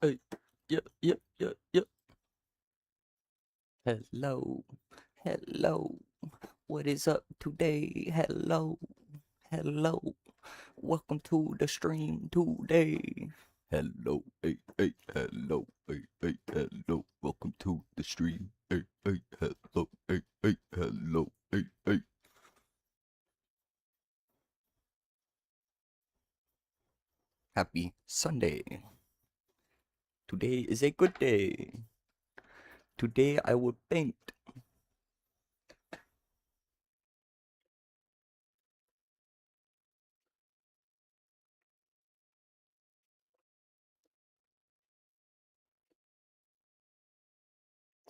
Hey, yep, yep, yep, yep. Hello, hello. What is up today? Hello, hello. Welcome to the stream today. Hello, hey, hey, hello, hey, hey, hello. Welcome to the stream. Hey, hey, hello, hey, hey, hello, hey, hey. Happy Sunday. Today is a good day. Today I will paint.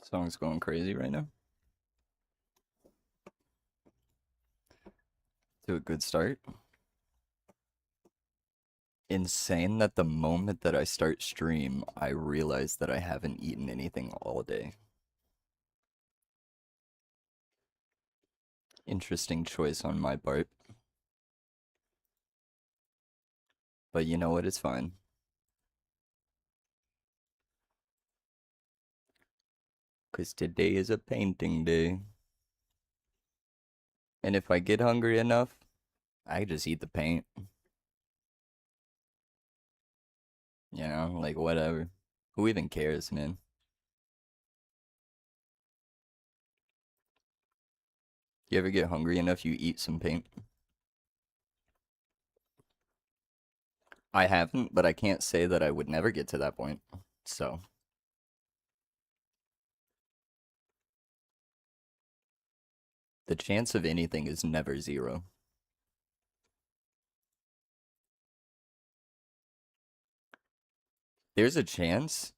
Song's going crazy right now. To a good start. Insane that the moment that I start stream, I realize that I haven't eaten anything all day. Interesting choice on my part. But you know what? It's fine. Because today is a painting day. And if I get hungry enough, I just eat the paint. You know, like whatever. Who even cares, man? You ever get hungry enough, you eat some paint? I haven't, but I can't say that I would never get to that point. So, the chance of anything is never zero. There's a chance.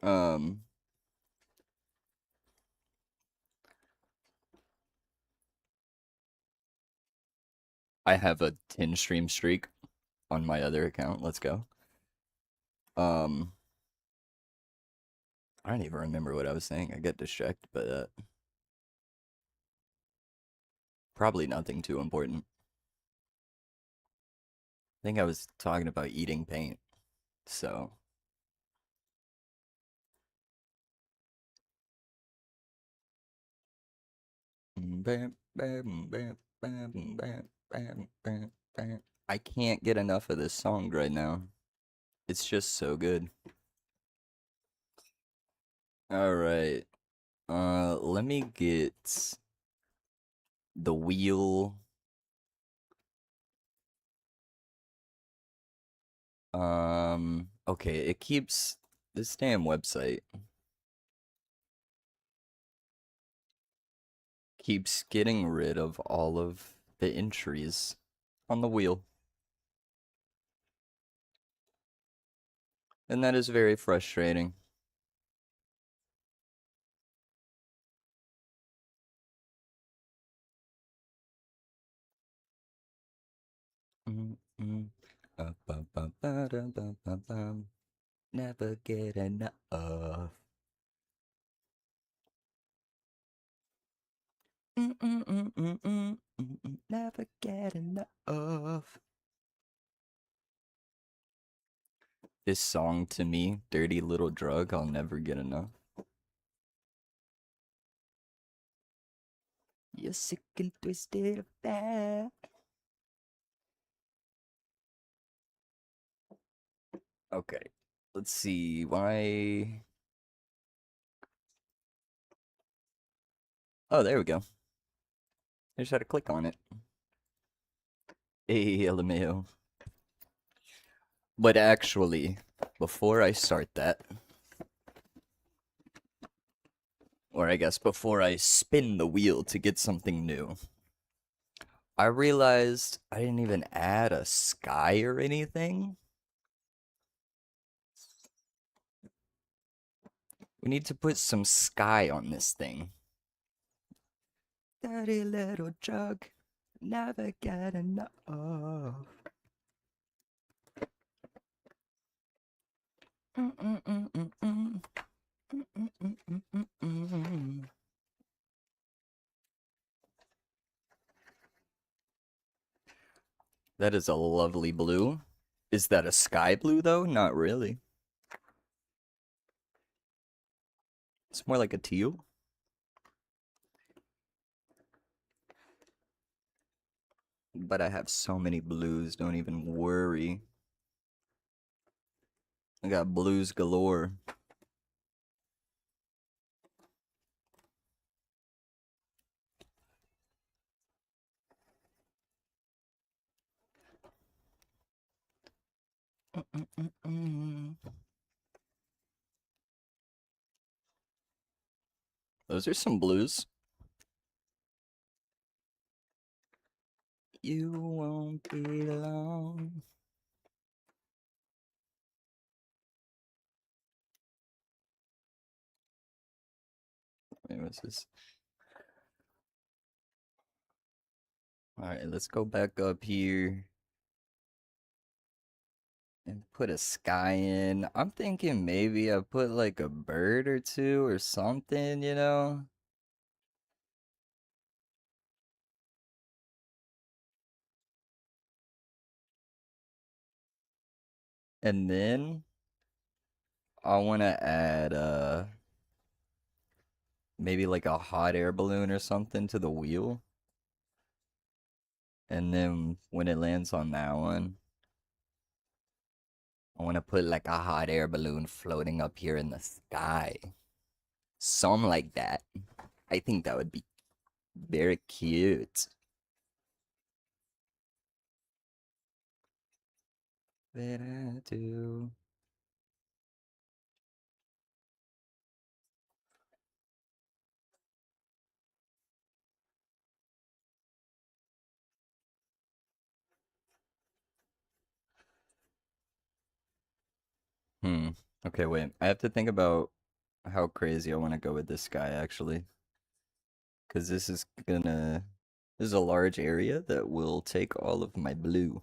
Um, I have a 10 stream streak on my other account. Let's go. Um, I don't even remember what I was saying. I got distracted by that. Probably nothing too important. I think I was talking about eating paint. So, bam, bam, bam, bam, bam, bam, bam, bam. I can't get enough of this song right now. It's just so good. All right. Let me get the wheel. Okay, it keeps this damn website keeps getting rid of all of the entries on the wheel. And that is very frustrating. Never get enough. Never get enough. This song to me, Dirty Little Drug, I'll never get enough. You're sick and twisted of that. Okay, let's see. Why? Oh, there we go. I just had to click on it. Hey, LMAO. But actually, before I start that, or I guess before I spin the wheel to get something new, I realized I didn't even add a sky or anything. We need to put some sky on this thing. Dirty little jug, never get enough. That is a lovely blue. Is that a sky blue though? Not really. It's more like a teal. But I have so many blues, don't even worry. I got blues galore. Those are some blues. You won't be long. Wait, what's this? Alright, let's go back up here and put a sky in. I'm thinking maybe I put like a bird or two or something, you know? And then I want to add maybe like a hot air balloon or something to the wheel. And then when it lands on that one, I want to put like a hot air balloon floating up here in the sky. Something like that. I think that would be very cute. That I do. Hmm. Okay, wait. I have to think about how crazy I want to go with this guy actually. Because this is a large area that will take all of my blue.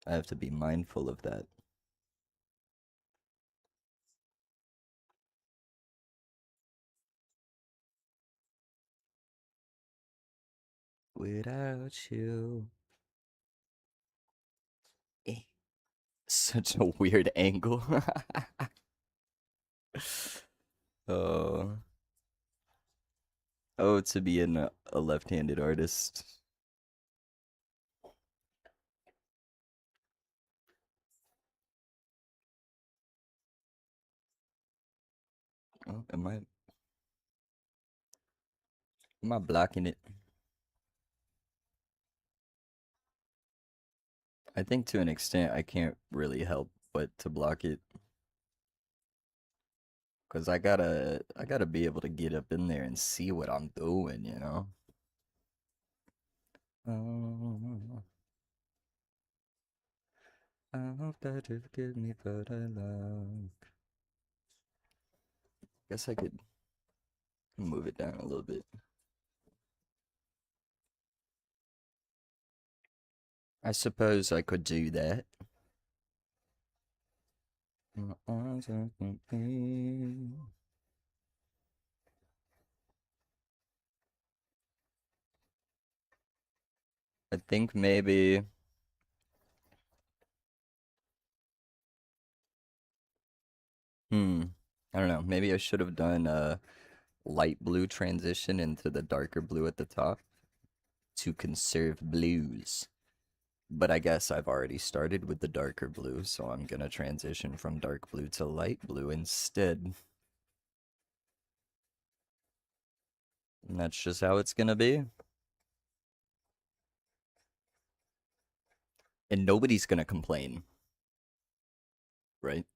I have to be mindful of that. Without you. Eh. Such a weird angle. Oh, oh, to be a left-handed artist. Oh, am I blocking it? I think to an extent I can't really help but to block it. Cause I gotta be able to get up in there and see what I'm doing, you know? Oh, I hope that you forgive me for the love. Guess I could move it down a little bit. I suppose I could do that. My arms are complete. I think maybe, hmm, I don't know. Maybe I should have done a light blue transition into the darker blue at the top to conserve blues. But I guess I've already started with the darker blue, so I'm gonna transition from dark blue to light blue instead. And that's just how it's gonna be. And nobody's gonna complain, right?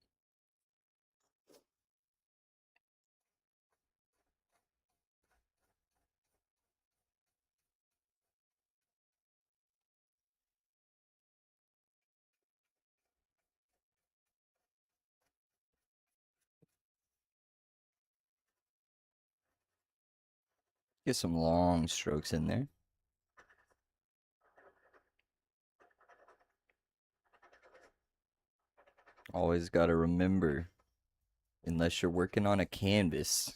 Get some long strokes in there. Always gotta remember, unless you're working on a canvas,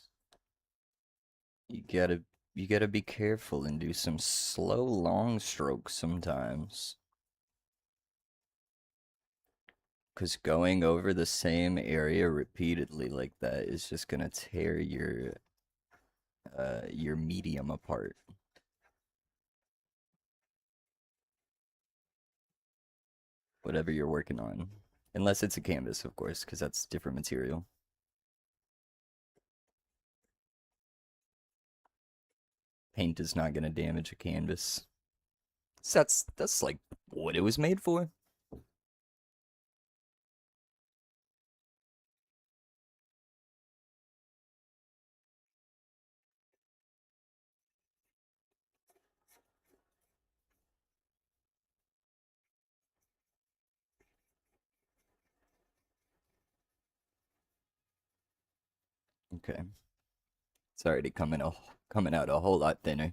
You gotta you gotta be careful and do some slow long strokes sometimes. 'Cause going over the same area repeatedly like that is just gonna tear your medium apart. Whatever you're working on. Unless it's a canvas, of course, because that's different material. Paint is not gonna damage a canvas. So that's like what it was made for. Okay. It's already coming out a whole lot thinner.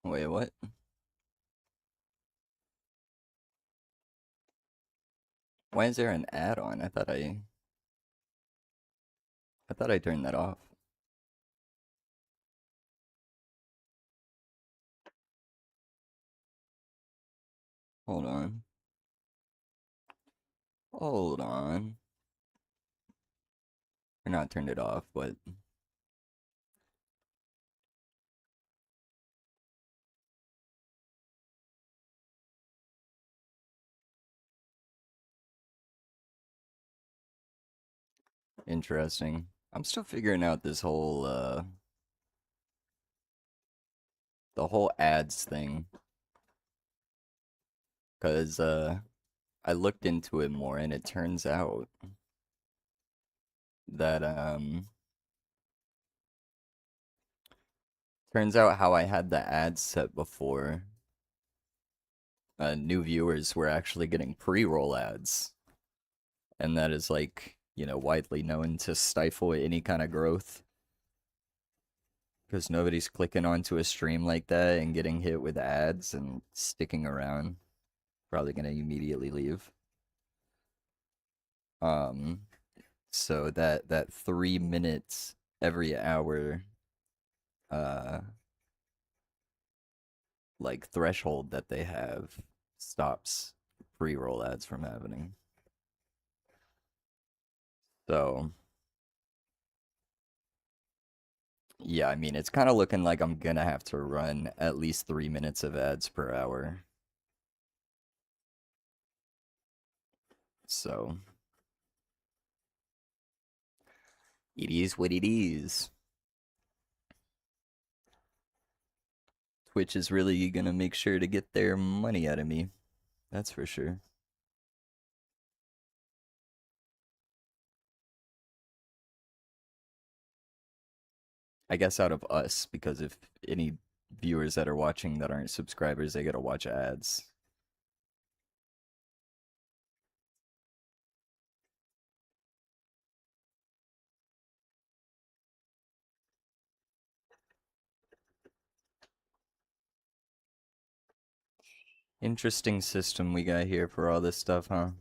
Wait, what? Why is there an add-on? I thought I turned that off. Hold on. Hold on. Or not turned it off, but interesting. I'm still figuring out this whole the whole ads thing. 'Cause I looked into it more and it that turns out how I had the ads set before, new viewers were actually getting pre-roll ads. And that is like, widely known to stifle any kind of growth. Because nobody's clicking onto a stream like that and getting hit with ads and sticking around. Probably gonna immediately leave. Um, so that 3 minutes every hour, uh, like threshold that they have stops pre-roll ads from happening. So yeah, I mean it's kind of looking like I'm gonna have to run at least 3 minutes of ads per hour. So it is what it is. Twitch is really gonna make sure to get their money out of me. That's for sure. I guess out of us, because if any viewers that are watching that aren't subscribers, they gotta watch ads. Interesting system we got here for all this stuff, huh?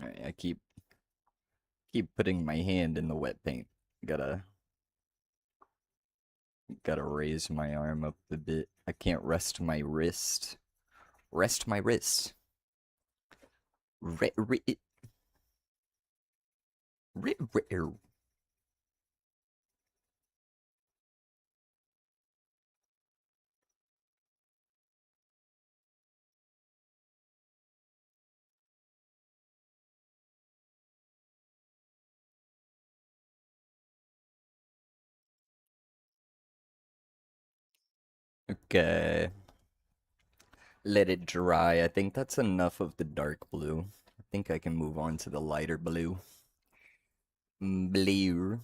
Alright, I keep putting my hand in the wet paint. Gotta raise my arm up a bit. I can't rest my wrist. Rest my wrist. Re, re, re, re. Okay. Let it dry. I think that's enough of the dark blue. I think I can move on to the lighter blue. Blue.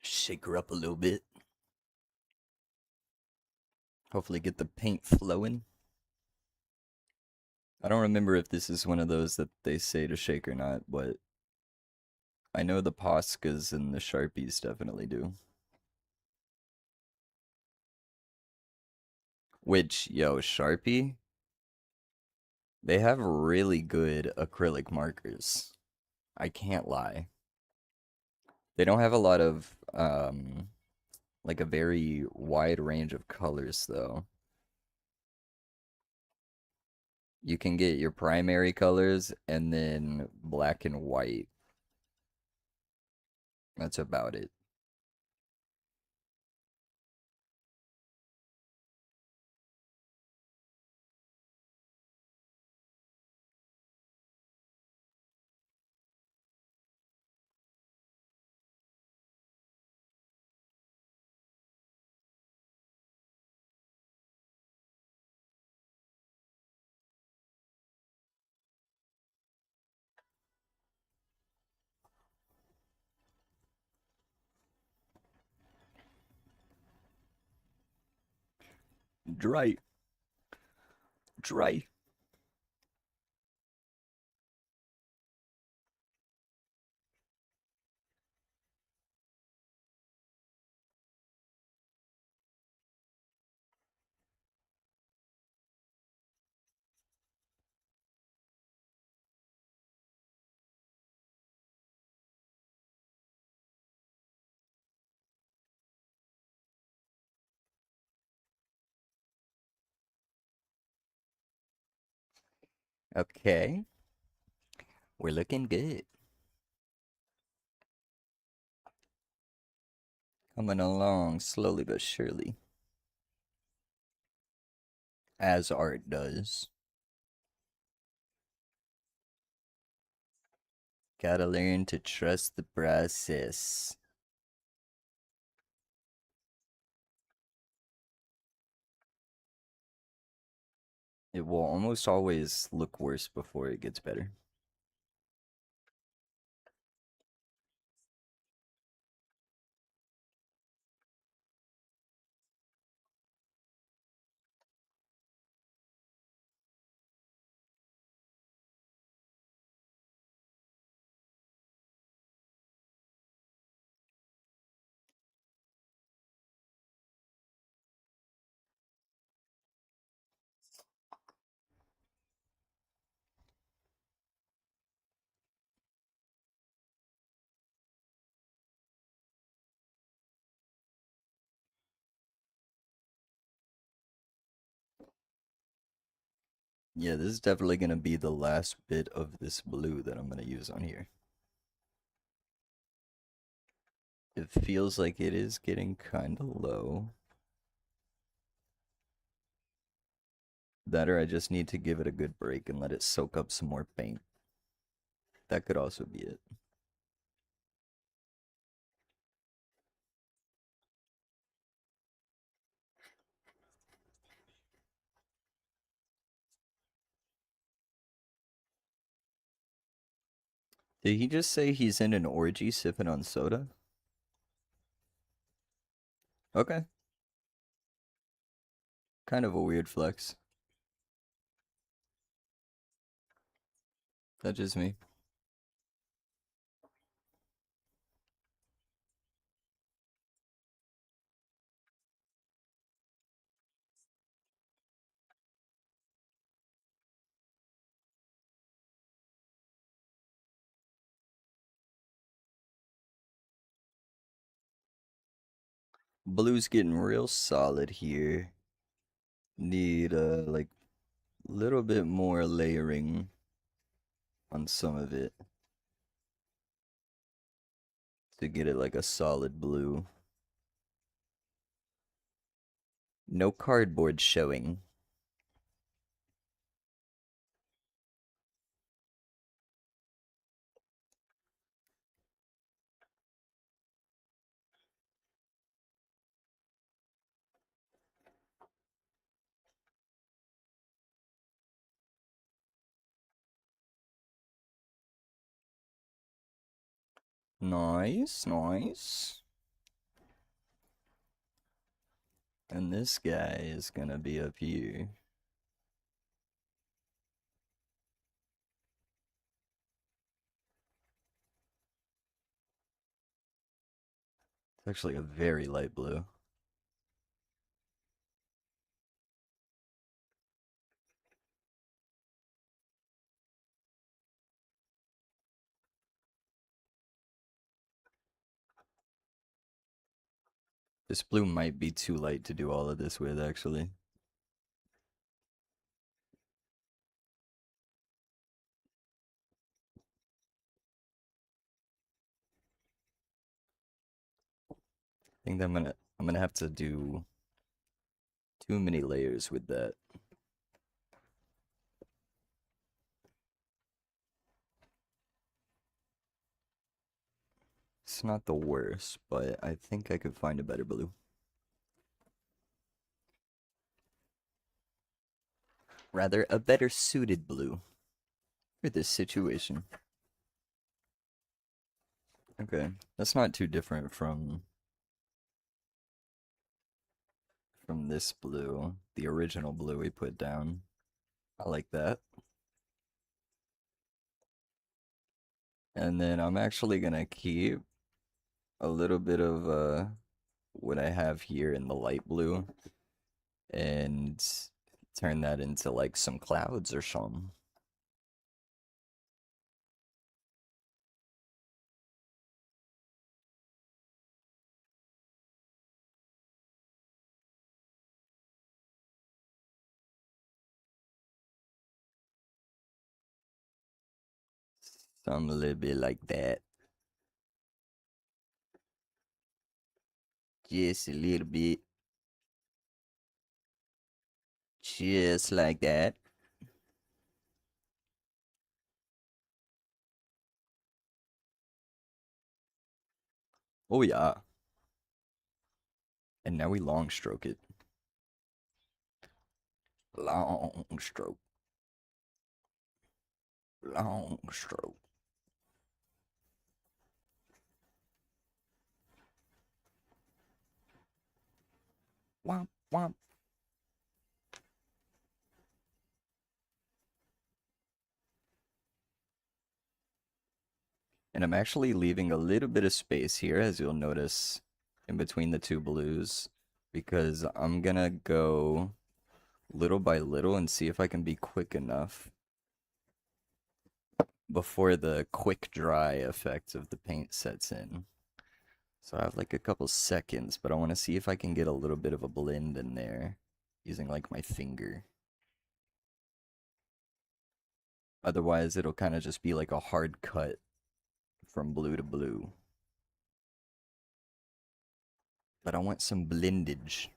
Shake her up a little bit. Hopefully get the paint flowing. I don't remember if this is one of those that they say to shake or not, but I know the Poscas and the Sharpies definitely do. Which, yo, Sharpie, they have really good acrylic markers. I can't lie. They don't have a lot of, like a very wide range of colors, though. You can get your primary colors and then black and white. That's about it. Dry. Dry. Okay. We're looking good. Coming along slowly but surely, as art does. Gotta learn to trust the process. It will almost always look worse before it gets better. Yeah, this is definitely gonna be the last bit of this blue that I'm gonna use on here. It feels like it is getting kinda low. That or I just need to give it a good break and let it soak up some more paint. That could also be it. Did he just say he's in an orgy sipping on soda? Okay. Kind of a weird flex. That's just me. Blue's getting real solid here. Need like little bit more layering on some of it to get it like a solid blue. No cardboard showing. Nice, nice. And this guy is gonna be up here. It's actually a very light blue. This blue might be too light to do all of this with, actually. I think I'm gonna have to do too many layers with that. It's not the worst, but I think I could find a better blue. Rather, a better suited blue for this situation. Okay, that's not too different from this blue, the original blue we put down. I like that. And then I'm actually gonna keep a little bit of what I have here in the light blue and turn that into like some clouds or something. Some a little bit like that. Just a little bit. Just like that. Oh yeah. And now we long stroke it. Long stroke. Long stroke. Womp womp. And I'm actually leaving a little bit of space here, as you'll notice, in between the two blues, because I'm gonna go little by little and see if I can be quick enough before the quick dry effect of the paint sets in. So I have like a couple seconds, but I want to see if I can get a little bit of a blend in there using like my finger. Otherwise, it'll kind of just be like a hard cut from blue to blue. But I want some blendage.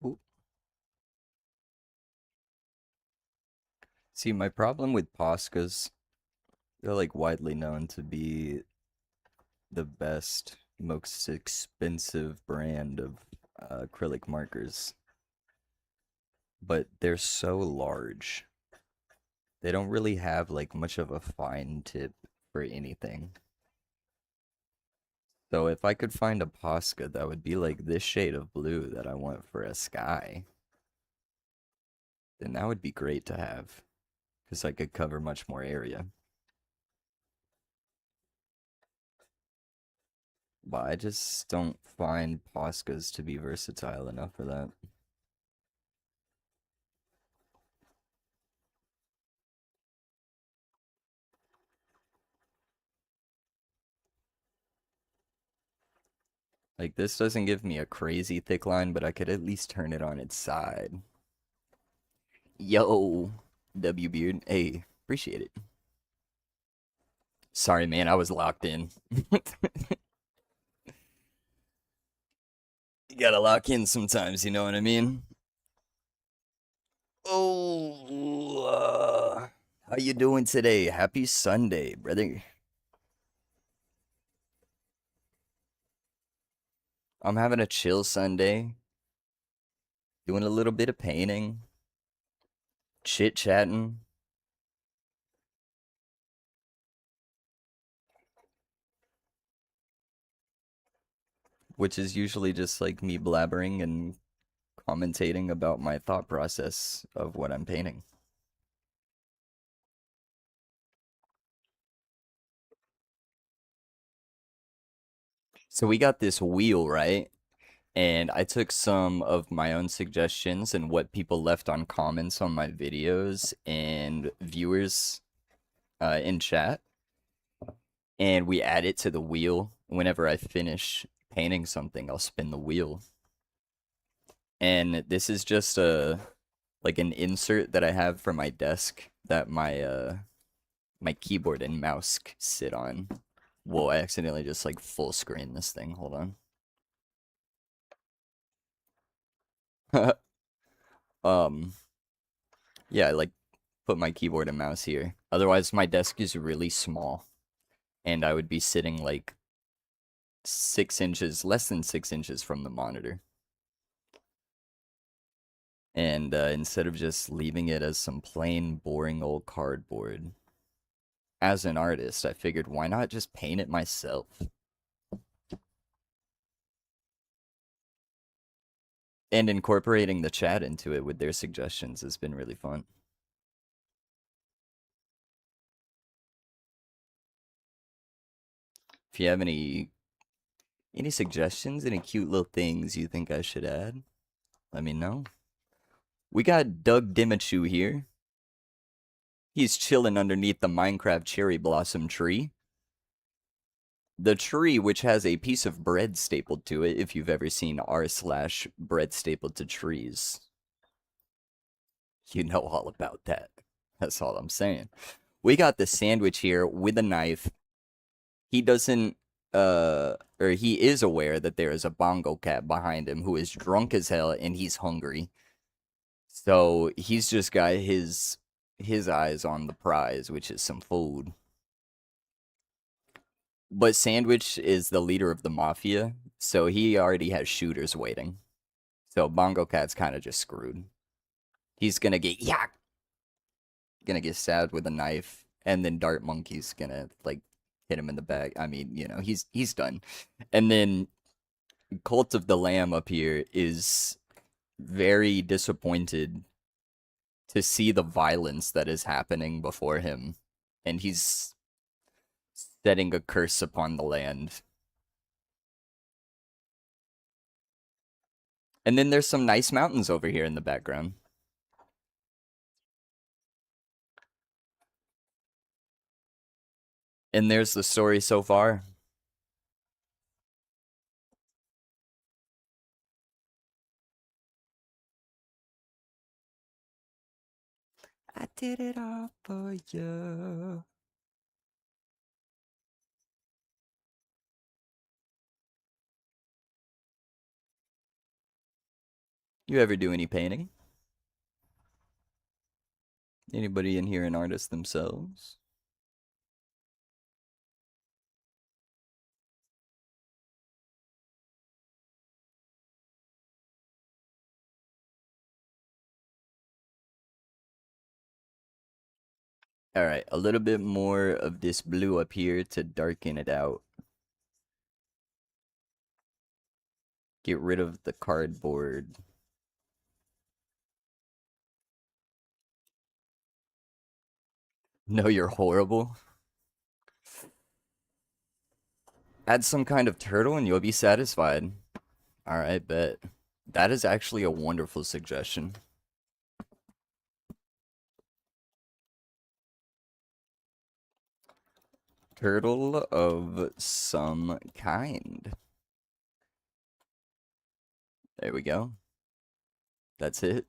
Ooh. See, my problem with Poscas, they're like widely known to be the best, most expensive brand of acrylic markers, but they're so large. They don't really have like much of a fine tip for anything. So if I could find a Posca that would be like this shade of blue that I want for a sky, then that would be great to have, because I could cover much more area. But I just don't find Poscas to be versatile enough for that. Like, this doesn't give me a crazy thick line, but I could at least turn it on its side. Yo, W Beard. Hey, appreciate it. Sorry, man, I was locked in. You gotta lock in sometimes, you know what I mean? Oh, how you doing today? Happy Sunday, brother. I'm having a chill Sunday, doing a little bit of painting, chit-chatting, which is usually just like me blabbering and commentating about my thought process of what I'm painting. So we got this wheel, right? And I took some of my own suggestions and what people left on comments on my videos and viewers in chat, and we add it to the wheel. Whenever I finish painting something, I'll spin the wheel. And this is just a like an insert that I have for my desk that my keyboard and mouse sit on. Whoa, I accidentally just like full screen this thing. Hold on. um yeah, I like put my keyboard and mouse here. Otherwise my desk is really small and I would be sitting like 6 inches, less than 6 inches from the monitor. And instead of just leaving it as some plain, boring old cardboard, as an artist, I figured why not just paint it myself? And incorporating the chat into it with their suggestions has been really fun. If you have any suggestions, any cute little things you think I should add, let me know. We got Doug Dimichu here. He's chilling underneath the Minecraft cherry blossom tree. The tree, which has a piece of bread stapled to it, if you've ever seen r/slash bread stapled to trees, you know all about that. That's all I'm saying. We got the sandwich here with a knife. He doesn't, or he is aware that there is a bongo cat behind him who is drunk as hell and he's hungry. So he's just got his eyes on the prize, which is some food. But Sandwich is the leader of the mafia, so he already has shooters waiting. So Bongo Cat's kind of just screwed. He's gonna get yak, gonna get stabbed with a knife, and then Dart Monkey's gonna like hit him in the back. I mean, he's done. And then Cult of the Lamb up here is very disappointed to see the violence that is happening before him, and he's setting a curse upon the land. And then there's some nice mountains over here in the background. And there's the story so far. I did it all for you. You ever do any painting? Anybody in here an artist themselves? Alright, a little bit more of this blue up here to darken it out. Get rid of the cardboard. No, you're horrible. Add some kind of turtle and you'll be satisfied. Alright, bet. That is actually a wonderful suggestion. Turtle of some kind. There we go. That's it.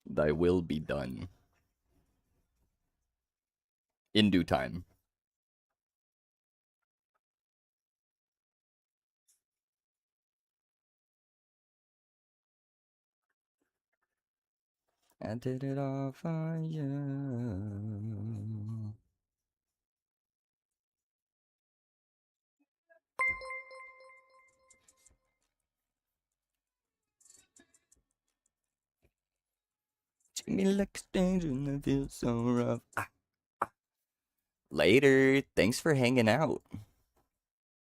Thy will be done. in due time. I did it all for you. Treat me like a stranger and I feel so rough. Later. Thanks for hanging out.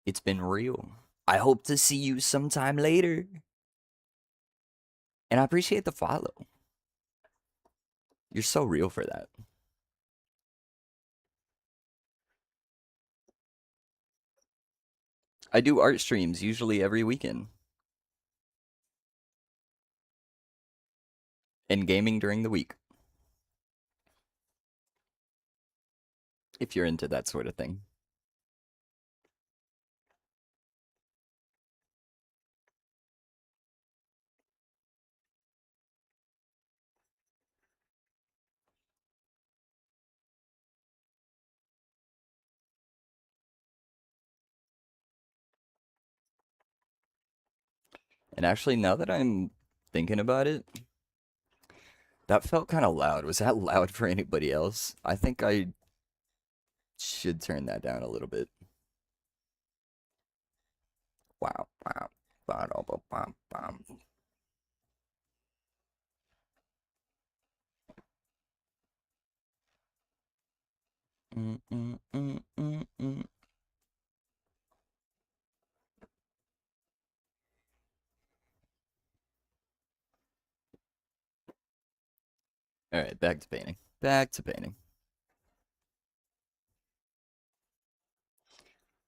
It's been real. I hope to see you sometime later. And I appreciate the follow. You're so real for that. I do art streams usually every weekend and gaming during the week. If you're into that sort of thing. And actually, now that I'm thinking about it, that felt kind of loud. Was that loud for anybody else? I think I should turn that down a little bit. Wow, wow. Ba-da-ba-bum-bum. Mm, mm, mm, mm, mm. All right, back to painting. Back to painting.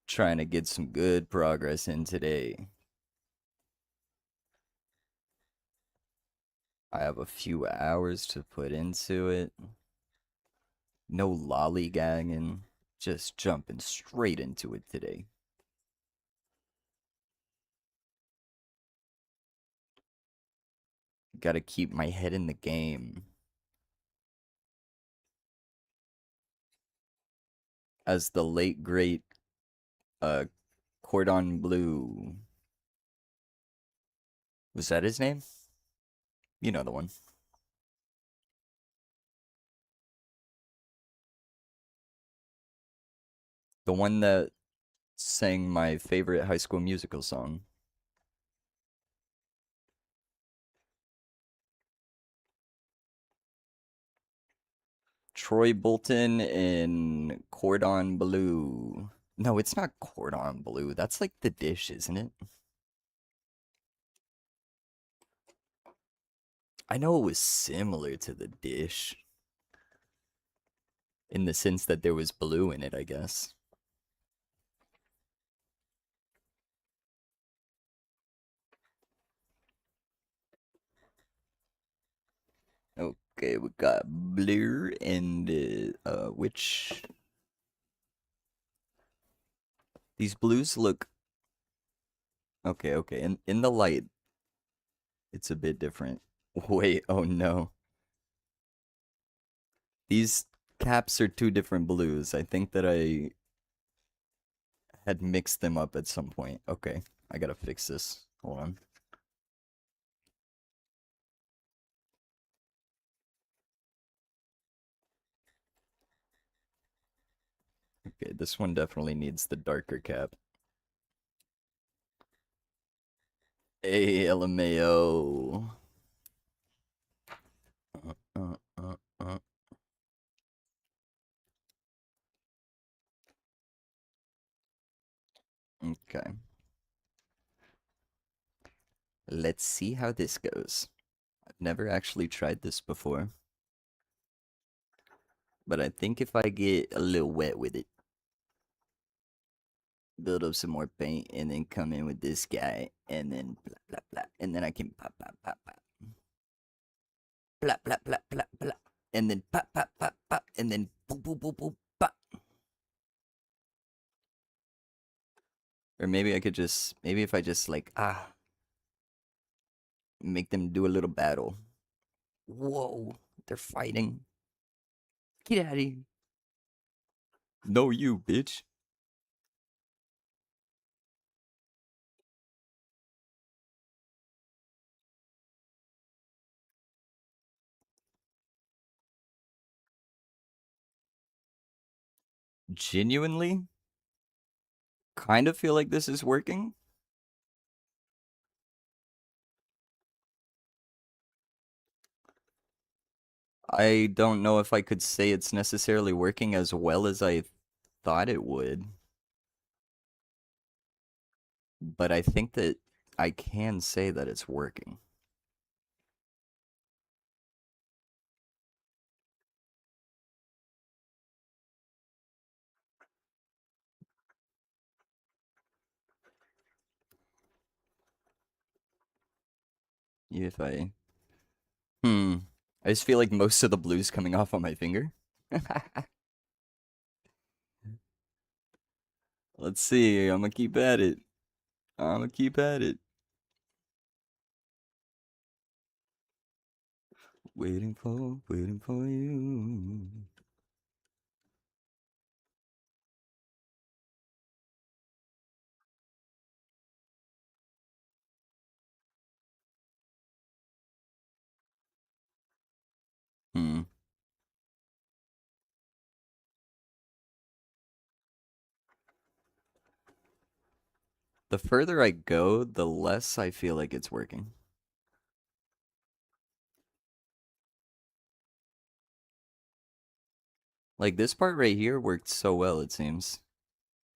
Trying to get some good progress in today. I have a few hours to put into it. No lollygagging, just jumping straight into it today. Gotta keep my head in the game. As the late great uh Cordon Bleu, was that his name? You know the one. The one that sang my favorite High School Musical song. Troy Bolton in Cordon Bleu. No, it's not Cordon Bleu. That's like the dish, isn't it? I know it was similar to the dish in the sense that there was blue in it, I guess. Okay, we got blue and which these blues look okay, okay. In the light, it's a bit different. Wait, oh no. These caps are two different blues. I think that I had mixed them up at some point. Okay, I gotta fix this. Hold on. Okay, this one definitely needs the darker cap. Hey, LMAO. Uh, uh, uh. Okay. Let's see how this goes. I've never actually tried this before, but I think if I get a little wet with it, build up some more paint, and then come in with this guy, and then blah blah blah, and then I can pop pop pop pop, blah blah blah blah blah, and then pop pop pop pop, and then boop boop boop boop pop. Or maybe I could just, maybe if I just like make them do a little battle. Whoa, they're fighting. Get out of here. No, you, bitch. Genuinely, kind of feel like this is working. I don't know if I could say it's necessarily working as well as I thought it would, but I think that I can say that it's working. If I, hmm, I just feel like most of the blue's coming off on my finger. Let's see. I'm gonna keep at it. I'm gonna keep at it. Waiting for you. Hmm. The further I go, the less I feel like it's working. Like this part right here worked so well, it seems.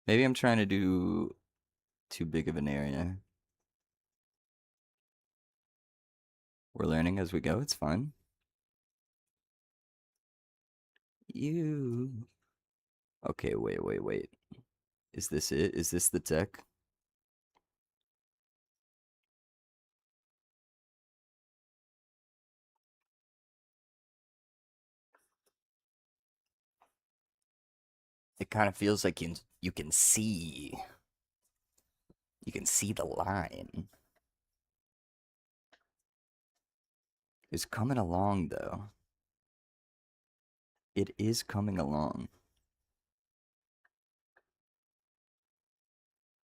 Maybe I'm trying to do too big of an area. We're learning as we go. It's fun. You. Okay, wait. Is this it? Is this the tech? It kind of feels like you can see the line. It's coming along though. It is coming along.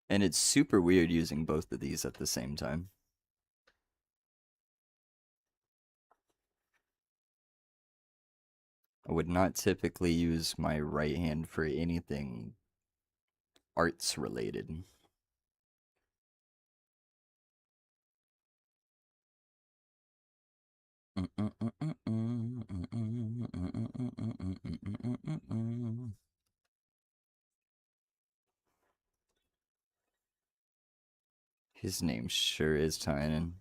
And it's super weird using both of these at the same time. I would not typically use my right hand for anything arts related. His name sure is Tynan.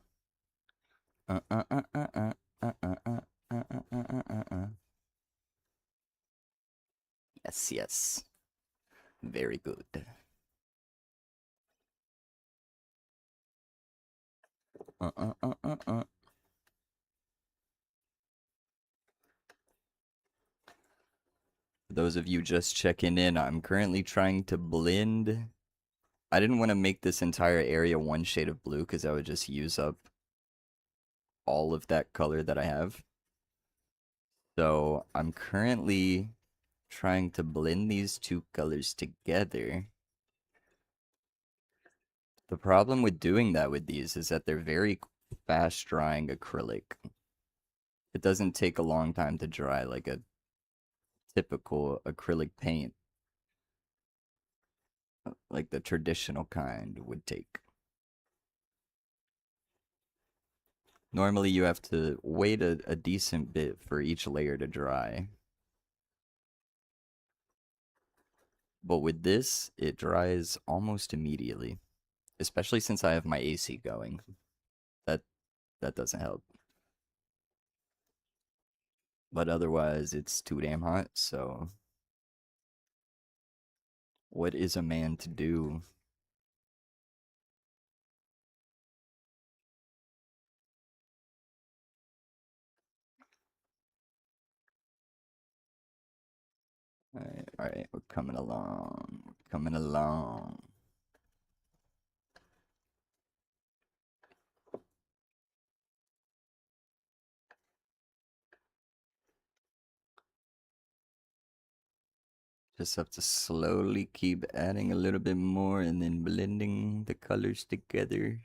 Yes. Very good. Uh, uh, uh, uh, uh. For those of you just checking in, I'm currently trying to blend. I didn't want to make this entire area one shade of blue because I would just use up all of that color that I have. So I'm currently trying to blend these two colors together. The problem with doing that with these is that they're very fast drying acrylic. It doesn't take a long time to dry like a typical acrylic paint, like the traditional kind would take. Normally you have to wait a decent bit for each layer to dry. But with this, it dries almost immediately, especially since I have my AC going. That that doesn't help. But otherwise, it's too damn hot, so what is a man to do? All right, we're coming along. We're coming along. Just have to slowly keep adding a little bit more and then blending the colors together.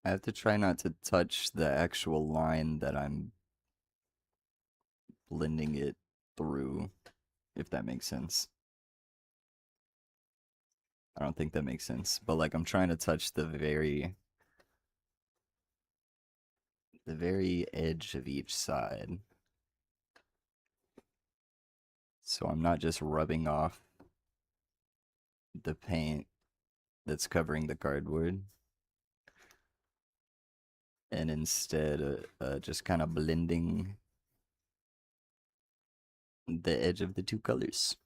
I have to try not to touch the actual line that I'm blending it through, if that makes sense. I don't think that makes sense, but like I'm trying to touch the very edge of each side. So I'm not just rubbing off the paint that's covering the cardboard, and instead just kind of blending the edge of the two colors.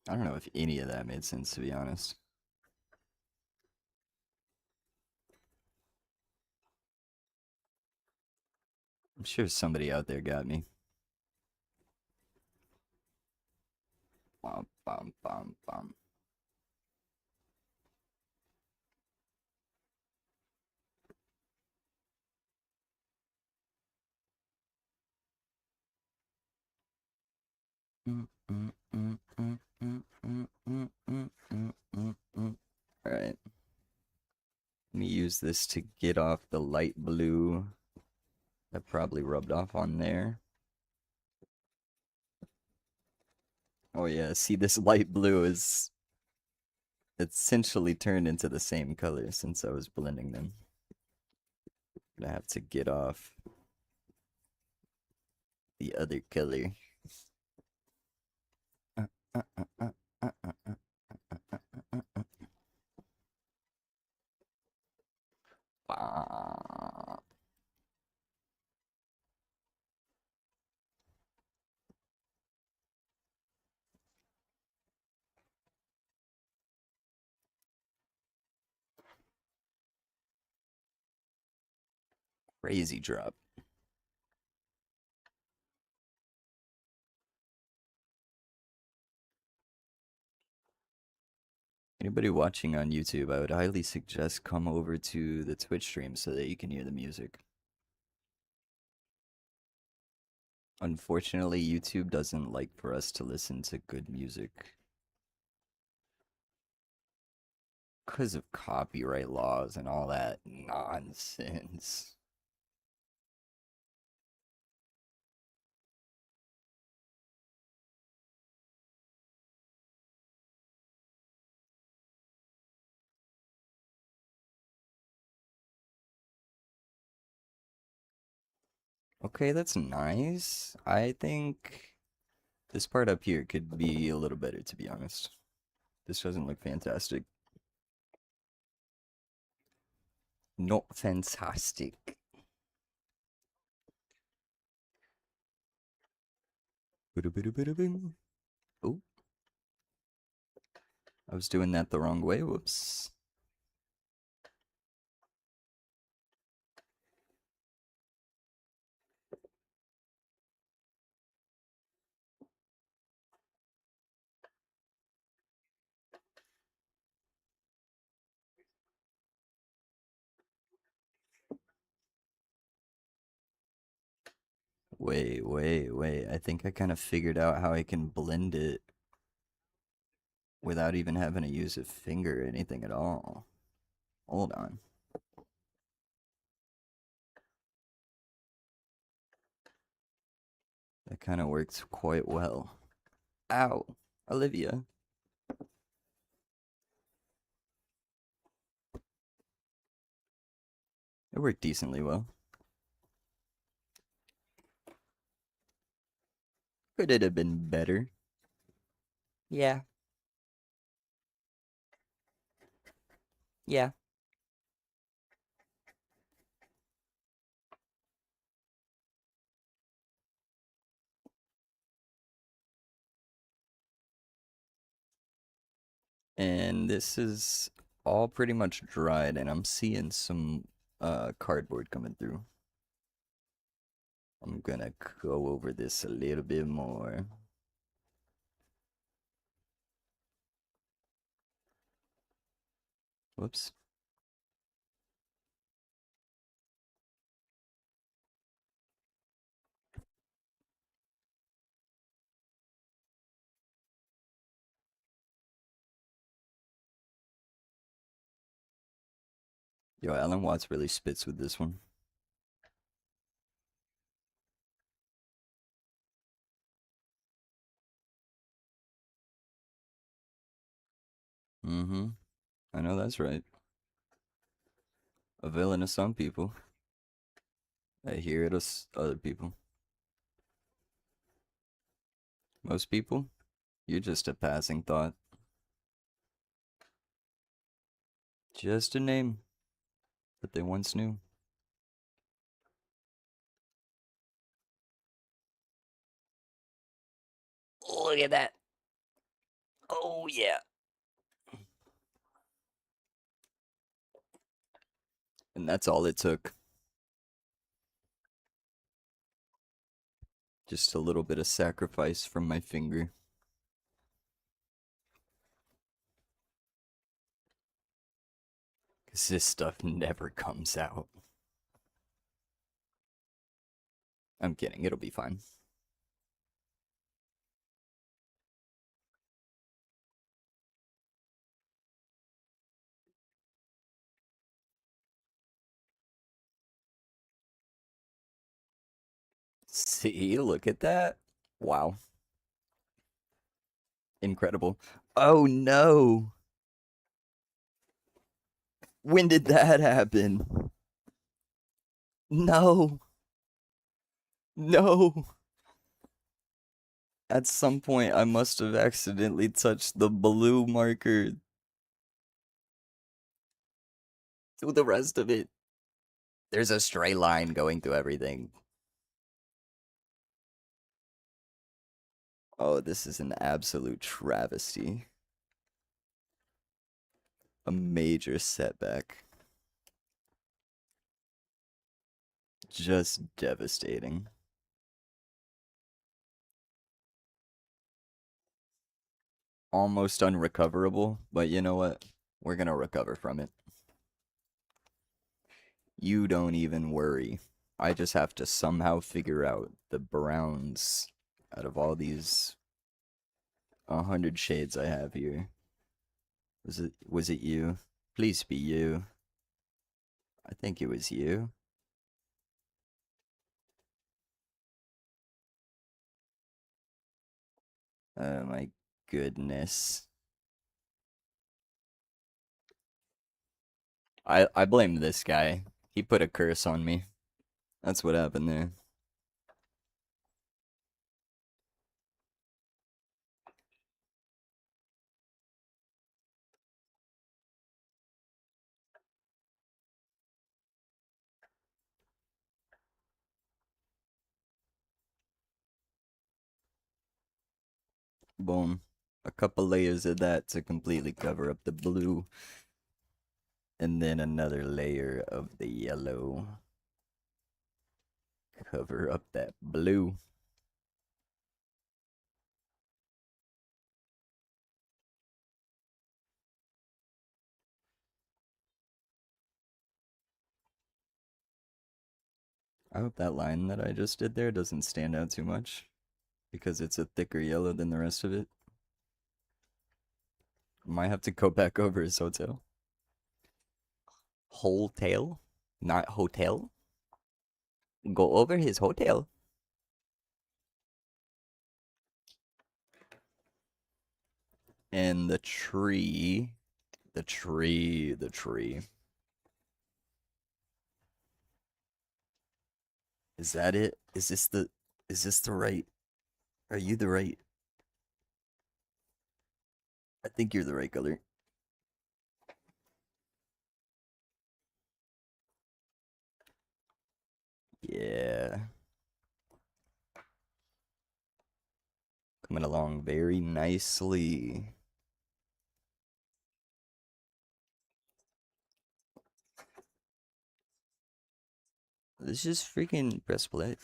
I don't know if any of that made sense, to be honest. I'm sure somebody out there got me. Bum, bum, bum, bum. Alright. Let me use this to get off the light blue that probably rubbed off on there. Oh yeah, see this light blue is essentially turned into the same color since I was blending them. I have to get off the other color. Crazy drop. Anybody watching on YouTube, I would highly suggest come over to the Twitch stream so that you can hear the music. Unfortunately, YouTube doesn't like for us to listen to good music because of copyright laws and all that nonsense. Okay, that's nice. I think this part up here could be a little better, to be honest. This doesn't look fantastic. Not fantastic. Oh, I was doing that the wrong way. Whoops. Wait. I think I kind of figured out how I can blend it without even having to use a finger or anything at all. Hold on. That kind of works quite well. Ow, Olivia. It worked decently well. Could it have been better? Yeah. Yeah. And this is all pretty much dried, and I'm seeing some cardboard coming through. I'm gonna go over this a little bit more. Whoops. Yo, Alan Watts really spits with this one. Mm-hmm. I know that's right. A villain to some people. I hear it to other people. Most people, you're just a passing thought. Just a name that they once knew. Look at that. Oh, yeah. And that's all it took. Just a little bit of sacrifice from my finger. Because this stuff never comes out. I'm kidding, it'll be fine. See, look at that. Wow. Incredible. Oh no. When did that happen? No. No. At some point, I must have accidentally touched the blue marker to the rest of it. There's a straight line going through everything. Oh, this is an absolute travesty. A major setback. Just devastating. Almost unrecoverable, but you know what? We're gonna recover from it. You don't even worry. I just have to somehow figure out the browns out of all these 100 shades I have here. Was it you? Please be you. I think it was you. Oh my goodness. I blame this guy. He put a curse on me. That's what happened there. Boom. A couple layers of that to completely cover up the blue. And then another layer of the yellow. Cover up that blue. I hope that line that I just did there doesn't stand out too much. Because it's a thicker yellow than the rest of it. Might have to go back over his hotel. Hotel? Not hotel? Go over his hotel. And the tree. The tree. The tree. Is that it? Is this the right? Are you the right? I think you're the right color. Yeah. Coming along very nicely. Let's just freaking press play.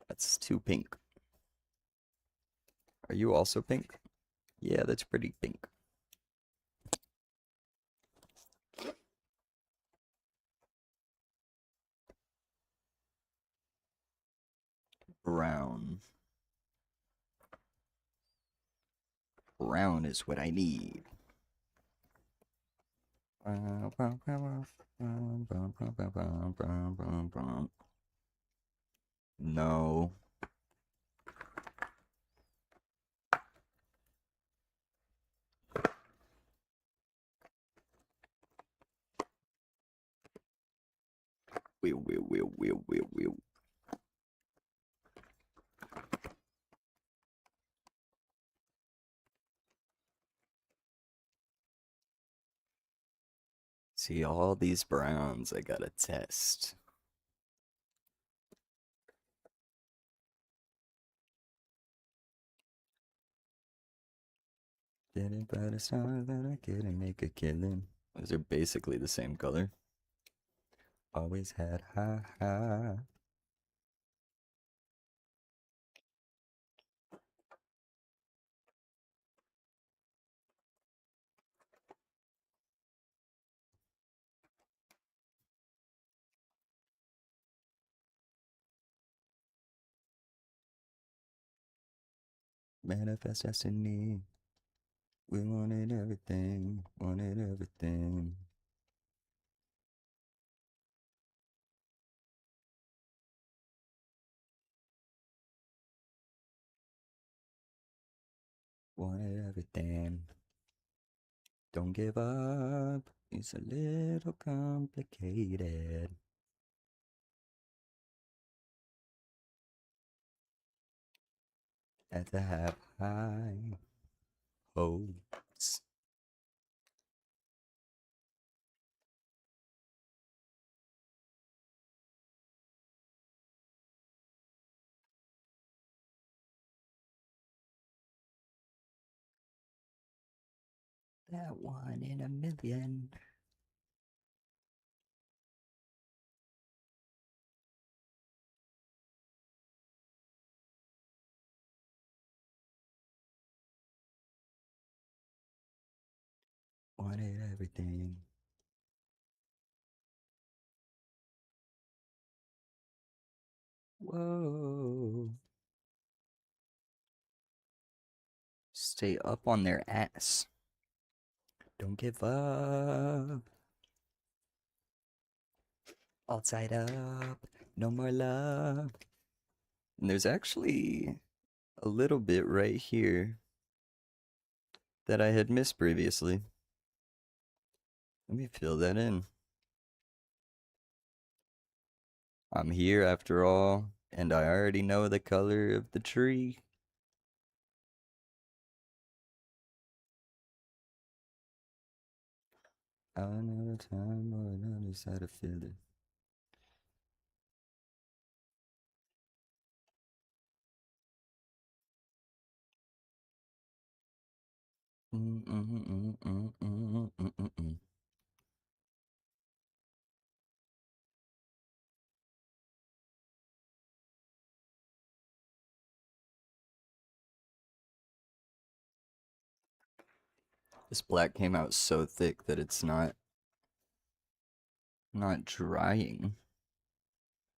That's too pink. Are you also pink? Yeah, that's pretty pink. Brown. Brown is what I need. No. Wheel. See all these browns I gotta test. Did it by the stars that I couldn't make a killing. Those are basically the same color. Always had ha ha. Manifest destiny. We wanted everything, wanted everything. Wanted everything. Don't give up. It's a little complicated. Had to have high hopes. That one in a million. Wanted everything. Whoa. Stay up on their ass. Don't give up. All tied up. No more love. And there's actually a little bit right here that I had missed previously. Let me fill that in. I'm here after all, and I already know the color of the tree. I know the time or another side of feel it. This black came out so thick that it's not drying.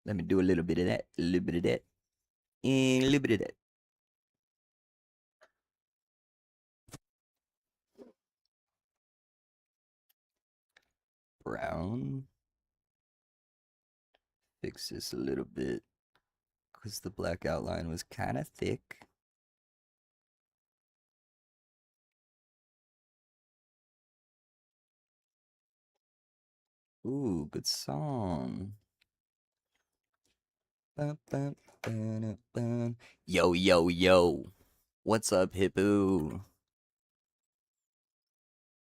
Let me do a little bit of that, a little bit of that, and a little bit of that. Brown. Fix this a little bit because the black outline was kind of thick. Ooh, good song. Yo, yo, yo. What's up, Hippo?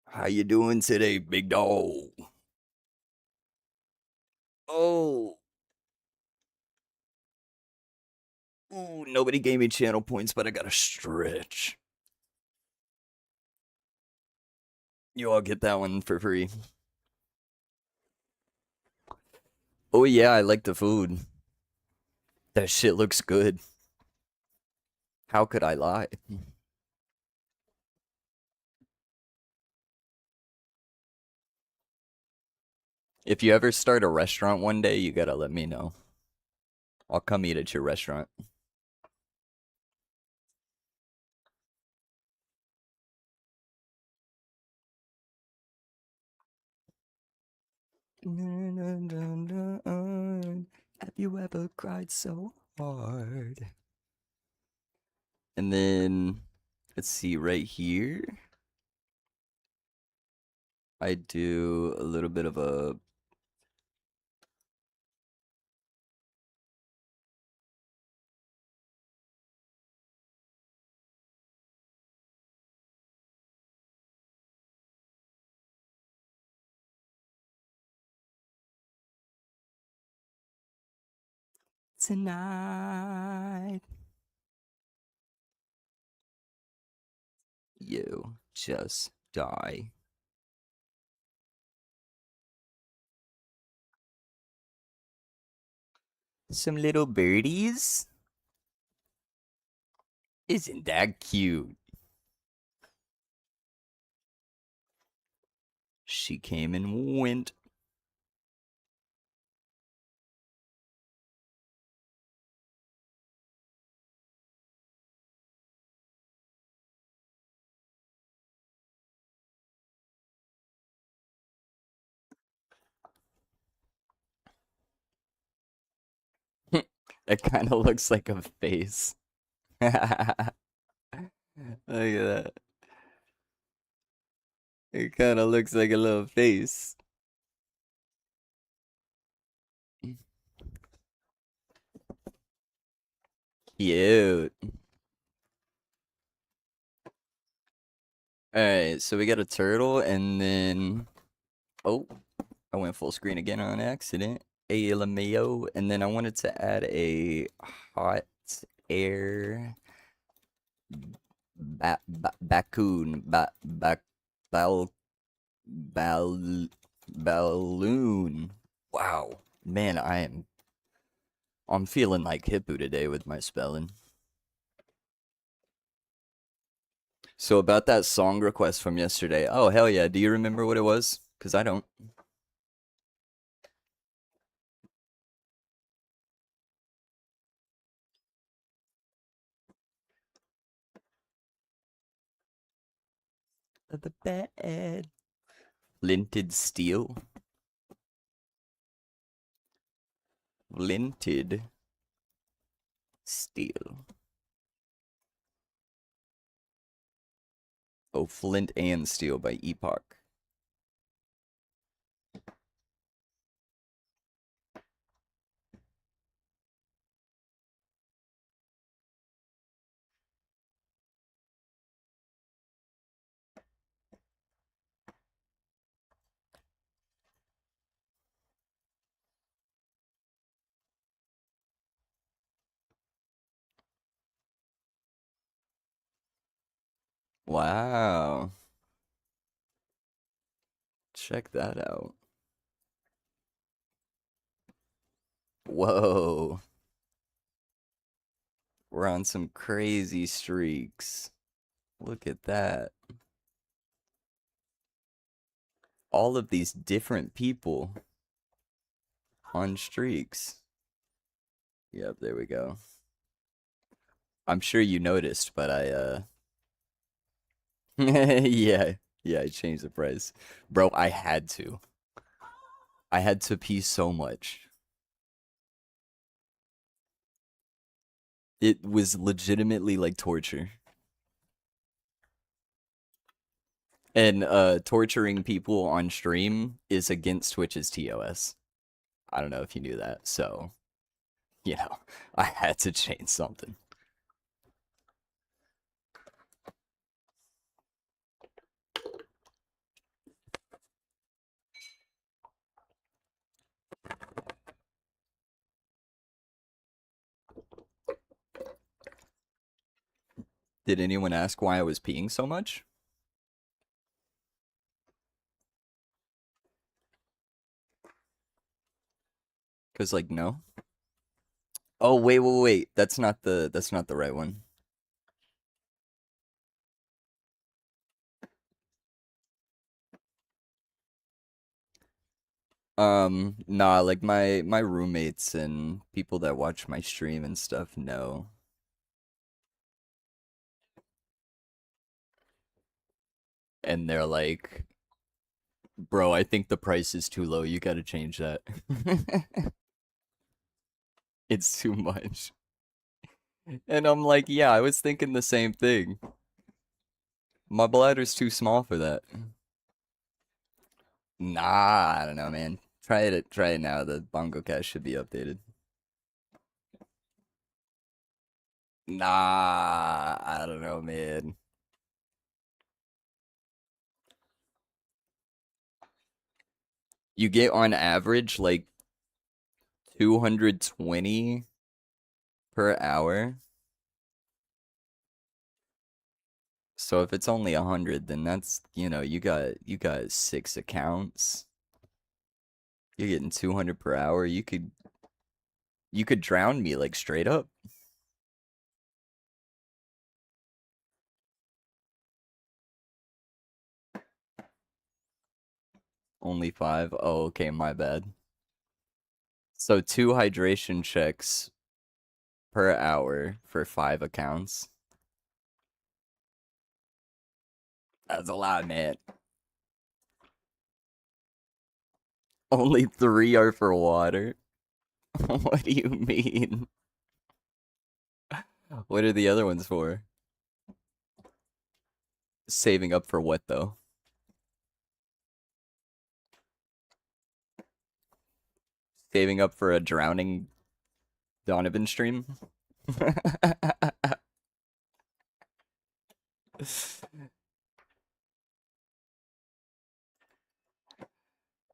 How you doing today, big dog? Oh, ooh, nobody gave me channel points, but I got to stretch. You all get that one for free. Oh yeah, I like the food. That shit looks good. How could I lie? If you ever start a restaurant one day, you gotta let me know. I'll come eat at your restaurant. Have you ever cried so hard? And then, let's see, right here, I do a little bit of a tonight. You just die. Some little birdies? Isn't that cute? She came and went. It kind of looks like a face. Look at that. It kind of looks like a little face. Cute. Alright, so we got a turtle, and then... Oh, I went full screen again on accident. A LMAO, and then I wanted to add a hot air Bakun bal bal balloon. Wow, man, I'm feeling like Hippo today with my spelling. So about that song request from yesterday. Oh hell yeah, do you remember what it was? Cause I don't. The bed. Linted steel. Linted steel. Oh, Flint and Steel by Epoch. Wow. Check that out. Whoa. We're on some crazy streaks. Look at that. All of these different people on streaks. Yep, there we go. I'm sure you noticed, but yeah, I changed the price. Bro, I had to. I had to pee so much. It was legitimately like torture. And torturing people on stream is against Twitch's TOS. I don't know if you knew that, so I had to change something. Did anyone ask why I was peeing so much? Cause like no. Oh wait. That's not the right one. Nah, like my roommates and people that watch my stream and stuff know. And they're like Bro, I think the price is too low. You gotta change that. It's too much. And I'm like, yeah, I was thinking the same thing. My bladder's too small for that. Nah, I don't know, man. Try it now. The bongo cast should be updated. Nah, I don't know, man. You get on average like 220 per hour. So if it's only 100, then that's, you got 6 accounts. You're getting 200 per hour. You could drown me like straight up. Only 5. Oh, okay, my bad. So 2 hydration checks per hour for 5 accounts. That's a lot, man. Only 3 are for water. What do you mean? What are the other ones for? Saving up for what though? Saving up for a drowning Donovan stream?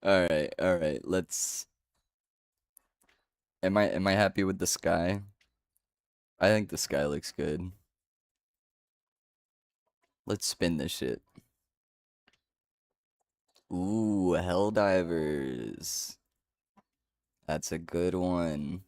All right. Am I happy with the sky? I think the sky looks good. Let's spin this shit. Ooh, hell divers. That's a good one.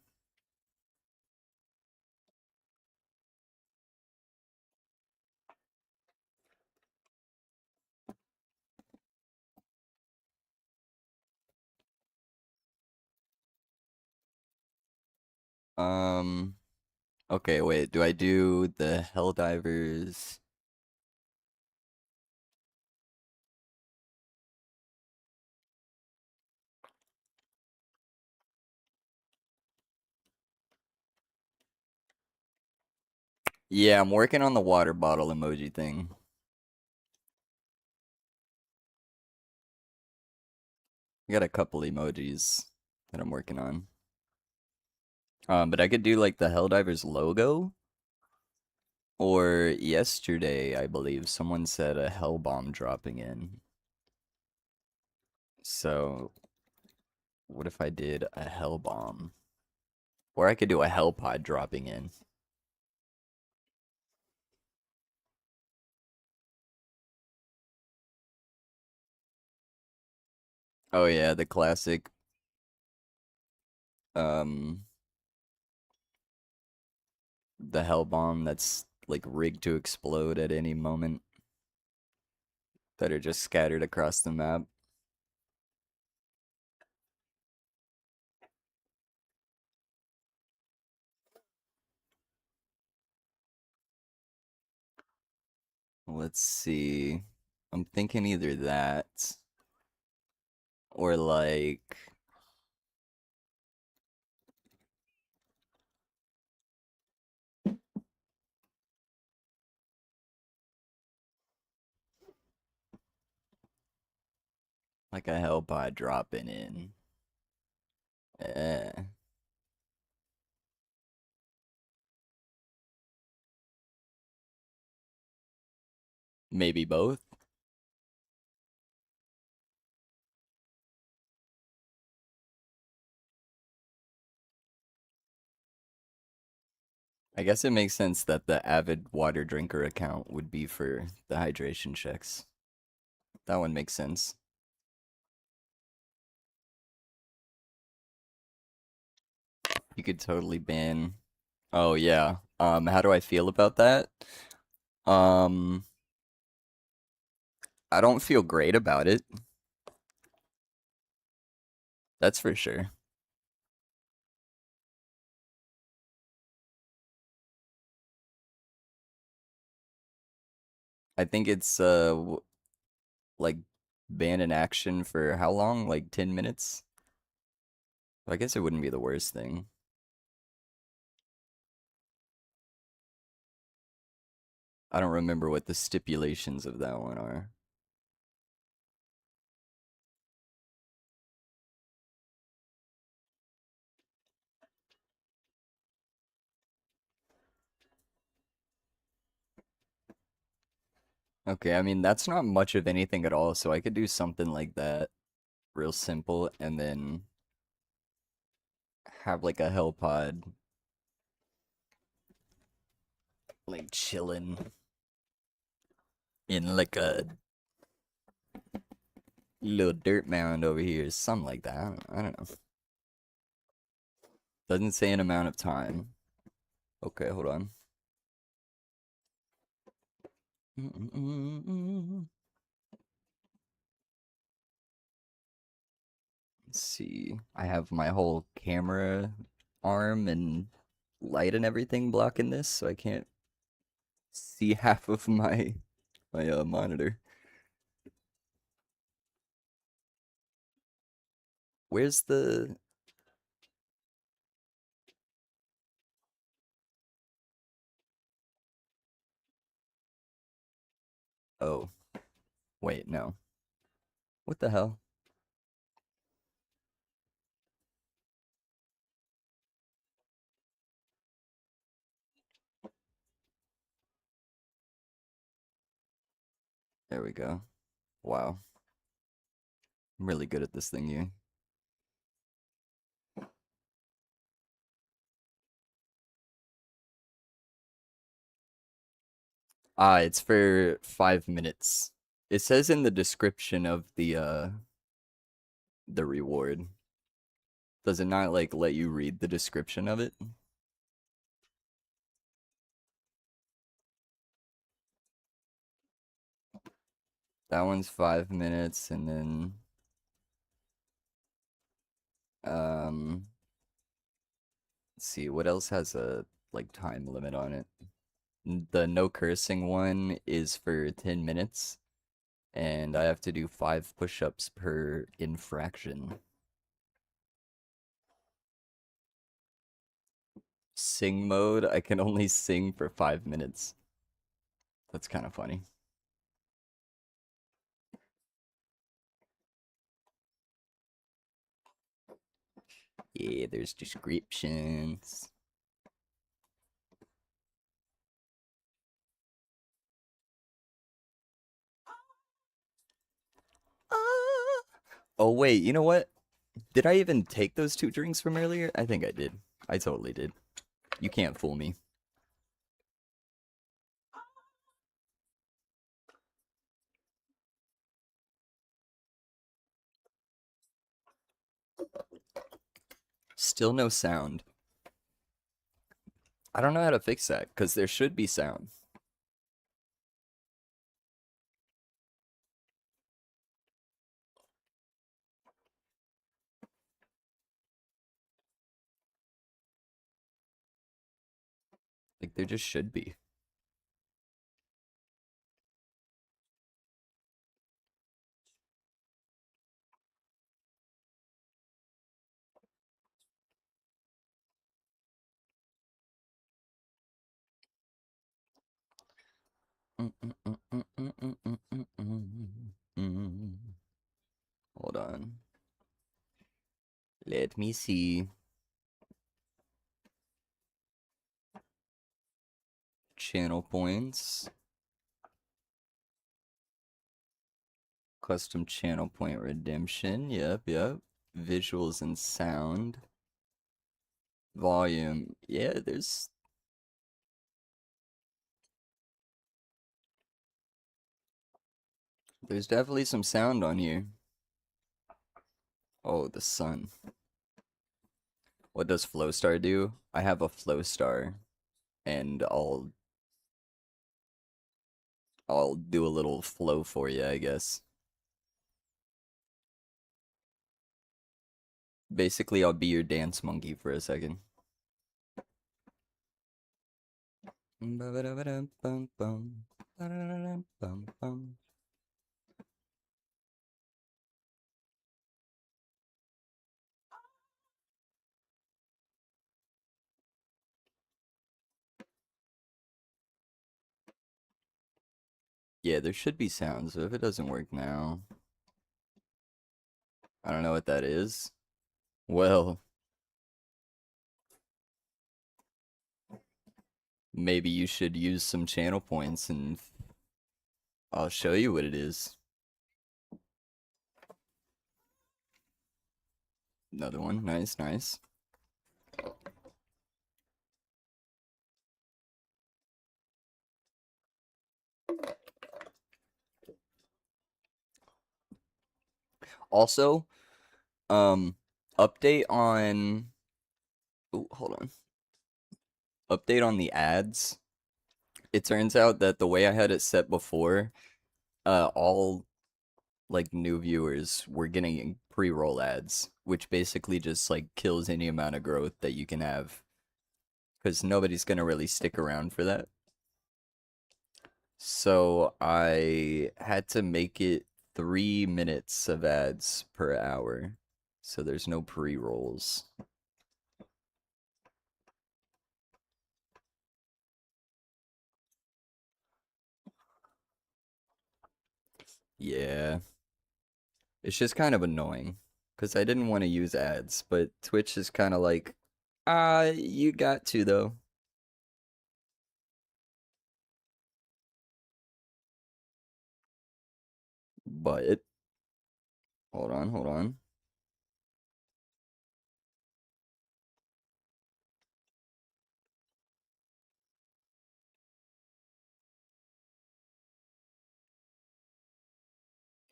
Um, okay, wait. Do I do the hell divers? Yeah, I'm working on the water bottle emoji thing. I got a couple emojis that I'm working on. But I could do like the Helldivers logo, or yesterday, I believe someone said a hell bomb dropping in. So, what if I did a hell bomb? Or I could do a hell pod dropping in. Oh yeah, the classic um the hell bomb that's like rigged to explode at any moment that are just scattered across the map. Let's see. I'm thinking either that or like a hell pod dropping in. Eh, maybe both. I guess it makes sense that the avid water drinker account would be for the hydration checks. That one makes sense. You could totally ban. Oh yeah. How do I feel about that? Um, I don't feel great about it. That's for sure. I think it's like Ban an action for how long? Like 10 minutes? I guess it wouldn't be the worst thing. I don't remember what the stipulations of that one are. Okay, I mean, that's not much of anything at all, so I could do something like that, real simple, and then have like a hell pod, like chilling in like a little dirt mound over here, something like that. I don't know. Doesn't say an amount of time. Okay, hold on. Let's see. I have my whole camera arm and light and everything blocking this, so I can't see half of my monitor. Where's the? Oh, wait, no. What the hell? There we go. Wow. I'm really good at this thing here. Ah, it's for 5 minutes. It says in the description of the reward. Does it not like let you read the description of it? That one's 5 minutes, and then um, let's see what else has a like time limit on it. The no cursing one is for 10 minutes, and I have to do 5 push-ups per infraction. Sing mode, I can only sing for 5 minutes. That's kind of funny. Yeah, there's descriptions. Ah. Oh wait, you know what? Did I even take those 2 drinks from earlier? I think I did. I totally did. You can't fool me. Still no sound. I don't know how to fix that, because there should be sound. Like, there just should be. Hold on. Let me see. Channel points. Custom channel point redemption. Yep, yep. Visuals and sound. Volume. Yeah, there's definitely some sound on here. Oh, the sun. What does Flowstar do? I have a Flowstar, and I'll do a little flow for you, I guess. Basically, I'll be your dance monkey for a second. Yeah, there should be sounds, so if it doesn't work now, I don't know what that is. Well, maybe you should use some channel points and I'll show you what it is. Another one. Nice, nice. Also, um, update on. Oh, hold on. Update on the ads. It turns out that the way I had it set before, all like new viewers were getting pre-roll ads, which basically just like kills any amount of growth that you can have, because nobody's gonna really stick around for that. So I had to make it 3 minutes of ads per hour, so there's no pre-rolls. Yeah, it's just kind of annoying because I didn't want to use ads, but Twitch is kind of like, you got to though. But hold on, hold on.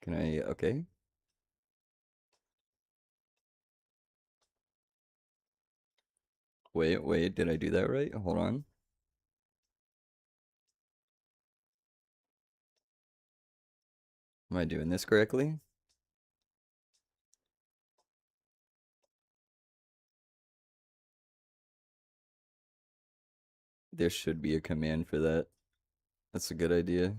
Can I? Okay. Wait, wait, did I do that right? Hold on. Am I doing this correctly? There should be a command for that. That's a good idea.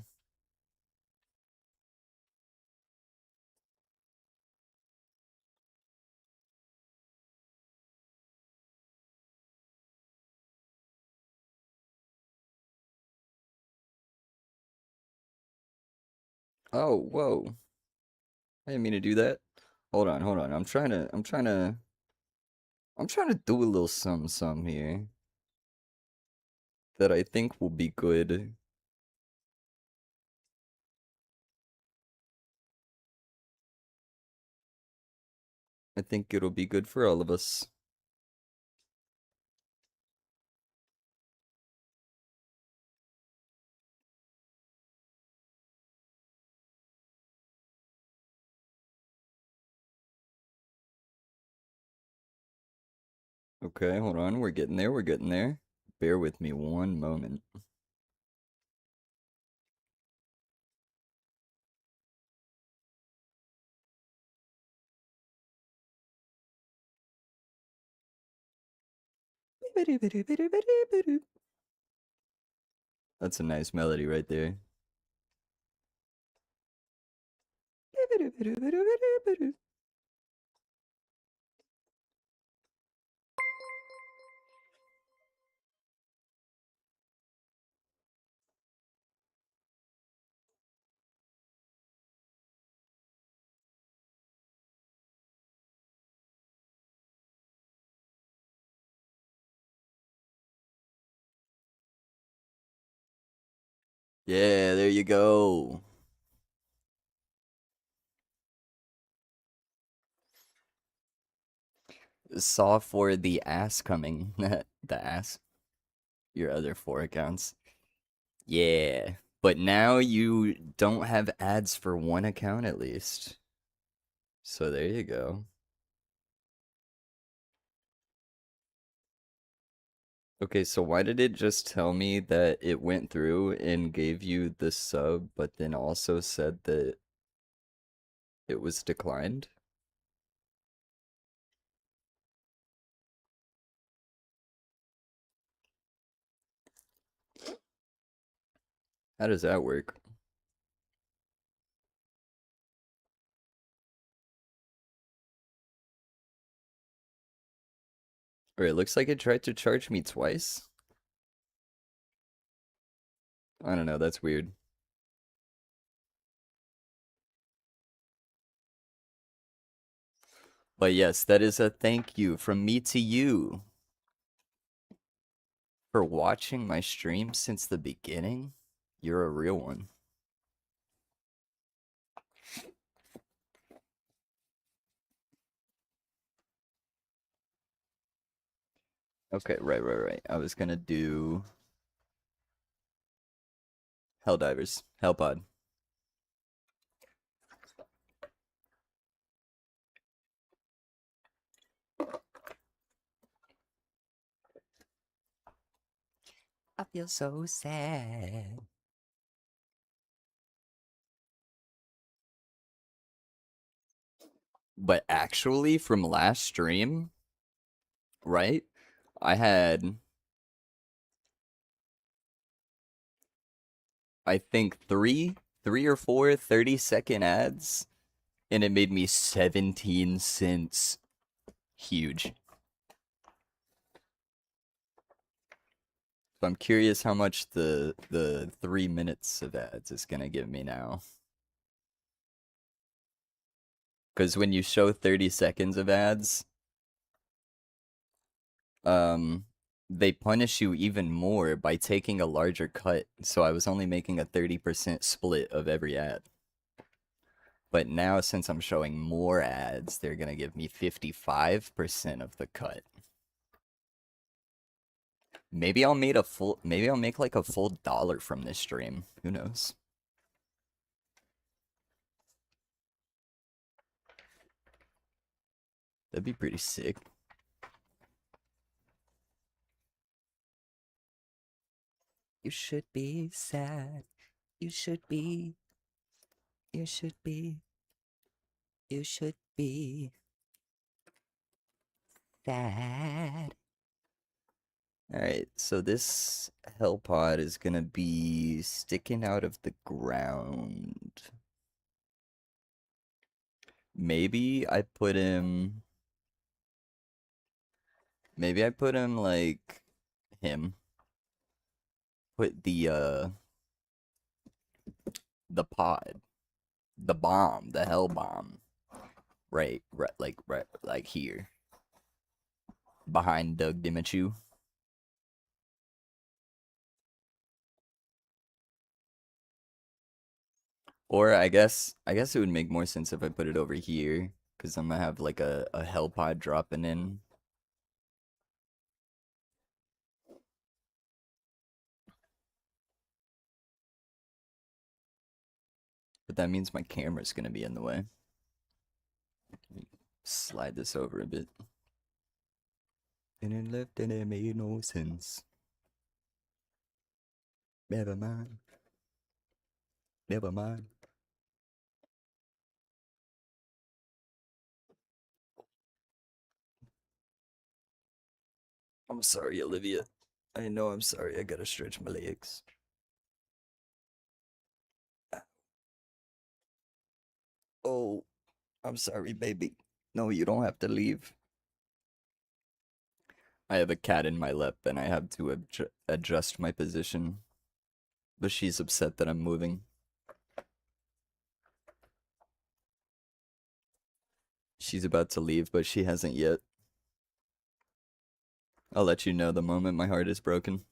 Oh, whoa. I didn't mean to do that. Hold on, hold on. I'm trying to do a little something here that I think will be good. I think it'll be good for all of us. Okay, hold on. We're getting there. We're getting there. Bear with me one moment. That's a nice melody right there. Yeah, there you go. Saw for the ass coming. The ass. Your other 4 accounts. Yeah. But now you don't have ads for one account at least. So there you go. Okay, so why did it just tell me that it went through and gave you the sub, but then also said that it was declined? How does that work? Or it looks like it tried to charge me twice? I don't know, that's weird. But yes, that is a thank you from me to you for watching my stream since the beginning. You're a real one. Okay, right. I was gonna do Helldivers, Hellpod. I feel so sad. But actually, from last stream, right? I had, I think, three or four 30-second ads, and it made me 17 cents. Huge. So I'm curious how much the 3 minutes of ads is gonna give me now. Because when you show 30 seconds of ads, um, they punish you even more by taking a larger cut. So I was only making a 30% split of every ad. But now, since I'm showing more ads, they're gonna give me 55% of the cut. Maybe I'll make like a full dollar from this stream. Who knows? That'd be pretty sick. You should be sad. You should be. You should be. You should be sad. Alright, so this hell pod is gonna be sticking out of the ground. Maybe I put him. Maybe I put him like him. Put the pod, the bomb, the hell bomb, right here, behind Doug Dimichu. Or I guess it would make more sense if I put it over here, because I'm gonna have like a hell pod dropping in. But that means my camera's gonna be in the way. Slide this over a bit. And it left and it made no sense. Never mind. Never mind. I'm sorry, Olivia. I know I'm sorry. I gotta stretch my legs. Oh, I'm sorry, baby. No, you don't have to leave. I have a cat in my lap and I have to adjust my position. But she's upset that I'm moving. She's about to leave, but she hasn't yet. I'll let you know the moment my heart is broken.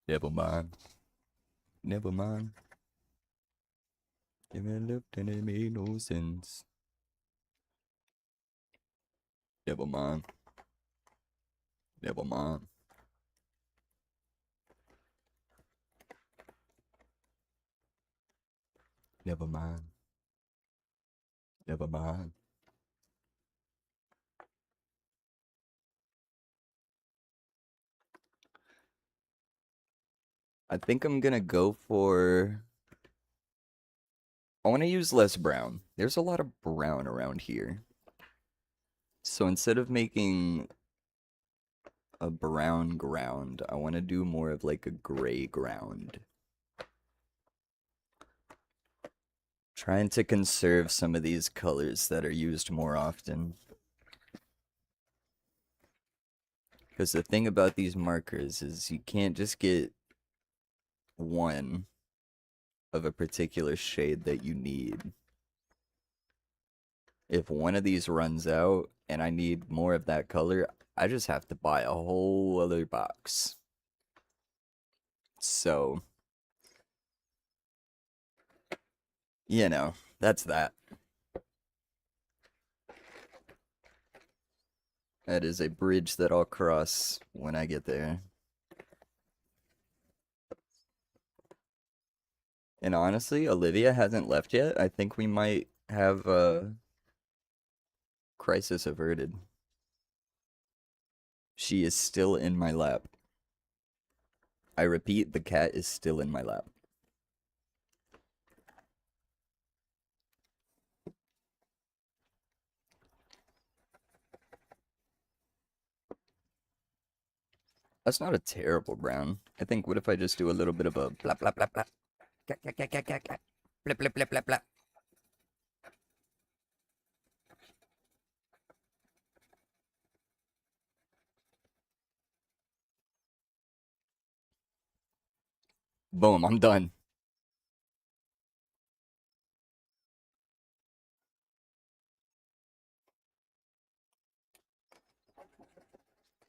Never mind. Never mind. If it left and it made no sense. Never mind. Never mind. Never mind. Never mind. I think I'm gonna go for... I want to use less brown. There's a lot of brown around here. So instead of making a brown ground, I want to do more of like a gray ground. Trying to conserve some of these colors that are used more often. Because the thing about these markers is you can't just get one of a particular shade that you need. If one of these runs out and I need more of that color, I just have to buy a whole other box. So, that's that. That is a bridge that I'll cross when I get there. And honestly, Olivia hasn't left yet. I think we might have a crisis averted. She is still in my lap. I repeat, the cat is still in my lap. That's not a terrible brown. I think, what if I just do a little bit of a blah blah blah blah? Clack, clack, clack, clack, clack, clack. Blip, blip, blip, blip, blip. Boom, I'm done.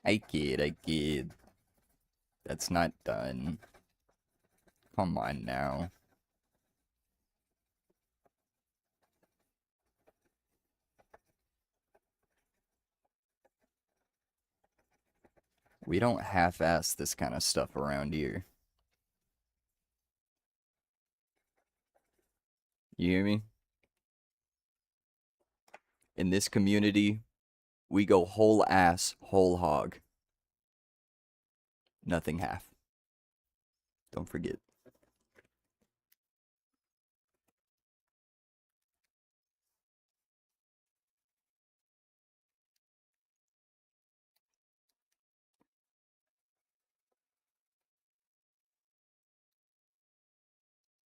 I kid. That's not done. Come on now. We don't half-ass this kind of stuff around here. You hear me? In this community, we go whole ass, whole hog. Nothing half. Don't forget.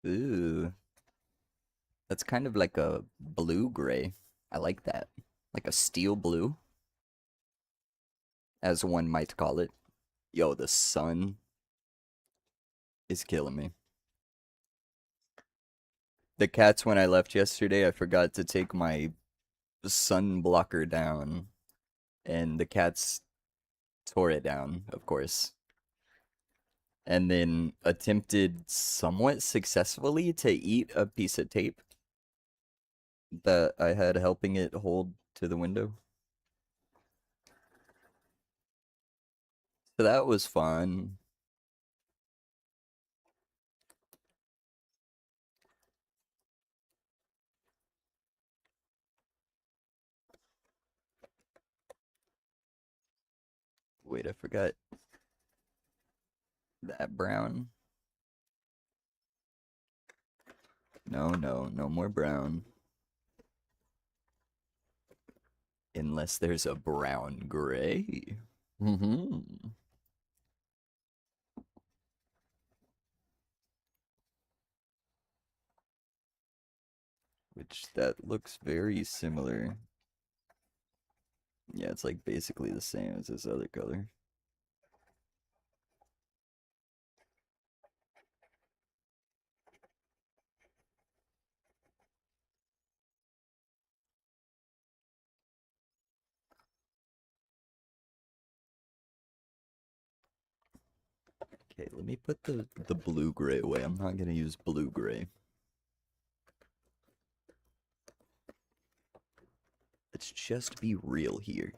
Ooh. That's kind of like a blue gray. I like that. Like a steel blue, as one might call it. Yo, the sun is killing me. The cats, when I left yesterday, I forgot to take my sun blocker down, and the cats tore it down, of course. And then attempted somewhat successfully to eat a piece of tape that I had helping it hold to the window. So that was fun. Wait, I forgot that brown. No, no, no more brown. Unless there's a brown gray. Mm-hmm. Which that looks very similar. Yeah, it's like basically the same as this other color. Okay, let me put the blue gray away. I'm not gonna use blue gray. Let's just be real here.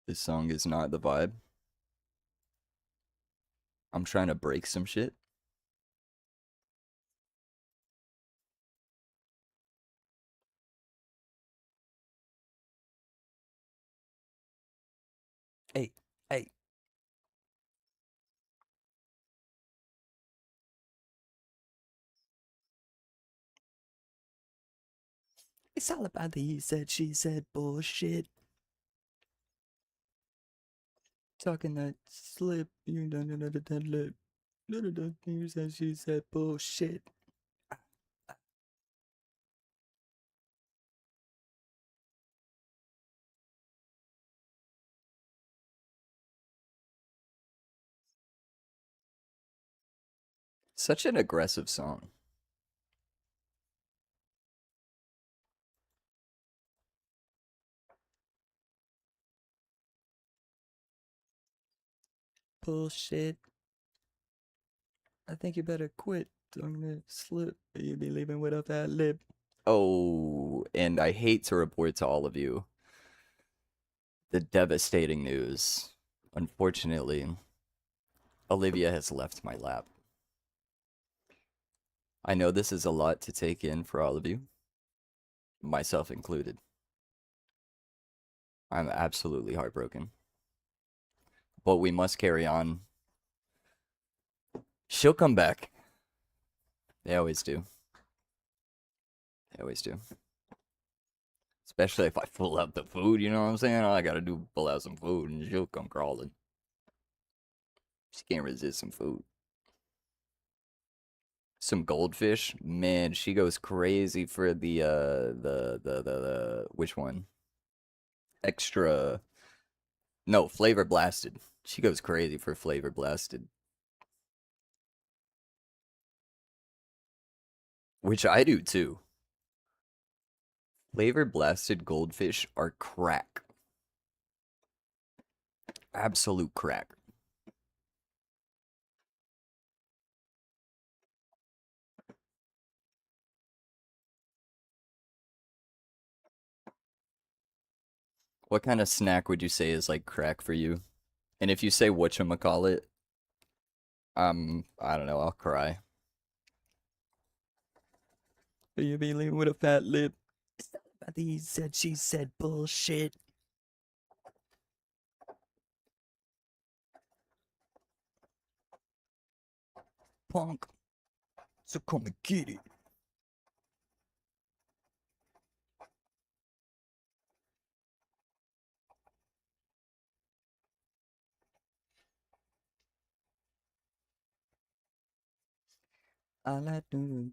This song is not the vibe. I'm trying to break some shit. Hey, hey. It's all about the he said, she said bullshit. Talking that slip, you done another lip. He said, she said bullshit. Such an aggressive song. Bullshit. I think you better quit. I'm gonna slip. You be leaving with a fat lip. Oh, and I hate to report to all of you the devastating news. Unfortunately, Olivia has left my lap. I know this is a lot to take in for all of you, myself included. I'm absolutely heartbroken. But we must carry on. She'll come back. They always do. They always do. Especially if I pull out the food, you know what I'm saying? All I gotta do pull out some food and she'll come crawling. She can't resist some food. Some goldfish, man, she goes crazy for the which one? Extra, no, flavor blasted. She goes crazy for flavor blasted, which I do too. Flavor blasted goldfish are crack. Absolute crack. What kind of snack would you say is like crack for you? And if you say whatchamacallit, I don't know, I'll cry. You be leaving with a fat lip. He said she said bullshit. Punk. So come and get it. All I do.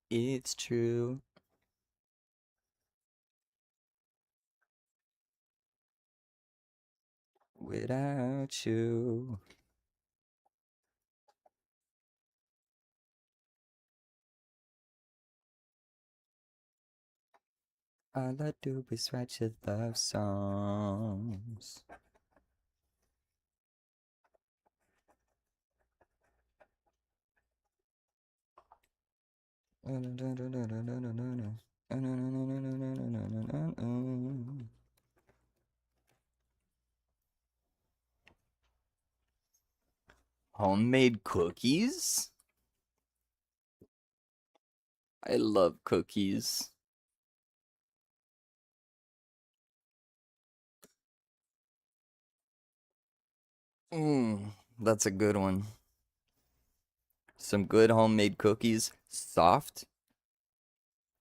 It's true. Without you. All I do is write your love songs. Homemade cookies? I love cookies. That's a good one. Some good homemade cookies. Soft.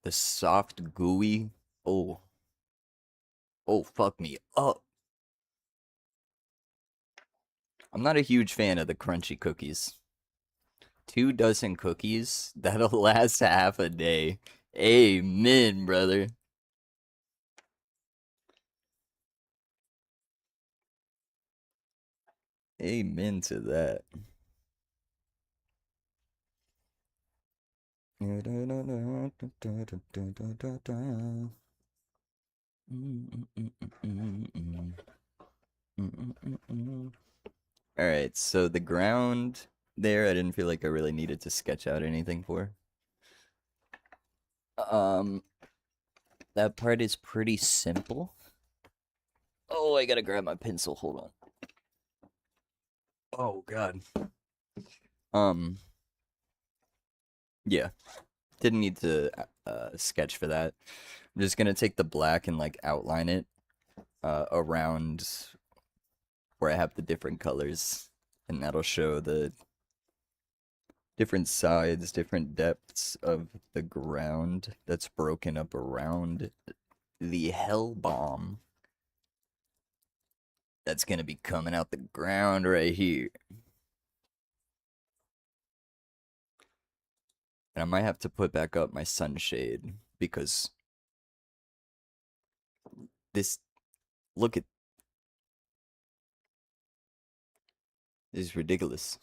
The soft, gooey. Oh. Oh, fuck me up. I'm not a huge fan of the crunchy cookies. 2 dozen cookies? That'll last half a day. Amen, brother. Amen to that. Alright, so the ground there, I didn't feel like I really needed to sketch out anything for. Um, that part is pretty simple. Oh, I gotta grab my pencil. Hold on. Oh, God. Um, yeah, didn't need to sketch for that. I'm just gonna take the black and like outline it around where I have the different colors, and that'll show the different sides, different depths of the ground that's broken up around the hell bomb that's gonna be coming out the ground right here. And I might have to put back up my sunshade because this, look at, It's ridiculous.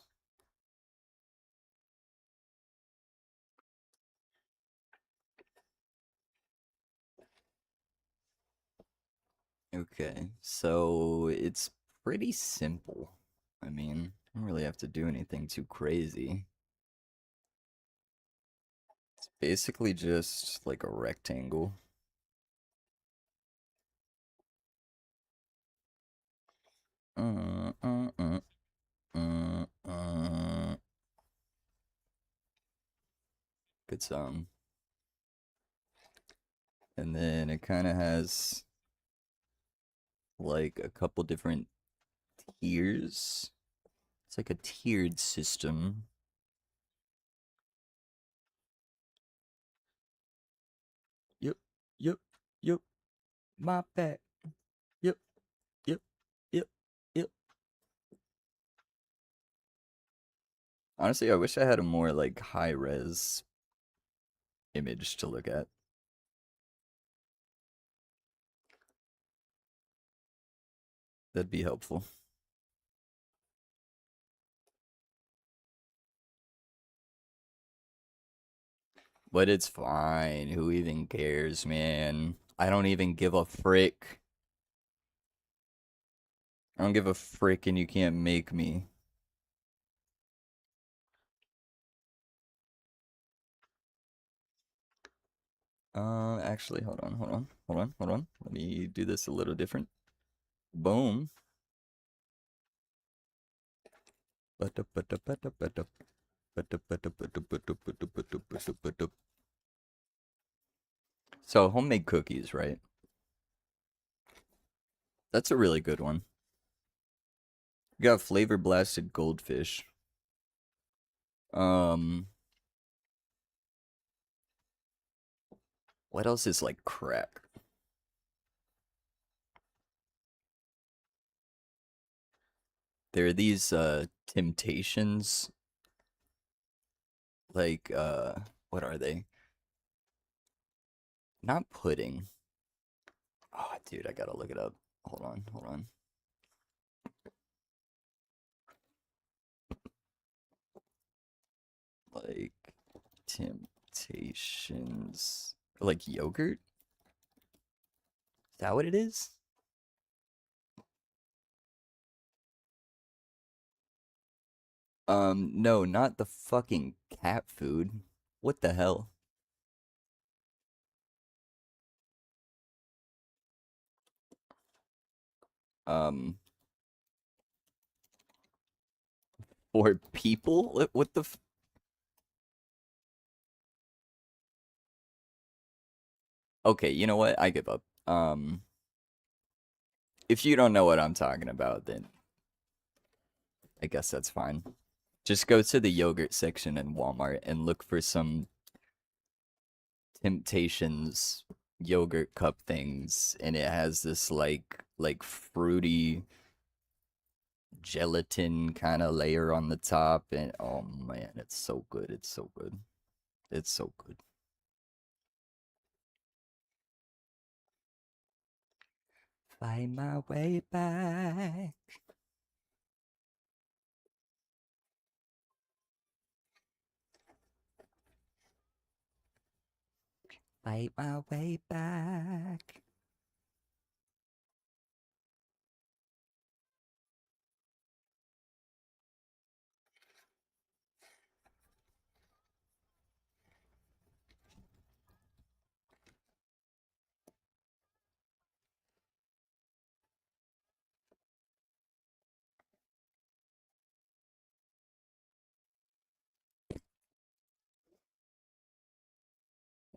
Okay, so it's pretty simple. I mean, I don't really have to do anything too crazy. It's basically just like a rectangle. Uh, uh, uh, uh, uh. Good sound. And then it kind of has like a couple different tiers. It's like a tiered system. Yep, yep, yep. My back. Yep, yep, yep, yep. Honestly, I wish I had a more like high res image to look at. That'd be helpful. But it's fine. Who even cares, man? I don't even give a frick. I don't give a frick and you can't make me. Actually, hold on, hold on, hold on, hold on. Let me do this a little different. Boom. So, homemade cookies, right? That's a really good one. You got flavor blasted goldfish. Um, what else is like crack? There are these temptations, like what are they? Not pudding. Oh, dude, I gotta look it up. Hold on, hold on. Like temptations, like yogurt. Is that what it is? No, not the fucking cat food. What the hell? Um, for people? What the? Okay, you know what? I give up. If you don't know what I'm talking about, then I guess that's fine. Just go to the yogurt section in Walmart and look for some Temptations yogurt cup things, and it has this like fruity gelatin kind of layer on the top, and oh man, it's so good. It's so good. It's so good. Find my way back. Find my way back.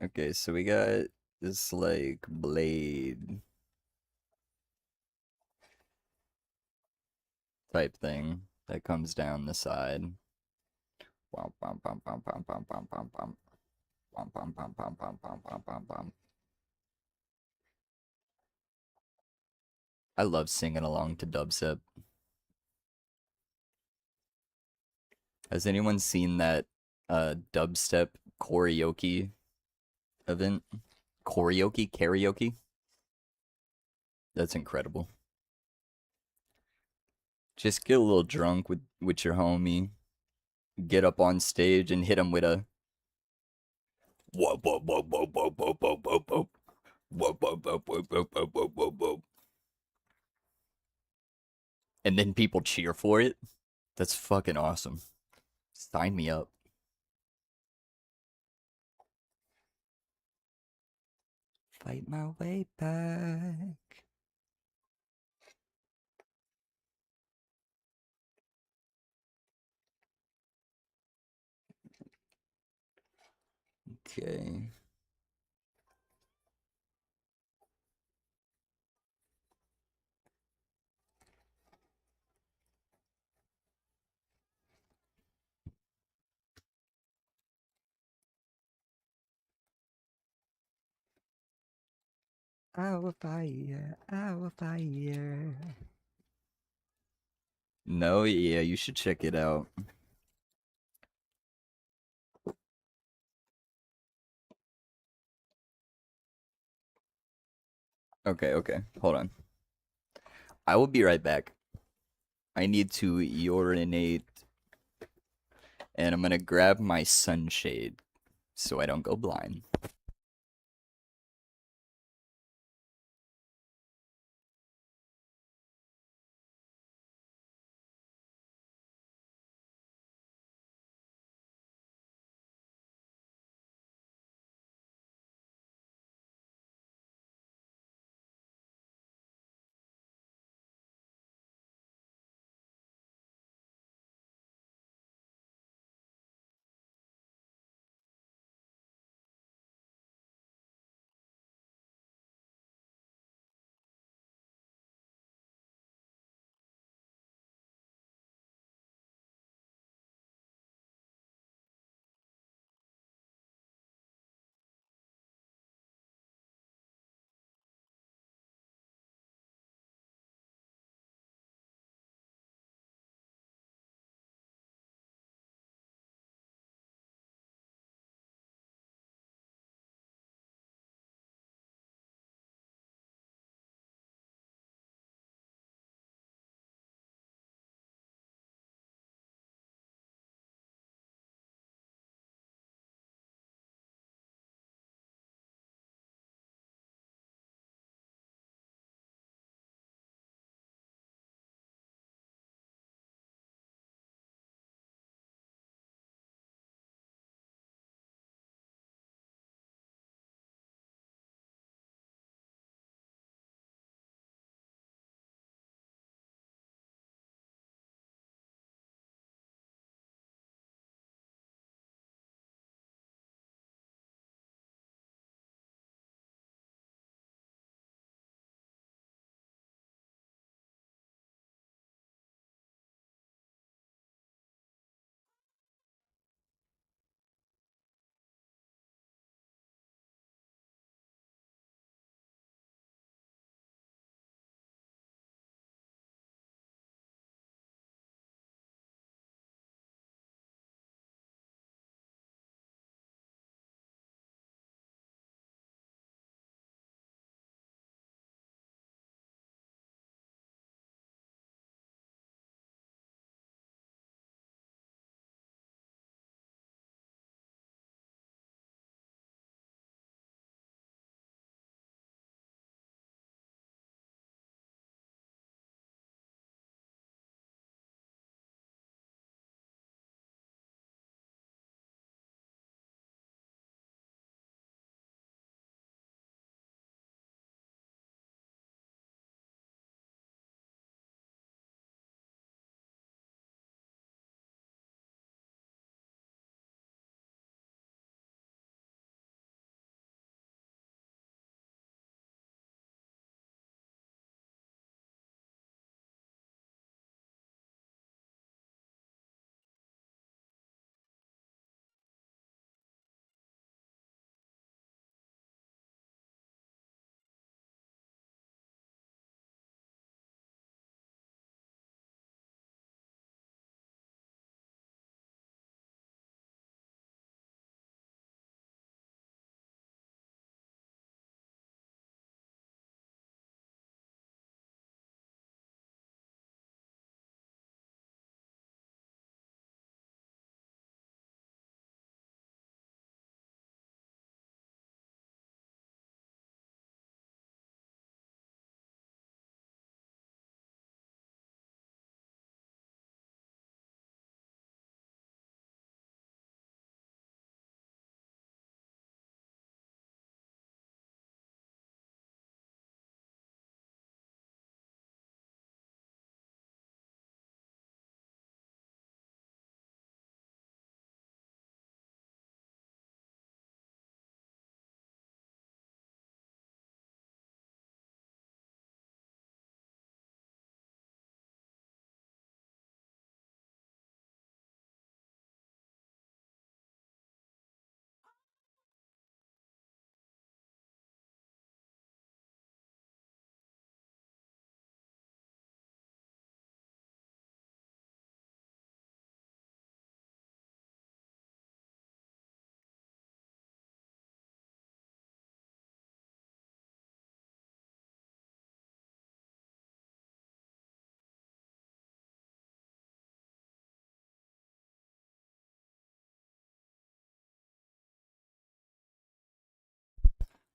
Okay, so we got this like blade type thing that comes down the side. Bum, bum, bum, bum, bum, bum, bum, bum, bum. Bum, bum, bum, bum, bum, bum, bum, bum, bum. I love singing along to dubstep. Has anyone seen that dubstep karaoke event? Karaoke? That's incredible. Just get a little drunk with your homie. Get up on stage and hit him with a whoa whoa whoa whoa whoa whoa whoa whoa whoa whoa whoa whoa whoa whoa whoa whoa whoa whoa, and then people cheer for it. That's fucking awesome. Sign me up. Fight my way back. Okay. Our fire, our fire. No, yeah, you should check it out. Okay, okay. Hold on. I will be right back. I need to urinate, and I'm gonna grab my sunshade so I don't go blind.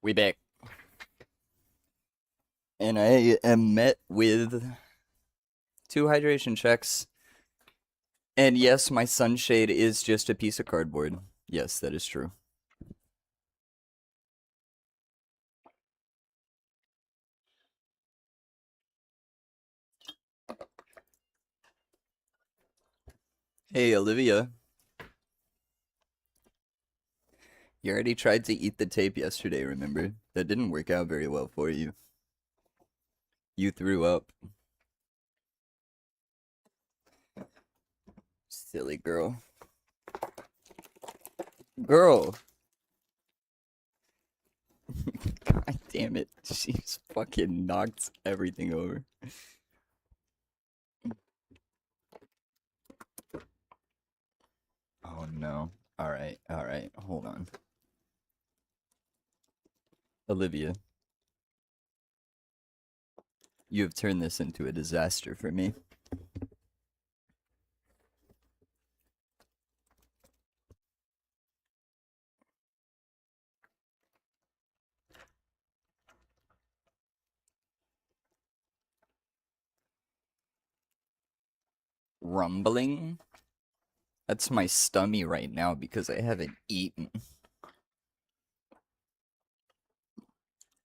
We back. And I am met with two hydration checks. And yes, my sunshade is just a piece of cardboard. Yes, that is true. Hey, Olivia. You already tried to eat the tape yesterday, remember? That didn't work out very well for you. You threw up. Silly girl. Girl! God damn it. She's fucking knocked everything over. Oh no. Alright, hold on. Olivia, you have turned this into a disaster for me. Rumbling? That's my stummy right now because I haven't eaten.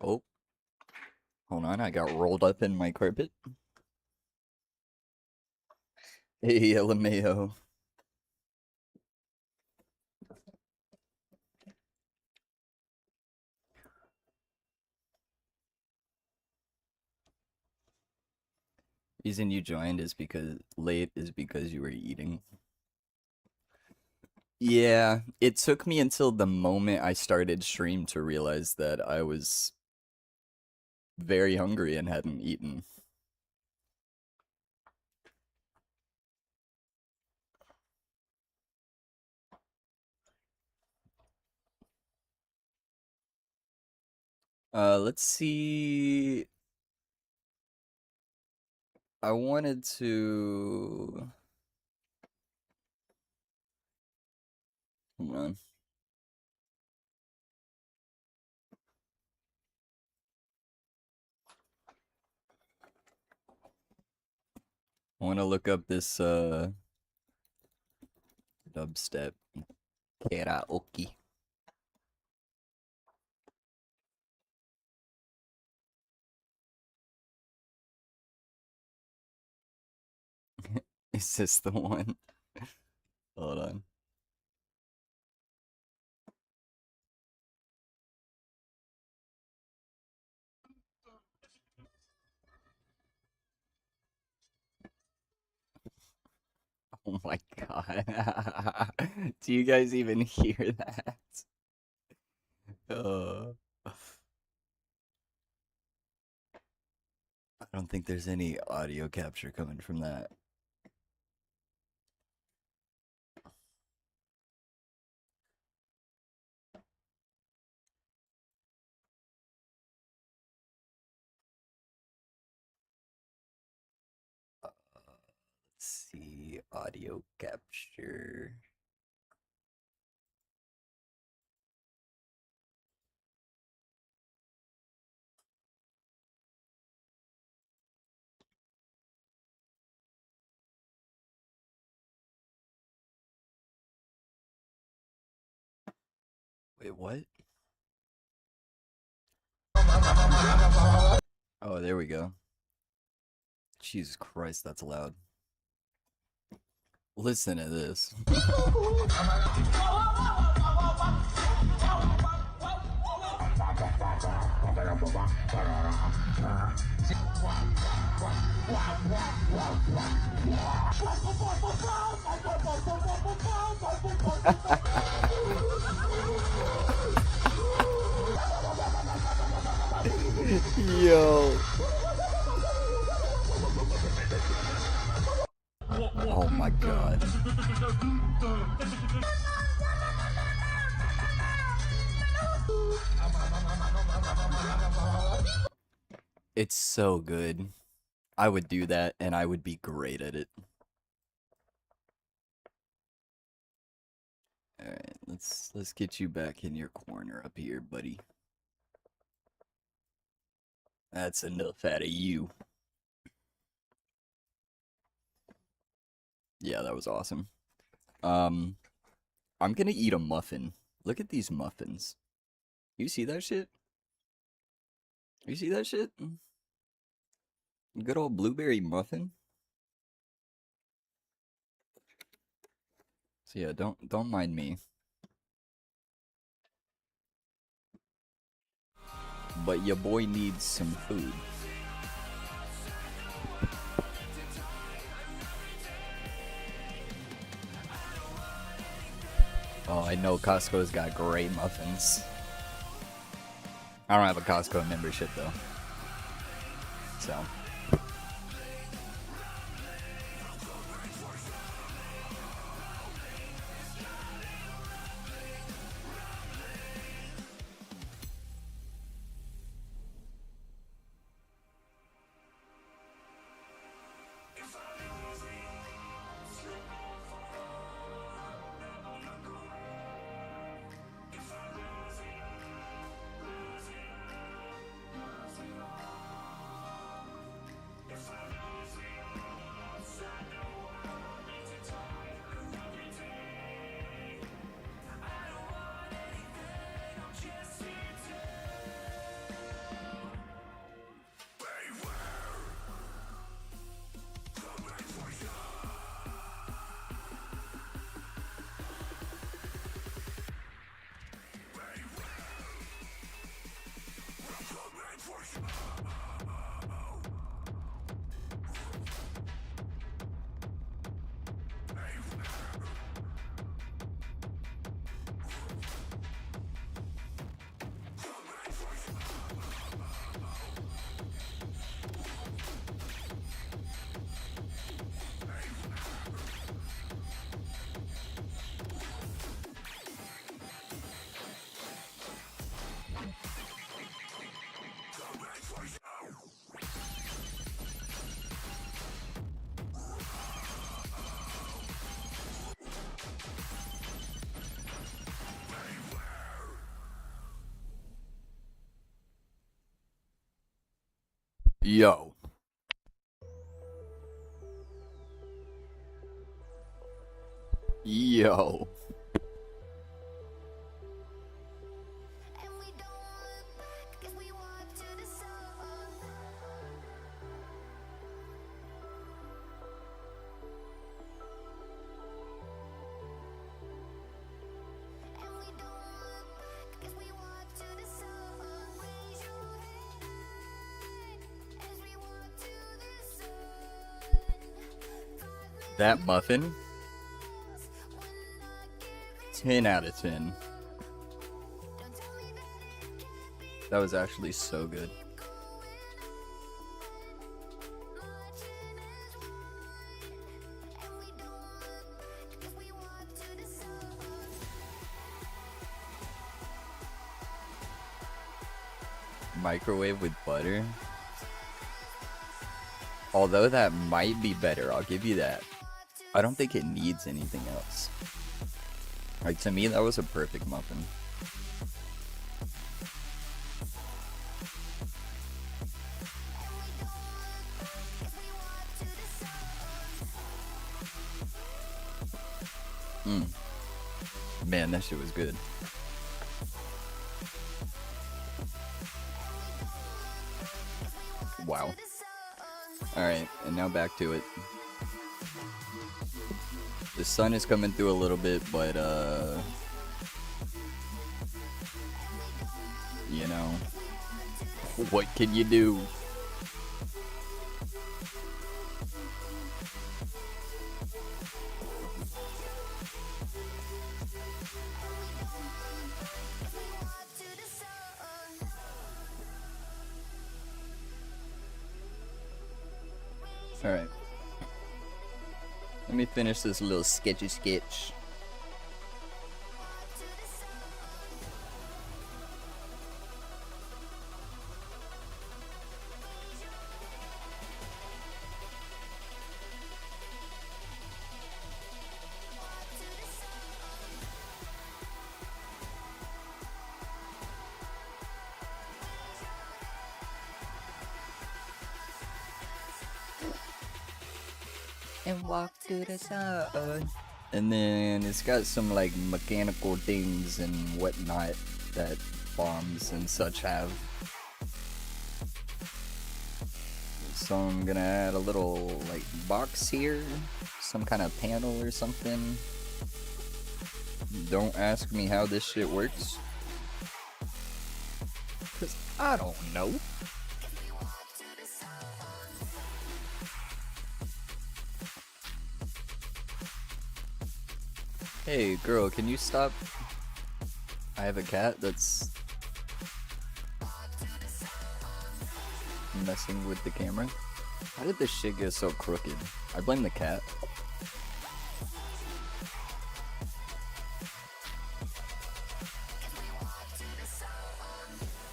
Oh, hold on, I got rolled up in my carpet. Hey, LMAO. Reason you joined is because you were eating. Yeah, it took me until the moment I started stream to realize that I was very hungry and hadn't eaten. Let's see. I wanted to. Hold on. I want to look up this dubstep karaoke. Is this the one? Hold on. Oh my god. Do you guys even hear that? Uh, I don't think there's any audio capture coming from that. Let's see, audio capture. Wait, what? Oh, there we go. Jesus Christ, that's loud. Listen to this. Yo. Oh my god. It's so good. I would do that and I would be great at it. Alright, let's get you back in your corner up here, buddy. That's enough out of you. Yeah, that was awesome. I'm gonna eat a muffin. Look at these muffins. You see that shit? You see that shit? Good old blueberry muffin. So yeah, don't mind me. But your boy needs some food. Oh, I know Costco's got great muffins. I don't have a Costco membership though. So. Yo. Yo. That muffin? 10 out of 10. That was actually so good. Microwave with butter? Although that might be better, I'll give you that. I don't think it needs anything else. Like, to me, that was a perfect muffin. Man, that shit was good. Wow. Alright, and now back to it. The sun is coming through a little bit, but, you know, what can you do? Alright. Let me finish this little sketchy sketch. and walk to the side. And then it's got some like mechanical things and whatnot that bombs and such have. So I'm gonna add a little like box here, some kind of panel or something. Don't ask me how this shit works, cause I don't know. Hey girl, can you stop? I have a cat that's messing with the camera. How did this shit get so crooked? I blame the cat.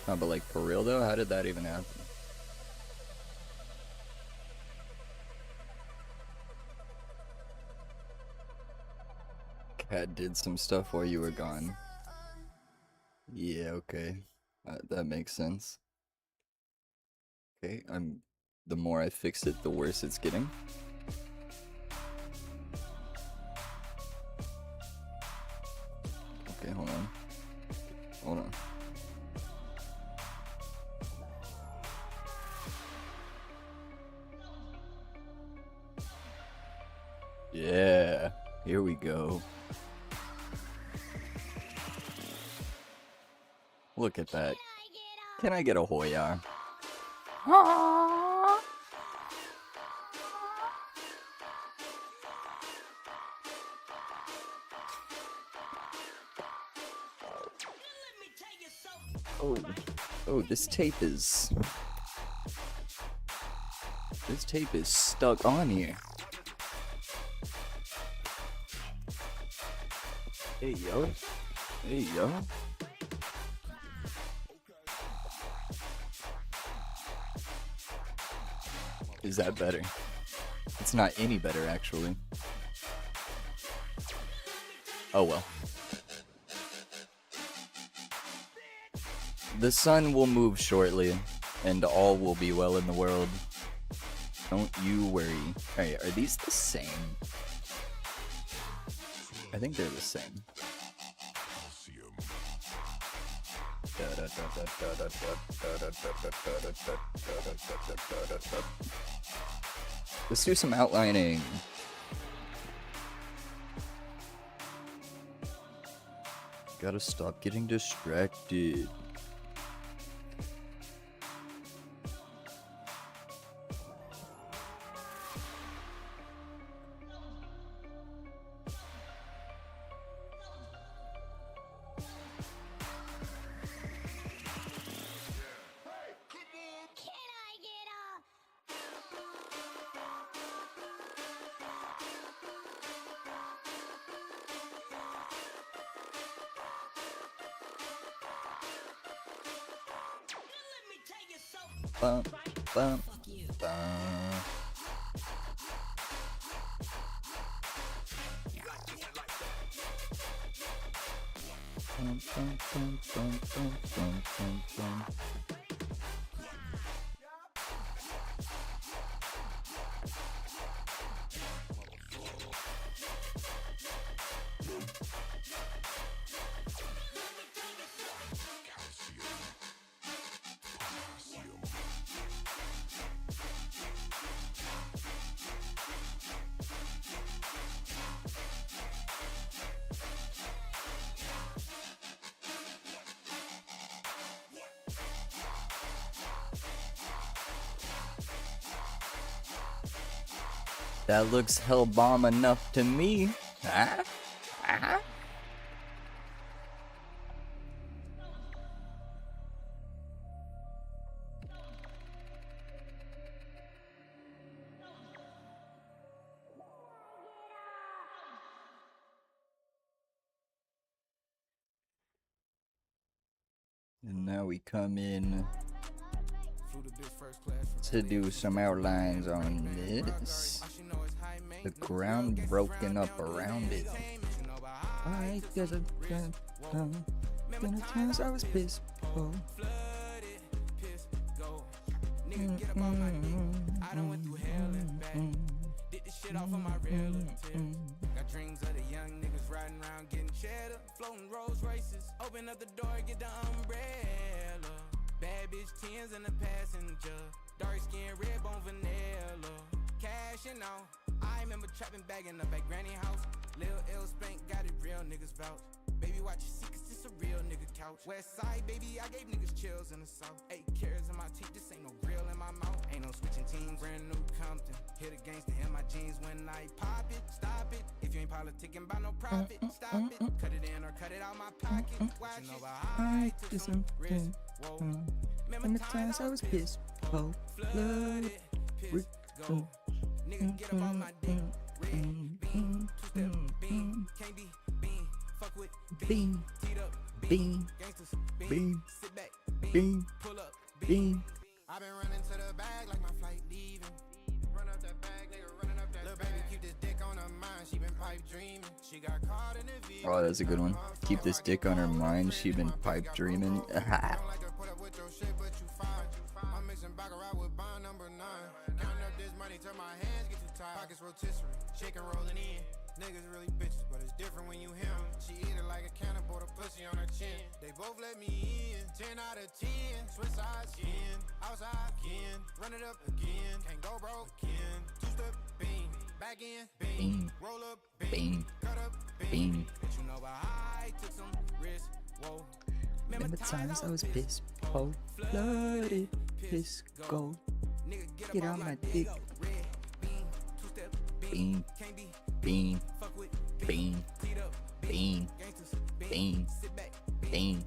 No, but like for real though, how did that even happen? Cat did some stuff while you were gone. Yeah, okay. That makes sense. Okay, the more I fix it, the worse it's getting. Okay, hold on. Hold on. Yeah, here we go. Look at that. Can I get a Hoya? Oh, this tape is stuck on here. Hey yo. Hey yo. Is that better? It's not any better, actually. Oh well. The sun will move shortly, and all will be well in the world. Don't you worry. Alright, are these the same? I think they're the same. Let's do some outlining. Gotta stop getting distracted. Bum, bum, bum. Bum, bum, bum, bum, bum, bum, bum, bum. That looks hell bomb enough to me. Huh? Huh? And now we come in to do some outlines on this. The ground broken up around it. I guess many times I was pissed. Oh. shit off of my relatives. Got dreams of the young niggas riding around getting cheddar, floating Rolls Royces. Open up the door, get the umbrella. Bad bitch tens in the passenger. Dark skin, red bone vanilla. Cashing out. I remember trapping, bagging up at granny house. Lil L Spank got it, real niggas vouch. Baby, watch your seat, cause this a real nigga couch. West side, baby, I gave niggas chills in the south. 8 carats in my teeth, this ain't no grill in my mouth. Ain't no switching teams, brand new Compton. Hit a gangster in my jeans when I pop it. Stop it, if you ain't politicking about no profit. Stop it, cut it in or cut it out my pocket. Watch you know I took some risk. Whoa, remember times I was pissed. Oh, flooded, pissed, go. Nigga, get up on my dick. Red bean, two-step bean. Can't be bean, fuck with bean. Teed up bean, gangsters bean. Sit back bean, pull up bean. I been running to the bag like my flight leaving. Run up that bag, nigga, running up that little baby, keep this dick on her mind. She been pipe dreaming. She got caught in the V. Oh, that's a good one. Keep this dick on her mind. She been pipe dreaming. I'm mixing baccarat with bond number 9. Counting up this money till my hands get too tired. Pockets rotisserie, chicken rolling in. Niggas really bitches, but it's different when you him. She eat it like a cannibal, the pussy on her chin. They both let me in, 10 out of 10. Switch sides in, outside again. Run it up again, can't go broke again. Two-step bean, back in bean. Roll up bean, cut up bean. But you know I took some risks, whoa. Remember times I was pissed, oh, flooded, piss, gold. Get on my dick. Bean, bean, bean, bean, bean, bean,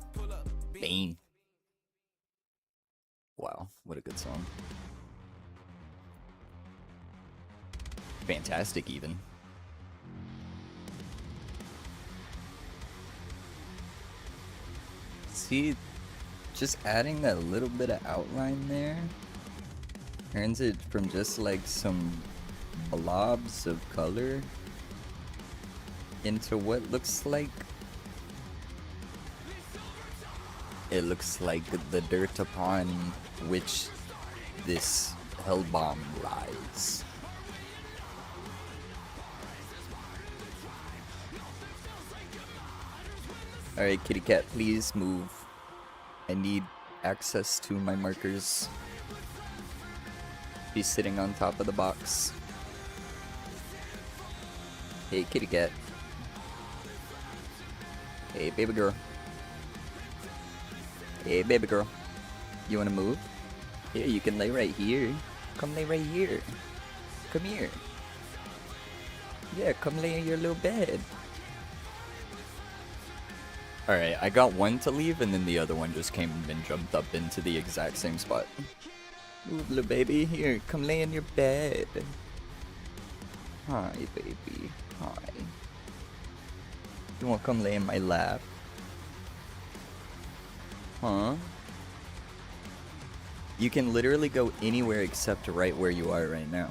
bean. Wow, what a good song. Fantastic, even. See, just adding that little bit of outline there turns it from just like some blobs of color into what looks like the dirt upon which this hell bomb lies. Alright, kitty cat, please move. I need access to my markers. She's sitting on top of the box. Hey, kitty cat. Hey, baby girl. Hey, baby girl. You wanna move? Here, you can lay right here. Come lay right here. Come here. Yeah, come lay in your little bed. Alright, I got one to leave, and then the other one just came and jumped up into the exact same spot. Move, little baby. Here, come lay in your bed. Hi, baby. Hi. You wanna come lay in my lap? Huh? You can literally go anywhere except right where you are right now.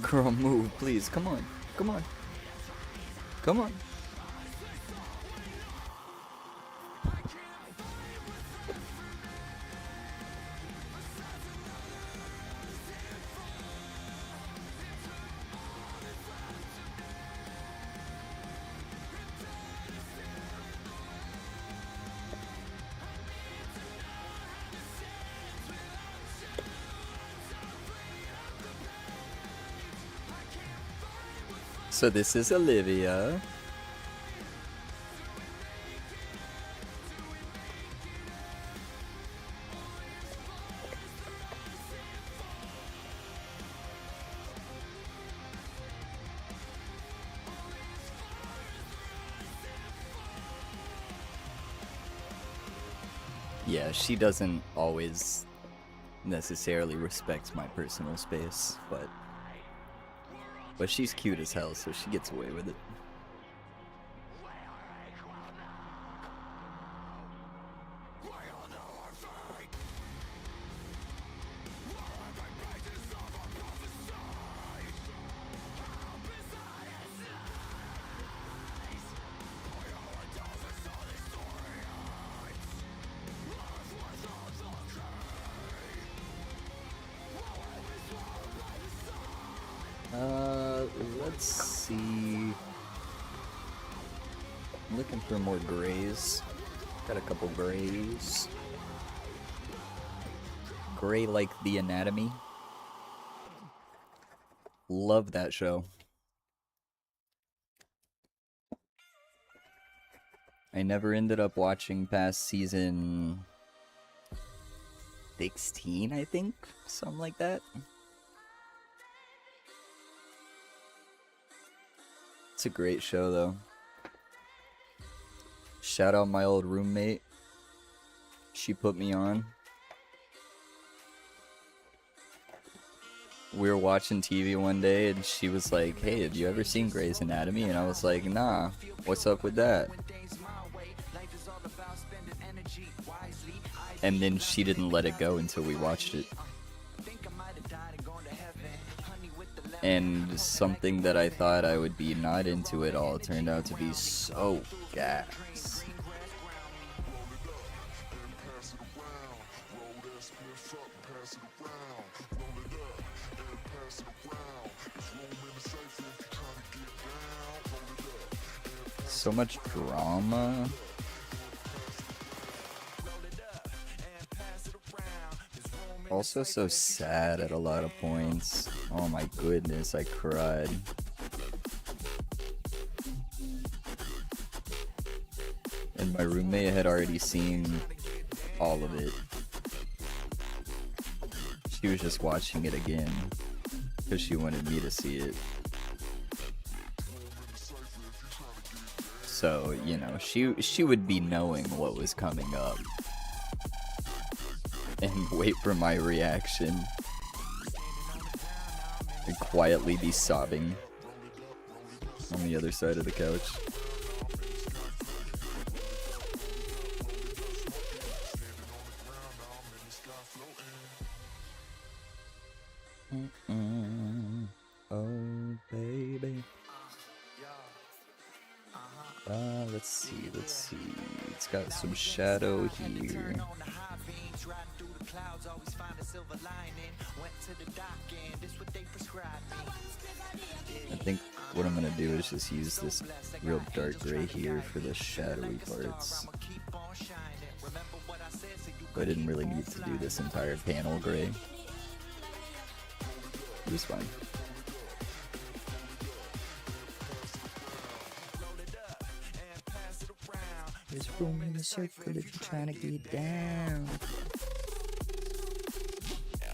Girl, move, please. Come on. Come on. Come on. So this is Olivia. Yeah, she doesn't always necessarily respect my personal space, but she's cute as hell, so she gets away with it. Looking for more grays. Got a couple grays. Gray like the Anatomy. Love that show. I never ended up watching past season 16, I think? Something like that. It's a great show, though. Shout out my old roommate. She put me on. We were watching TV one day and she was like, hey, have you ever seen Grey's Anatomy? And I was like, nah, what's up with that? And then she didn't let it go until we watched it. And something that I thought I would be not into at all turned out to be so gas. So much drama. Also so sad at a lot of points. Oh my goodness, I cried. And my roommate had already seen all of it. She was just watching it again because she wanted me to see it. So, you know, she would be knowing what was coming up. And wait for my reaction. And quietly be sobbing on the other side of the couch. Oh, baby. Let's see. It's got some shadow here. I think what I'm gonna do is just use this real dark gray here for the shadowy parts. But I didn't really need to do this entire panel gray. It was fine. There's room in the circle if you're trying to get down.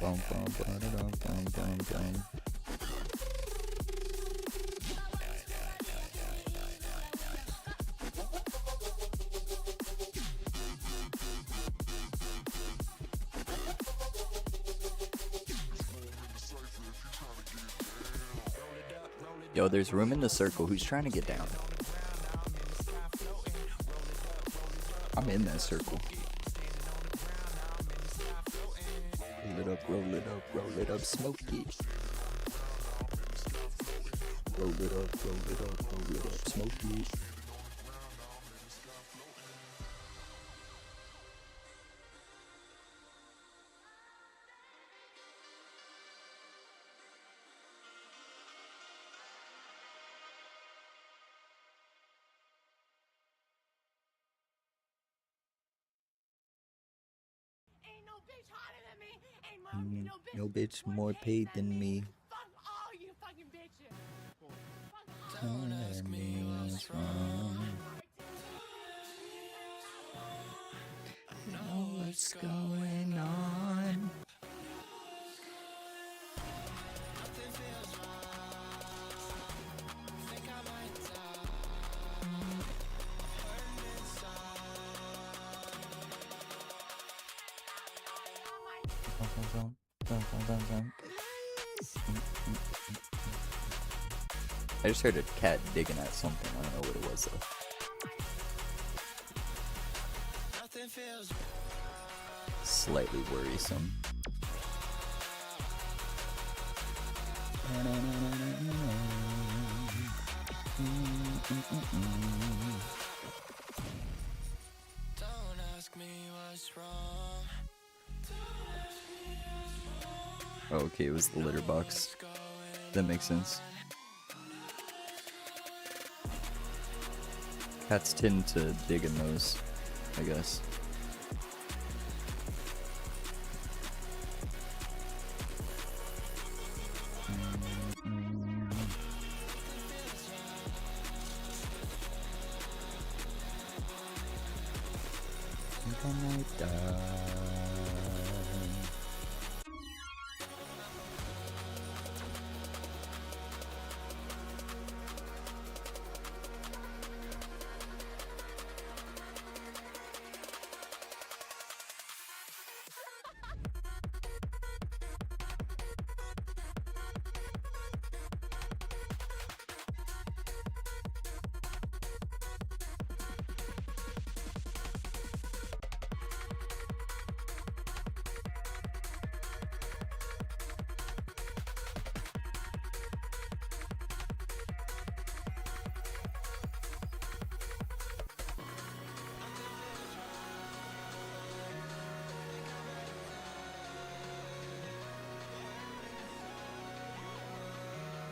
Bum, bum, bum, bum, bum, bum, bum. Yo, there's room in the circle. Who's trying to get down? I'm in that circle. Roll it up, smoke it. Roll it up, smoke it. No bitch more paid than me. Fuck all you fucking bitches. Don't ask me what's wrong. Know what's going on. I just heard a cat digging at something. I don't know what it was though. Slightly worrisome. Don't ask me what's wrong. Oh, okay, it was the litter box. That makes sense. Cats tend to dig in those, I guess.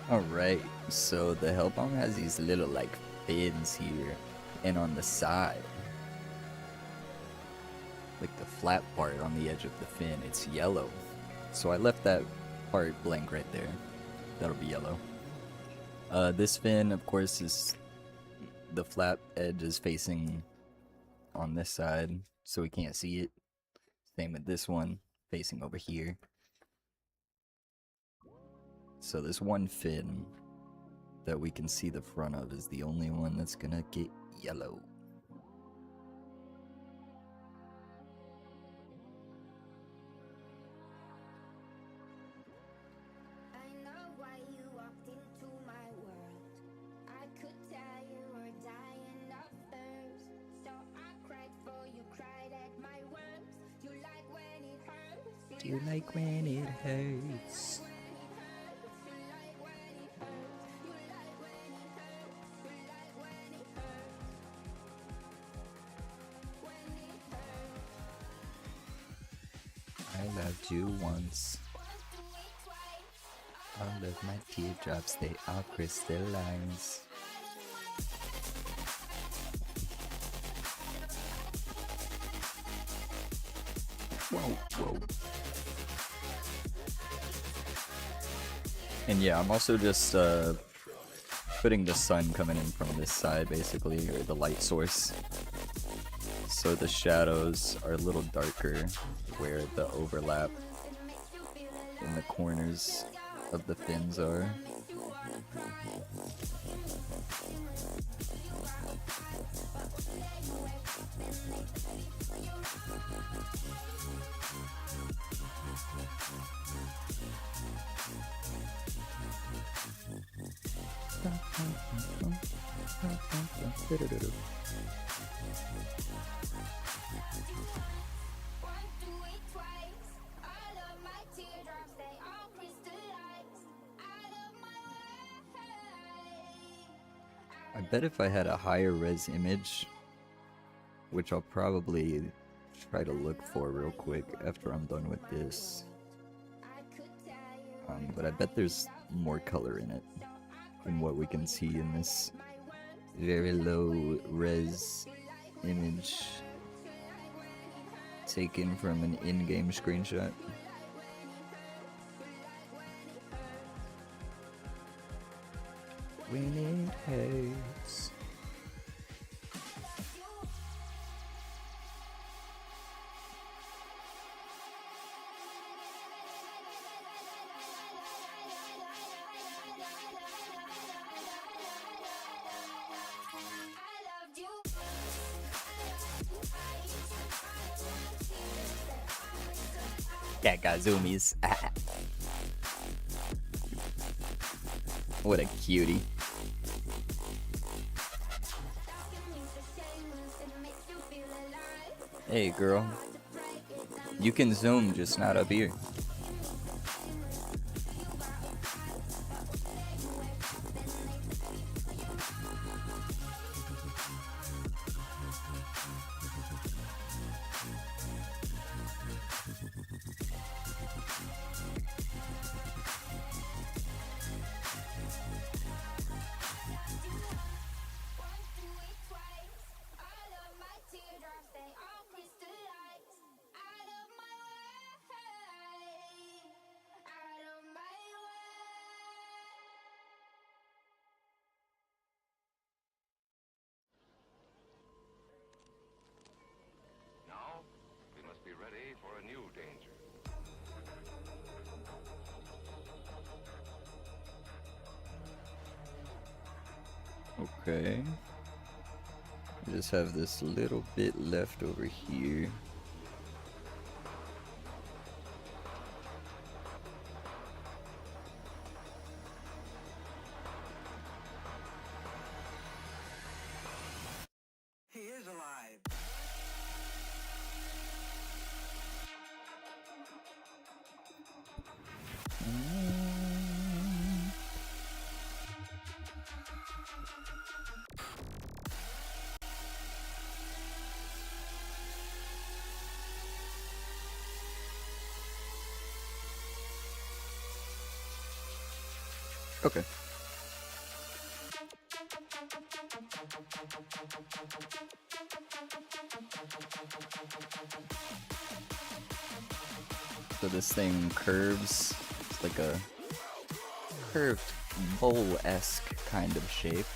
Alright, so the Hellbound has these little like fins here, and on the side, like the flat part on the edge of the fin, it's yellow. So I left that part blank right there. That'll be yellow. This fin, of course, is the flat edge is facing on this side, so we can't see it. Same with this one, facing over here. So this one fin that we can see the front of is the only one that's gonna get yellow. I know why you walked into my world. I could tell you were dying of thirst. So I cried for you, cried at my words. You like when it hurts. Do you like when it hurts? I loved you once. All of my teardrops, they are crystallines. Whoa, whoa. And yeah, I'm also just putting the sun coming in from this side, basically, or the light source. So the shadows are a little darker where the overlap in the corners of the fins are. I bet if I had a higher res image, which I'll probably try to look for real quick after I'm done with this, but I bet there's more color in it than what we can see in this very low res image taken from an in-game screenshot. When it hurts. Cat got zoomies. What a cutie. Hey girl, you can zoom, just not up here. Okay. I just have this little bit left over here. He is alive. Okay. So this thing curves. It's like a curved bowl-esque kind of shape.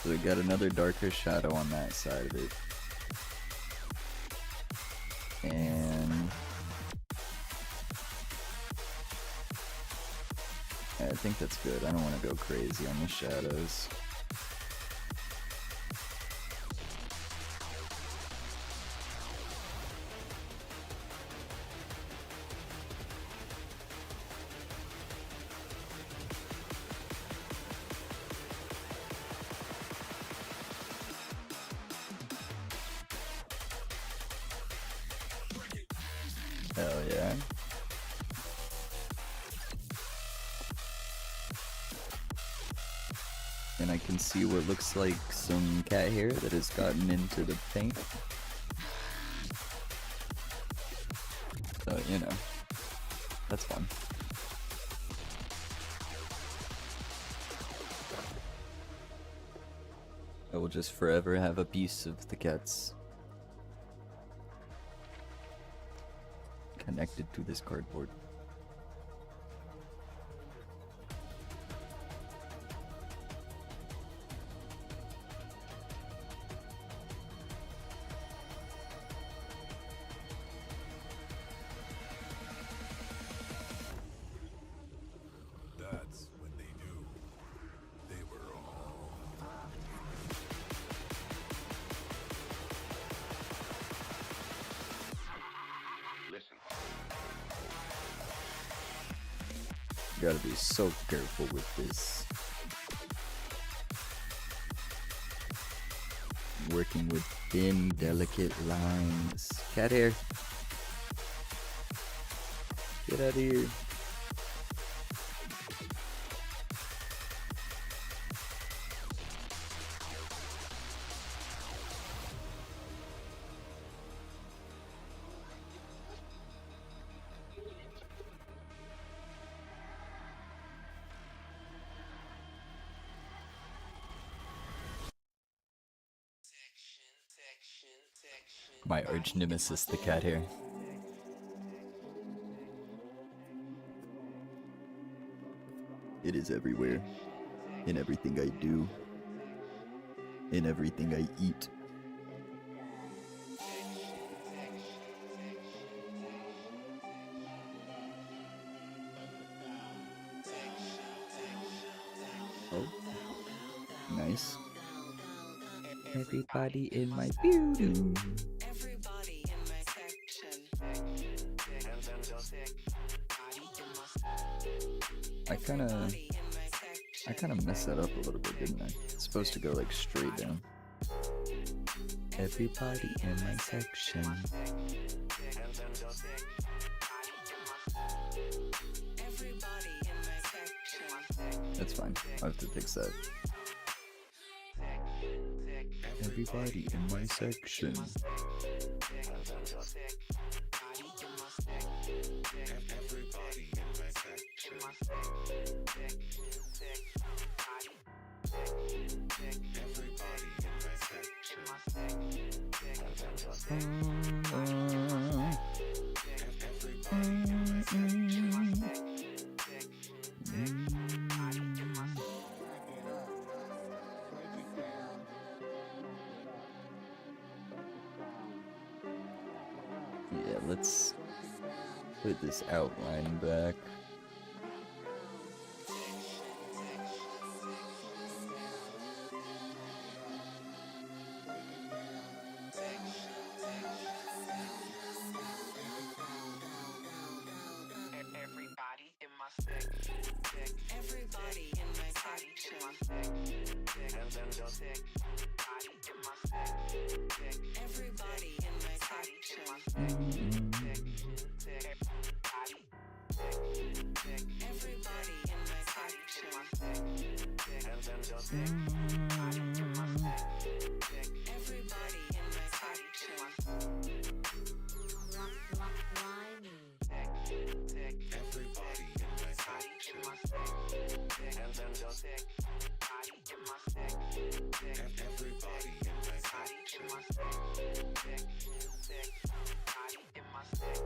So we got another darker shadow on that side of it. And I think that's good. I don't want to go crazy on the shadows. Hell yeah. And I can see what looks like some cat hair that has gotten into the paint. So, you know, that's fun. I will just forever have a piece of the cat's connected to this cardboard. That's when they knew they were all. Listen. Gotta be so careful with this. Working with thin, delicate lines. Cat hair. Get out of here. My arch nemesis, the cat hair. It is everywhere. In everything I do. In everything I eat. Oh. Nice. Everybody in my building. Everybody in my section. I kinda messed that up a little bit, didn't I? It's supposed to go like straight down. Everybody in my section. Everybody in my section. That's fine. I'll have to fix that. Everybody in my section. Everybody in my section. Everybody in my section. Yeah, let's put this outline back. Everybody in my section. Everybody in my section. Everybody in my section. Everybody in my section.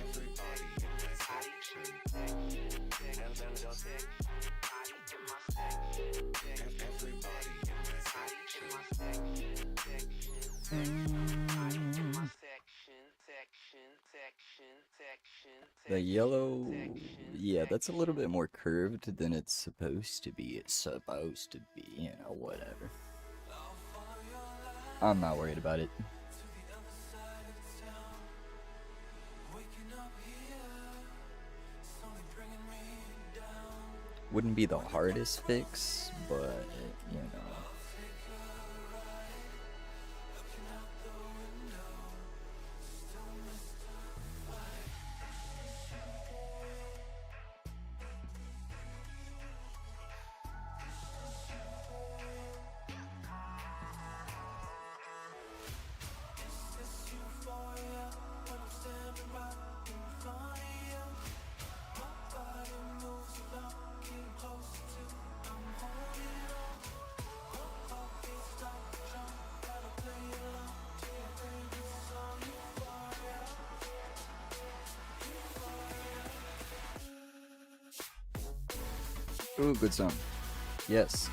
Everybody in my section. Everybody in my section. Everybody in my The yellow, yeah, that's a little bit more curved than it's supposed to be. It's supposed to be, you know, whatever. I'm not worried about it. Wouldn't be the hardest fix, but, you know. Ooh, good song. Yes.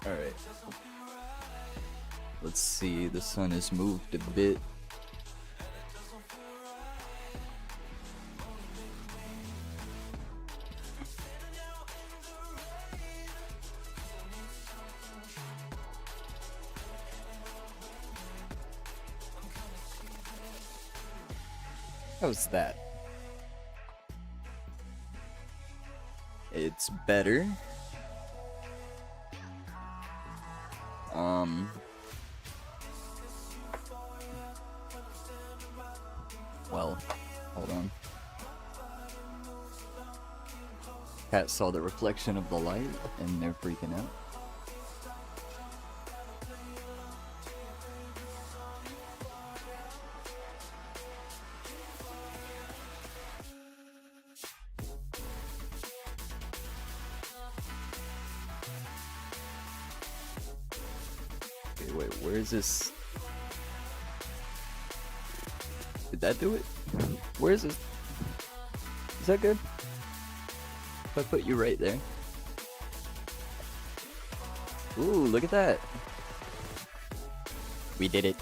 Alright. Let's see, the sun has moved a bit. How's that? It's better. Well, hold on. Cat saw the reflection of the light and they're freaking out. Okay, wait, where is this? Did that do it? Where is this? Is that good? If I put you right there. Ooh, look at that. We did it.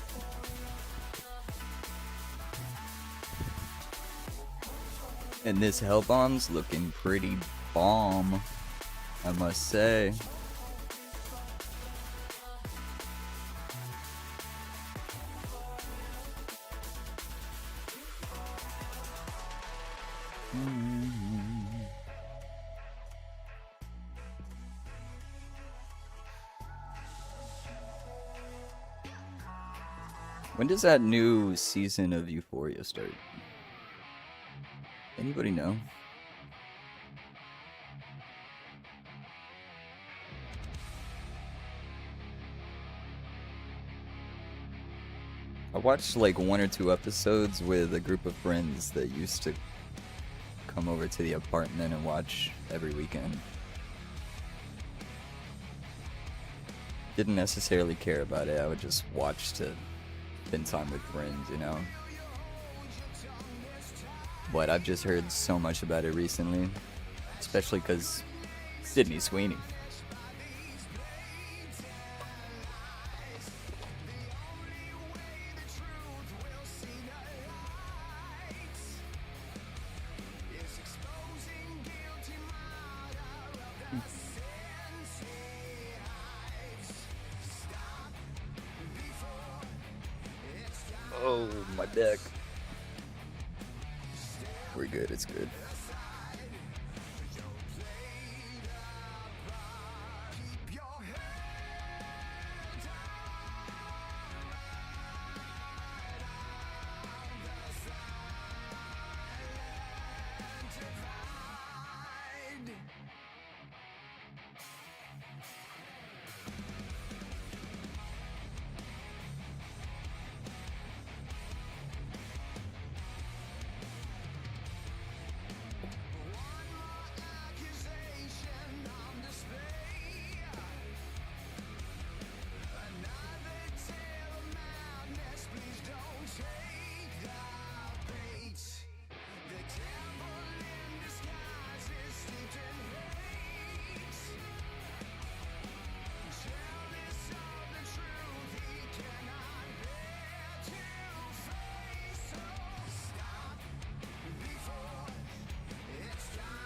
And this hell bomb's looking pretty bomb, I must say. When does that new season of Euphoria start? Anybody know? I watched like 1 or 2 episodes with a group of friends that used to come over to the apartment and watch every weekend. Didn't necessarily care about it, I would just watch to spend time with friends, you know? But I've just heard so much about it recently, especially because Sydney Sweeney. Oh, my back. We're good, it's good.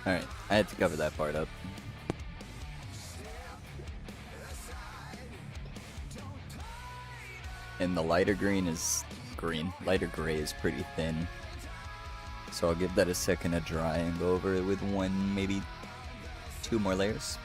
Alright, I had to cover that part up. And the lighter green is green. Lighter gray is pretty thin. So I'll give that a second to dry and go over it with one, maybe 2 more layers.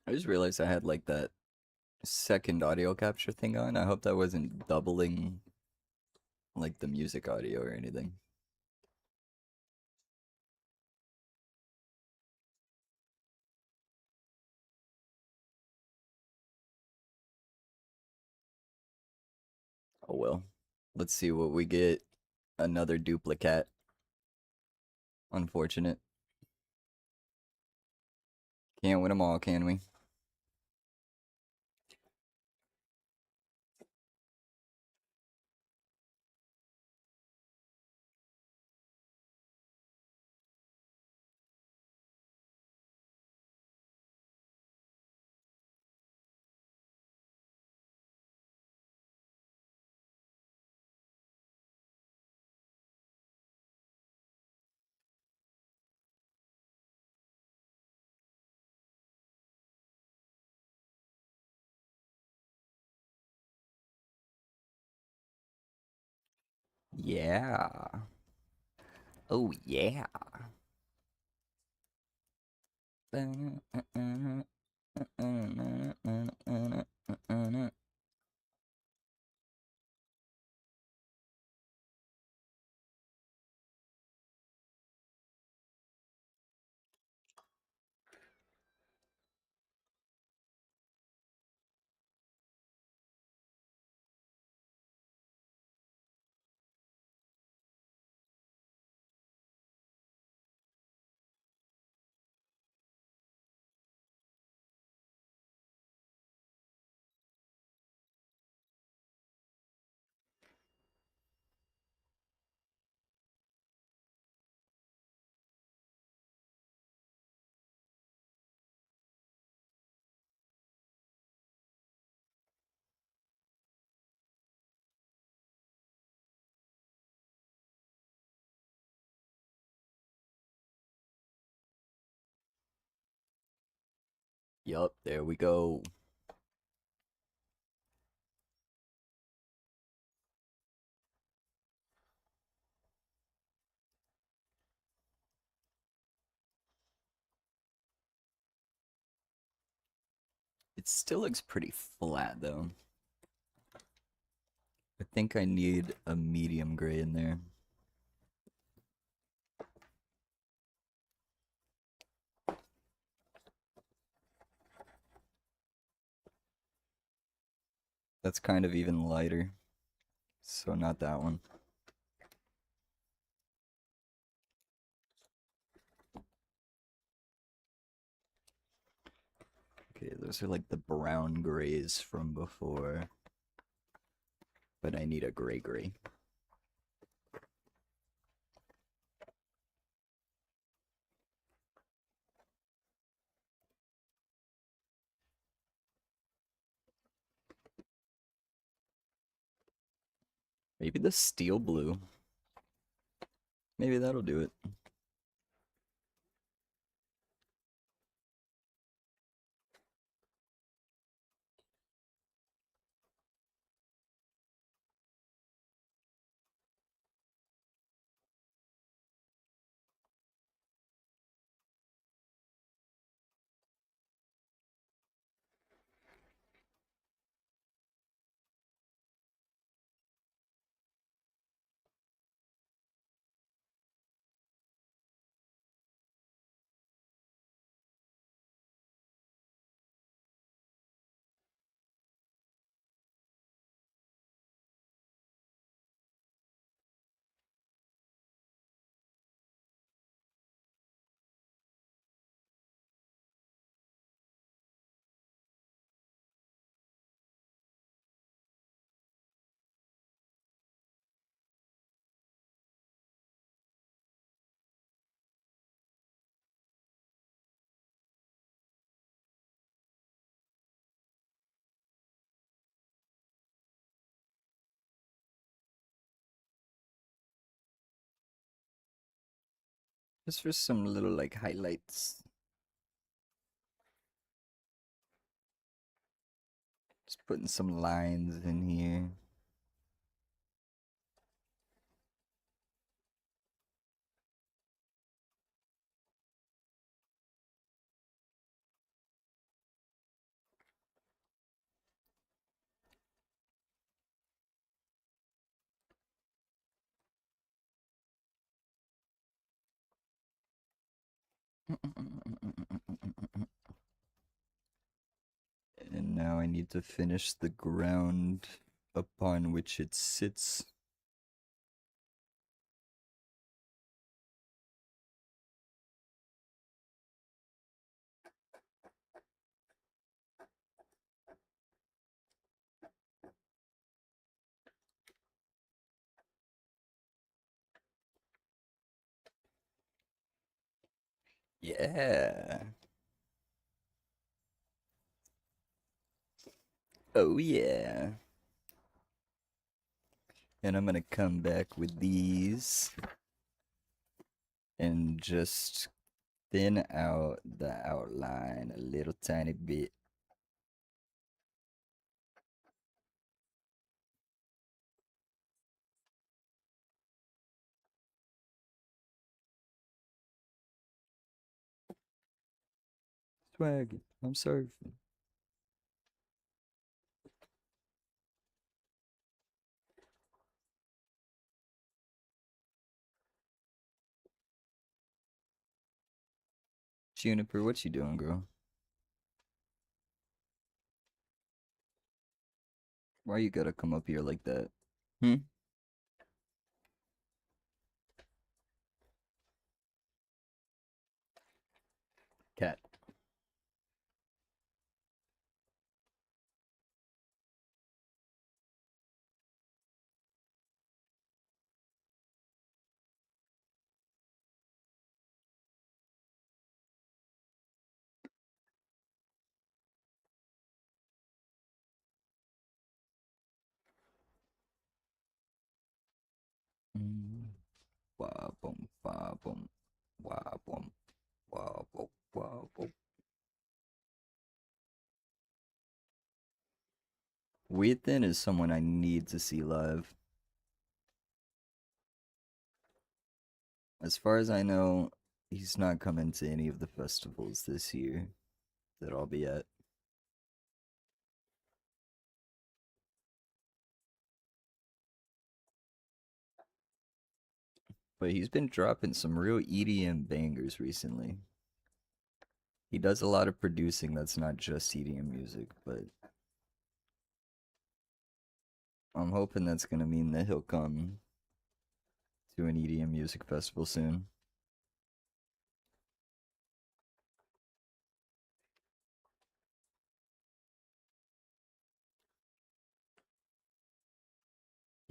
I just realized I had like that second audio capture thing on. I hope that wasn't doubling like the music audio or anything. Oh well. Let's see what we get. Another duplicate. Unfortunate. Can't win them all, can we? Yeah. Oh yeah. Yup, there we go. It still looks pretty flat though. I think I need a medium gray in there. That's kind of even lighter. So not that one. Okay, those are like the brown grays from before. But I need a gray. Maybe the steel blue. Maybe that'll do it. Just for some little like highlights. Just putting some lines in here. And now I need to finish the ground upon which it sits. Yeah. Oh yeah. And I'm gonna come back with these and just thin out the outline a little tiny bit. Swag. I'm surfing. Juniper, what you doing, girl? Why you gotta come up here like that? Hmm? Cat. Mm. Wah-bum, wah-bum, wah-bum, wah-bum, wah-bum. Weird is someone I need to see live. As far as I know, he's not coming to any of the festivals this year that I'll be at. But he's been dropping some real EDM bangers recently. He does a lot of producing that's not just EDM music, but I'm hoping that's gonna mean that he'll come to an EDM music festival soon.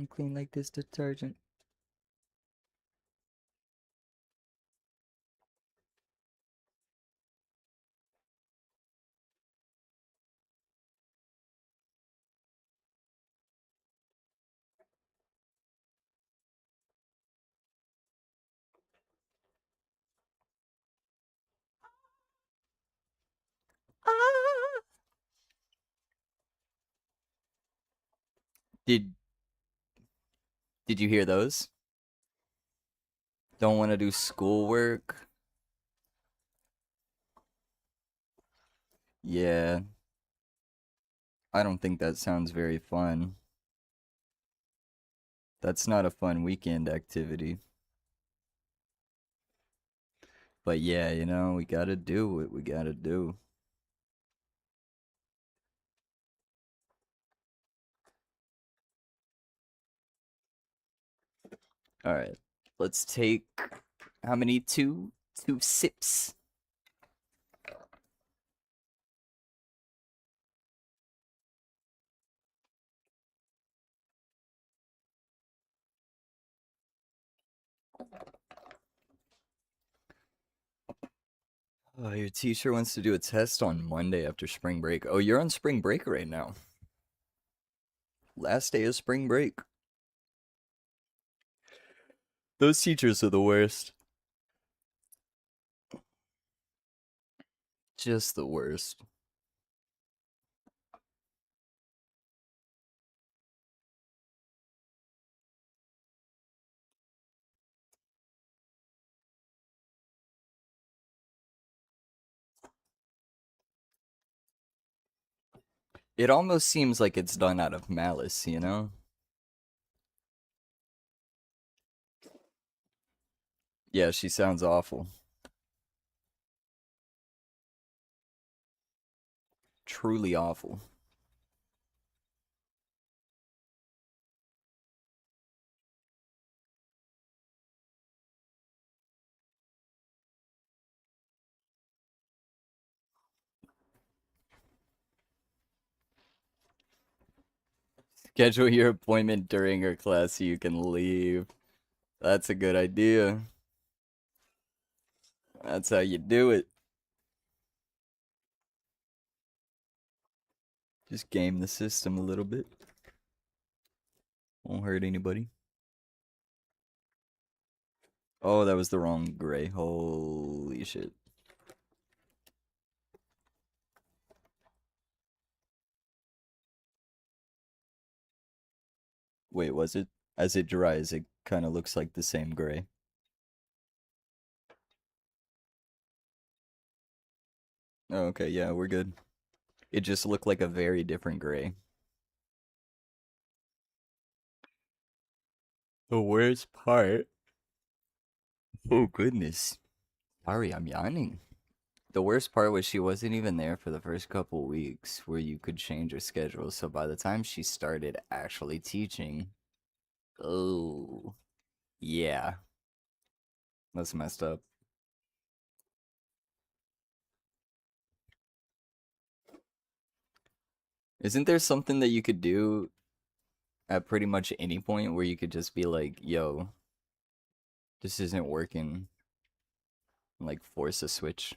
and clean like this detergent. Ah! Did did you hear those? Don't want to do schoolwork? Yeah, I don't think that sounds very fun. That's not a fun weekend activity. But yeah, you know, we gotta do what we gotta do. Alright, let's take how many? Two sips. Oh, your teacher wants to do a test on Monday after spring break. Oh, you're on spring break right now. Last day of spring break. Those teachers are the worst. Just the worst. It almost seems like it's done out of malice, you know? Yeah, she sounds awful. Truly awful. Schedule your appointment during her class so you can leave. That's a good idea. That's how you do it. Just game the system a little bit. Won't hurt anybody. Oh, that was the wrong gray. Holy shit. Wait, was it? As it dries, it kind of looks like the same gray. Oh, okay, yeah, we're good. It just looked like a very different gray. The worst part. Oh, goodness. Sorry, I'm yawning. The worst part was she wasn't even there for the first couple weeks where you could change her schedule. So by the time she started actually teaching, oh, yeah, that's messed up. Isn't there something that you could do at pretty much any point where you could just be like, yo, this isn't working, and like force a switch?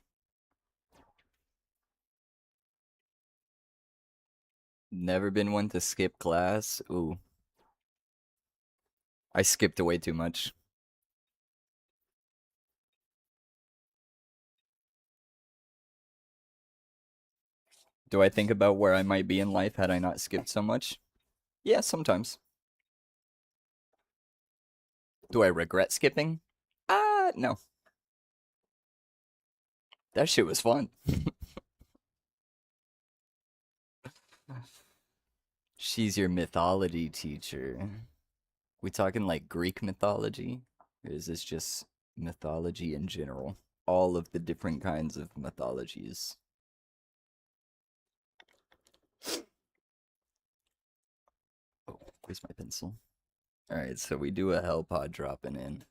Never been one to skip class. Ooh, I skipped way too much. Do I think about where I might be in life had I not skipped so much? Yeah, sometimes. Do I regret skipping? No. That shit was fun. She's your mythology teacher. We talking like Greek mythology? Or is this just mythology in general? All of the different kinds of mythologies. Oh, where's my pencil? Alright, so we do a hell pod dropping in.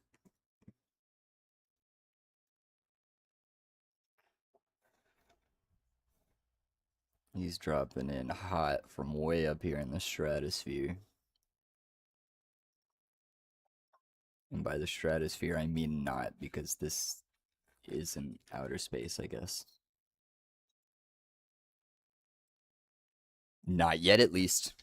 He's dropping in hot from way up here in the stratosphere. And by the stratosphere, I mean not, because this isn't outer space, I guess. Not yet, at least.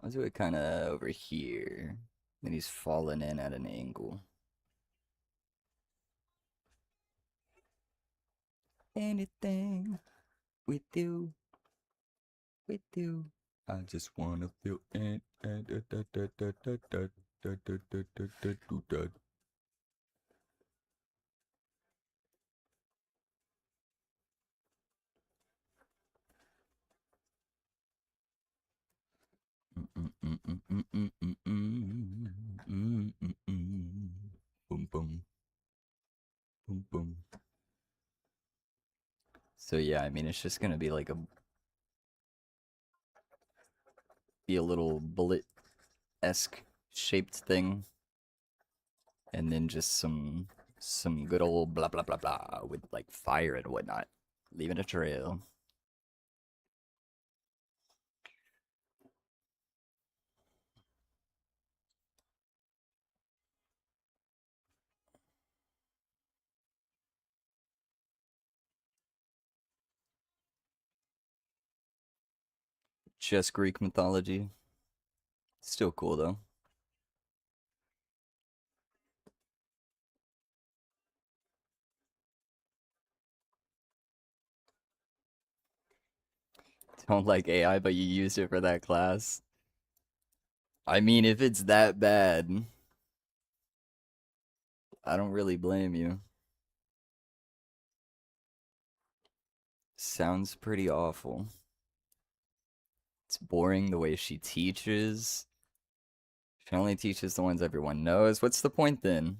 I'll do it kind of over here. Then he's falling in at an angle. Anything with you, with you. I just wanna feel it. Boom, boom, boom, boom. So yeah, I mean, it's just gonna be like a little bullet-esque shaped thing, and then just some good old blah blah blah blah with like fire and whatnot, leaving a trail. Just Greek mythology. Still cool though. Don't like AI, but you used it for that class. I mean, if it's that bad, I don't really blame you. Sounds pretty awful. It's boring the way she teaches. She only teaches the ones everyone knows. What's the point then?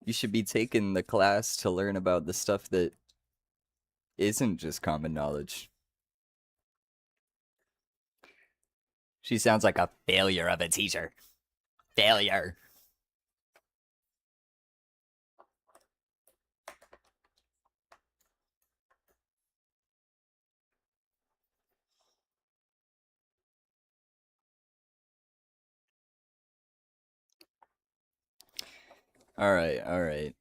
You should be taking the class to learn about the stuff that isn't just common knowledge. She sounds like a failure of a teacher. Failure. Alright, alright.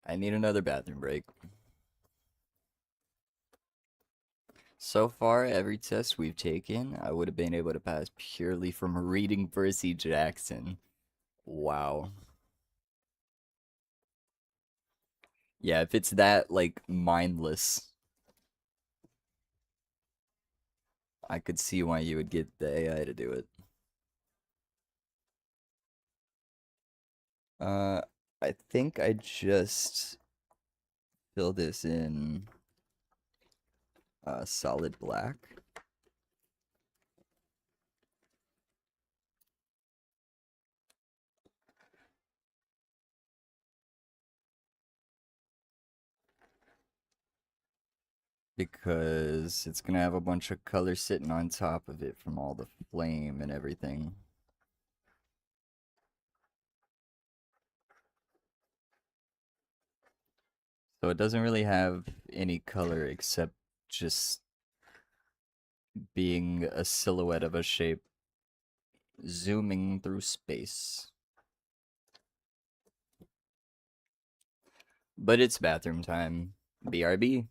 I need another bathroom break. So far, every test we've taken, I would have been able to pass purely from reading Percy Jackson. Wow. Yeah, if it's that, like, mindless, I could see why you would get the AI to do it. Uh, I think I just fill this in solid black. Because it's gonna have a bunch of color sitting on top of it from all the flame and everything. So it doesn't really have any color except just being a silhouette of a shape zooming through space. But it's bathroom time. BRB.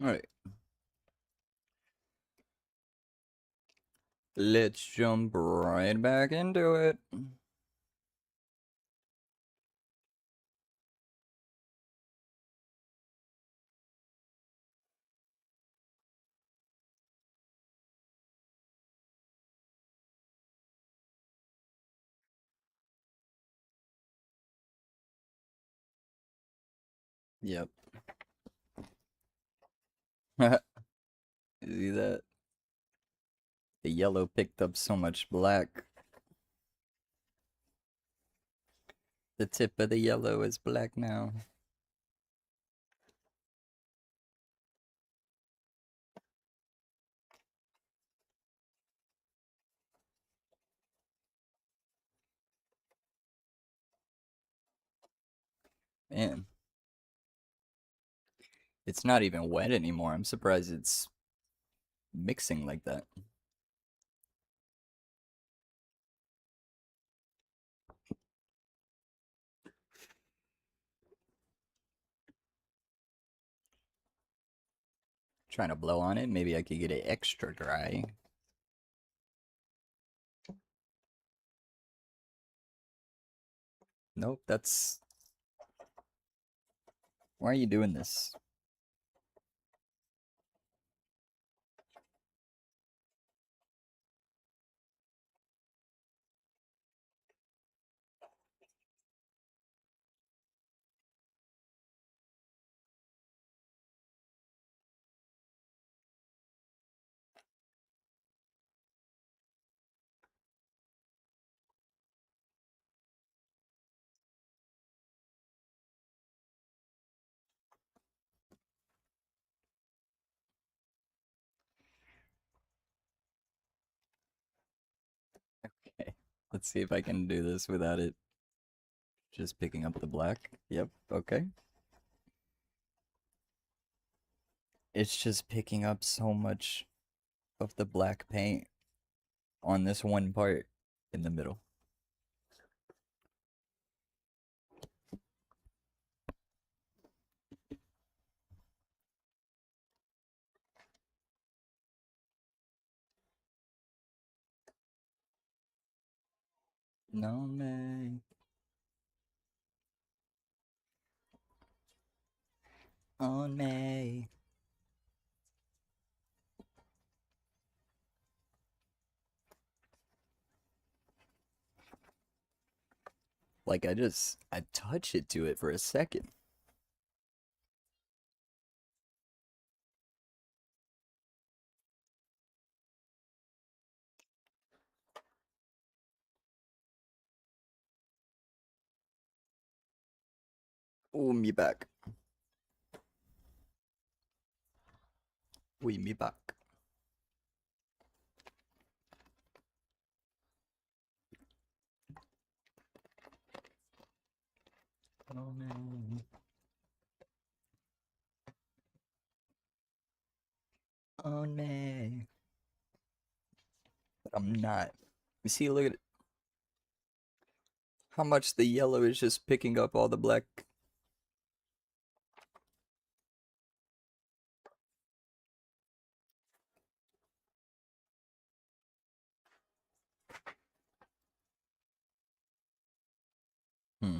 Alright, let's jump right back into it. Yep. See that? The yellow picked up so much black. The tip of the yellow is black now. Man, it's not even wet anymore. I'm surprised it's mixing like that. Trying to blow on it. Maybe I could get it extra dry. Nope, that's... Why are you doing this? Okay, let's see if I can do this without it just picking up the black. Yep, okay. It's just picking up so much of the black paint on this one part in the middle. No, man. On me. Like I touched it to it for a second. Oh, me back. We me back. Oh, man. On me. But I'm not. You see, look at how much the yellow is just picking up all the black. Hmm.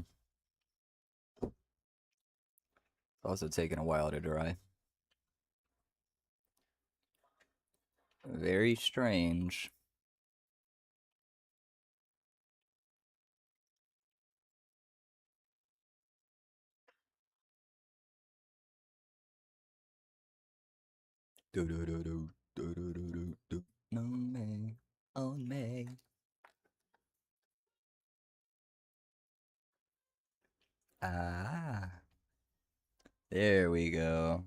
It's also taking a while to dry. Very strange. Do do do do do do do do do. On me. On me. Ah. There we go.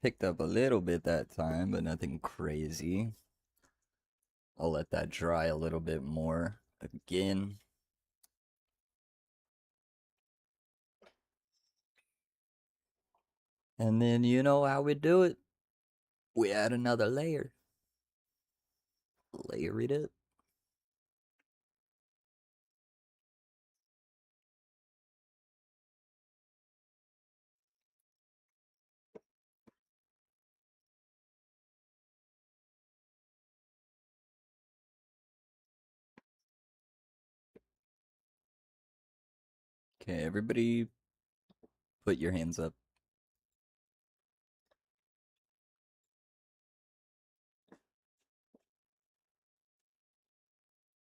Picked up a little bit that time, but nothing crazy. I'll let that dry a little bit more again. And then you know how we do it. We add another layer. Layer it up. Okay, everybody put your hands up.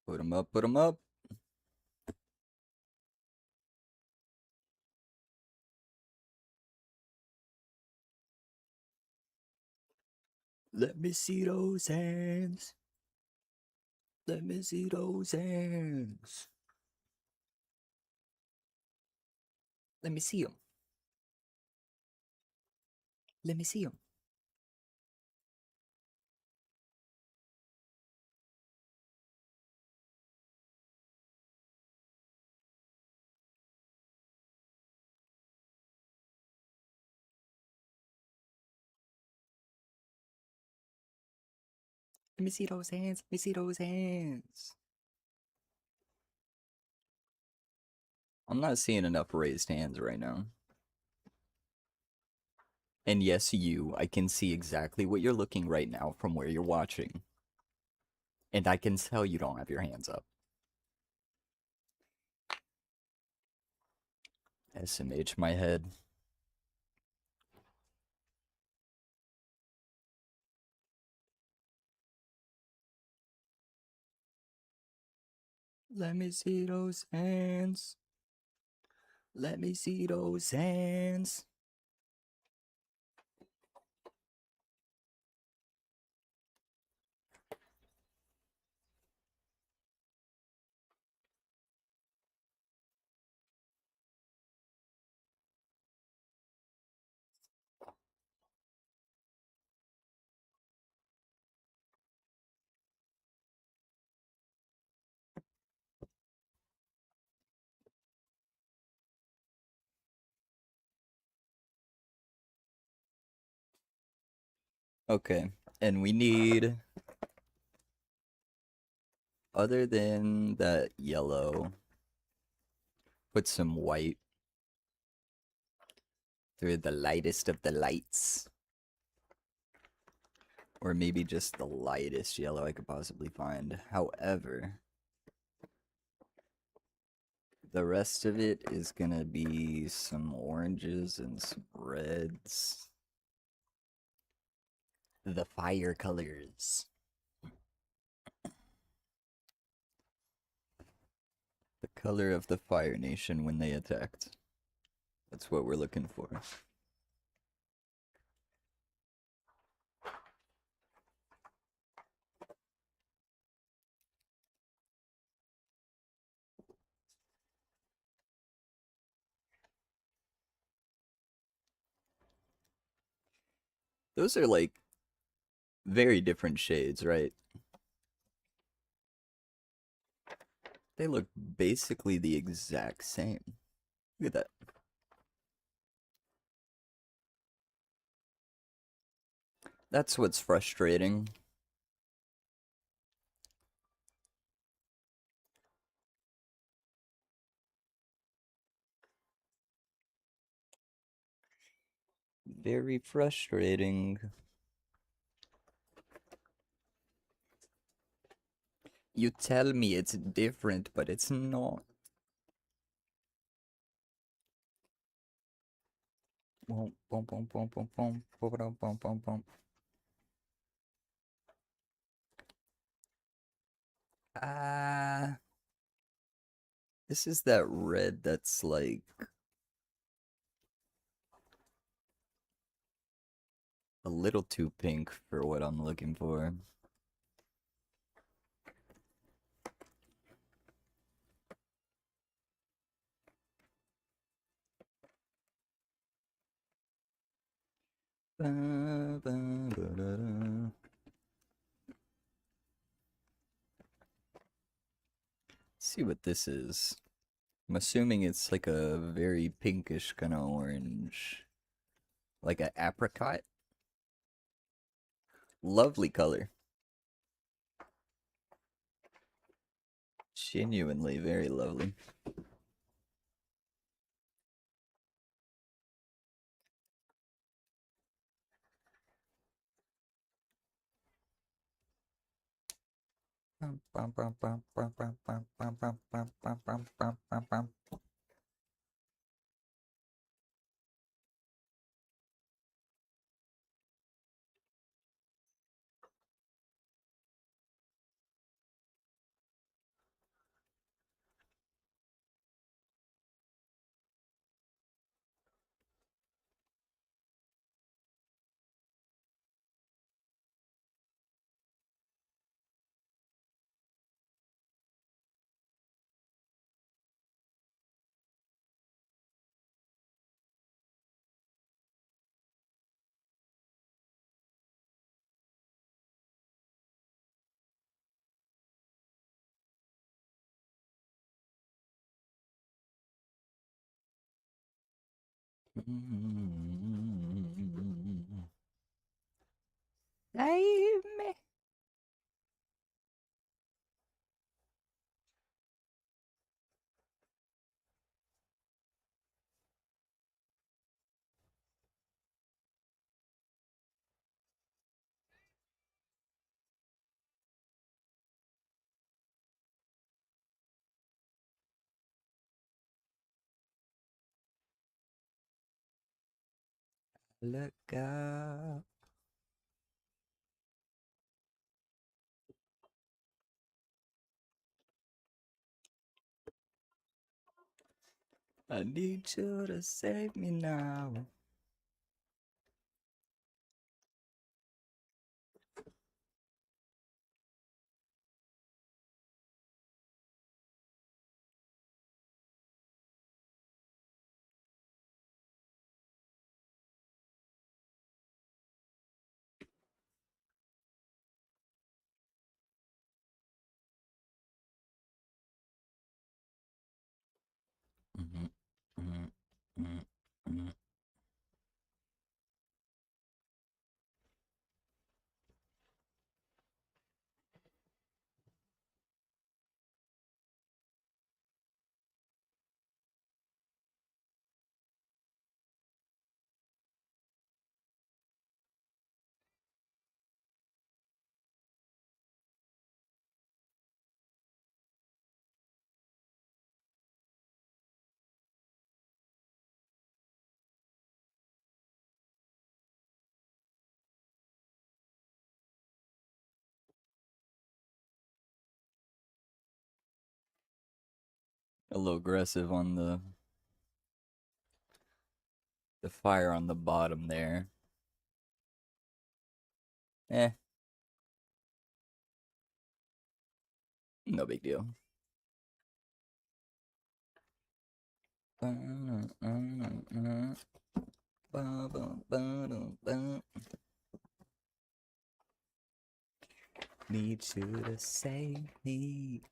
Put them up, put them up. Let me see those hands. Let me see those hands. Let me see them. Let me see them. Let me see those hands. Let me see those hands. I'm not seeing enough raised hands right now. And yes, you, I can see exactly what you're looking right now from where you're watching. And I can tell you don't have your hands up. SMH my head. Let me see those hands. Let me see those hands. Okay, and we need, other than that yellow, put some white through the lightest of the lights. Or maybe just the lightest yellow I could possibly find. However, the rest of it is gonna be some oranges and some reds. The fire colors. The color of the Fire Nation when they attacked. That's what we're looking for. Those are like very different shades, right? They look basically the exact same. Look at that. That's what's frustrating. Very frustrating. You tell me it's different, but it's not. Boom, boom, boom, boom, boom, boom, boom, boom, boom, boom, boom. Ah, this is that red that's like a little too pink for what I'm looking for. Ba, ba, ba, da, da. See what this is. I'm assuming it's like a very pinkish kind of orange. Like an apricot. Lovely color. Genuinely very lovely. Save me. Look up. I need you to save me now. Mhm, mhm, mhm, mhm. A little aggressive on the fire on the bottom there. Eh, no big deal. Need you to save me.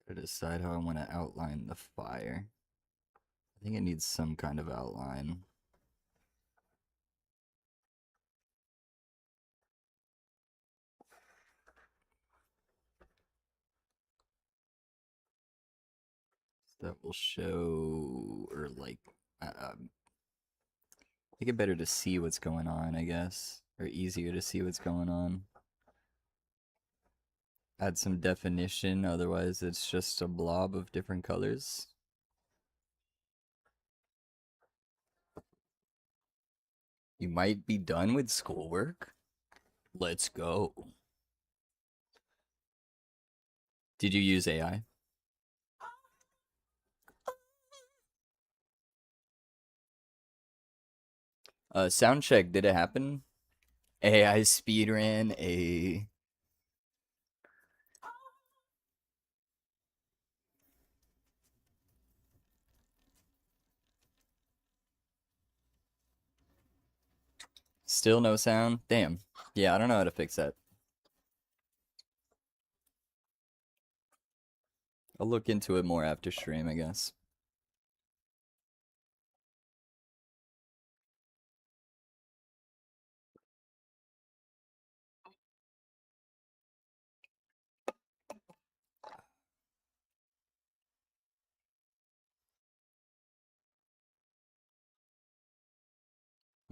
Gotta decide how I want to outline the fire. I think it needs some kind of outline. That will show, or like, make it better to see what's going on, I guess, or easier to see what's going on. Add some definition, otherwise it's just a blob of different colors. You might be done with schoolwork. Let's go. Did you use AI? Sound check, did it happen? AI speedran, a... Still no sound? Damn. Yeah, I don't know how to fix that. I'll look into it more after stream, I guess.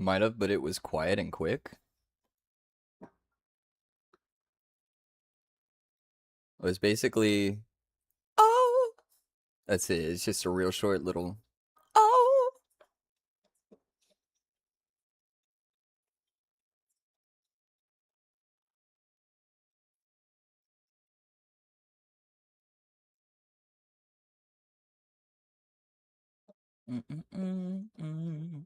Might have, but it was quiet and quick. It was basically, oh, that's it. It's just a real short little, oh. Mm-mm-mm-mm.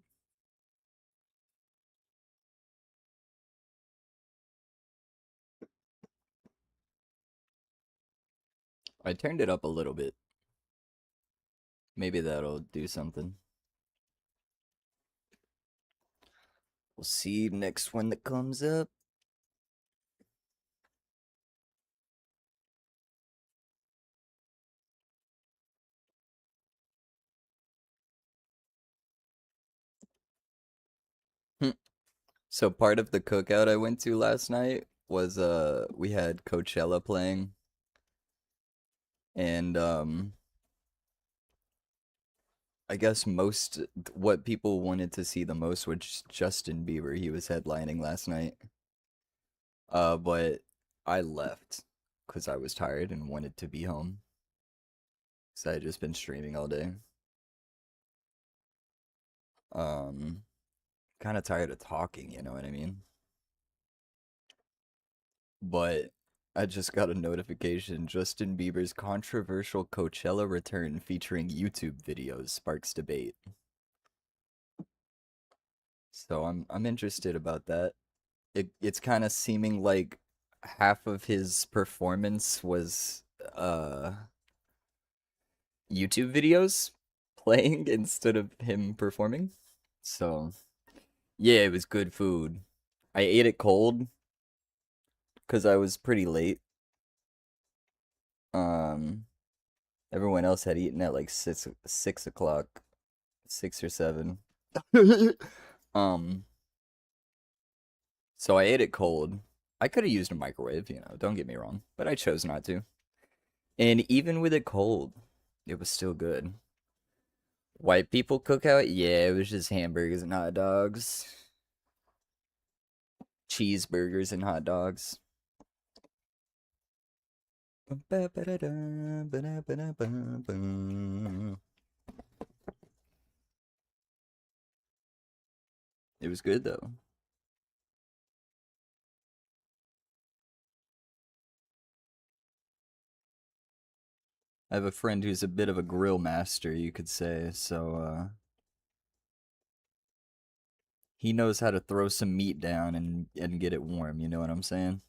I turned it up a little bit. Maybe that'll do something. We'll see next one that comes up. Hmm. So part of the cookout I went to last night was we had Coachella playing, and I guess most what people wanted to see the most was Justin Bieber. He was headlining last night. But I left because I was tired and wanted to be home. So I had just been streaming all day. Um, kind of tired of talking, you know what I mean? But I just got a notification. Justin Bieber's controversial Coachella return featuring YouTube videos sparks debate. So I'm interested about that. It's kind of seeming like half of his performance was YouTube videos playing instead of him performing. So, yeah, it was good food. I ate it cold because I was pretty late. Um, Everyone else had eaten at like 6 o'clock, 6 or 7. um, so I ate it cold. I could have used a microwave, don't get me wrong, but I chose not to. And even with it cold, it was still good. White people cookout? Yeah, it was just hamburgers and hot dogs. Cheeseburgers and hot dogs. It was good though. I have a friend who's a bit of a grill master, you could say, so he knows how to throw some meat down and get it warm, you know what I'm saying?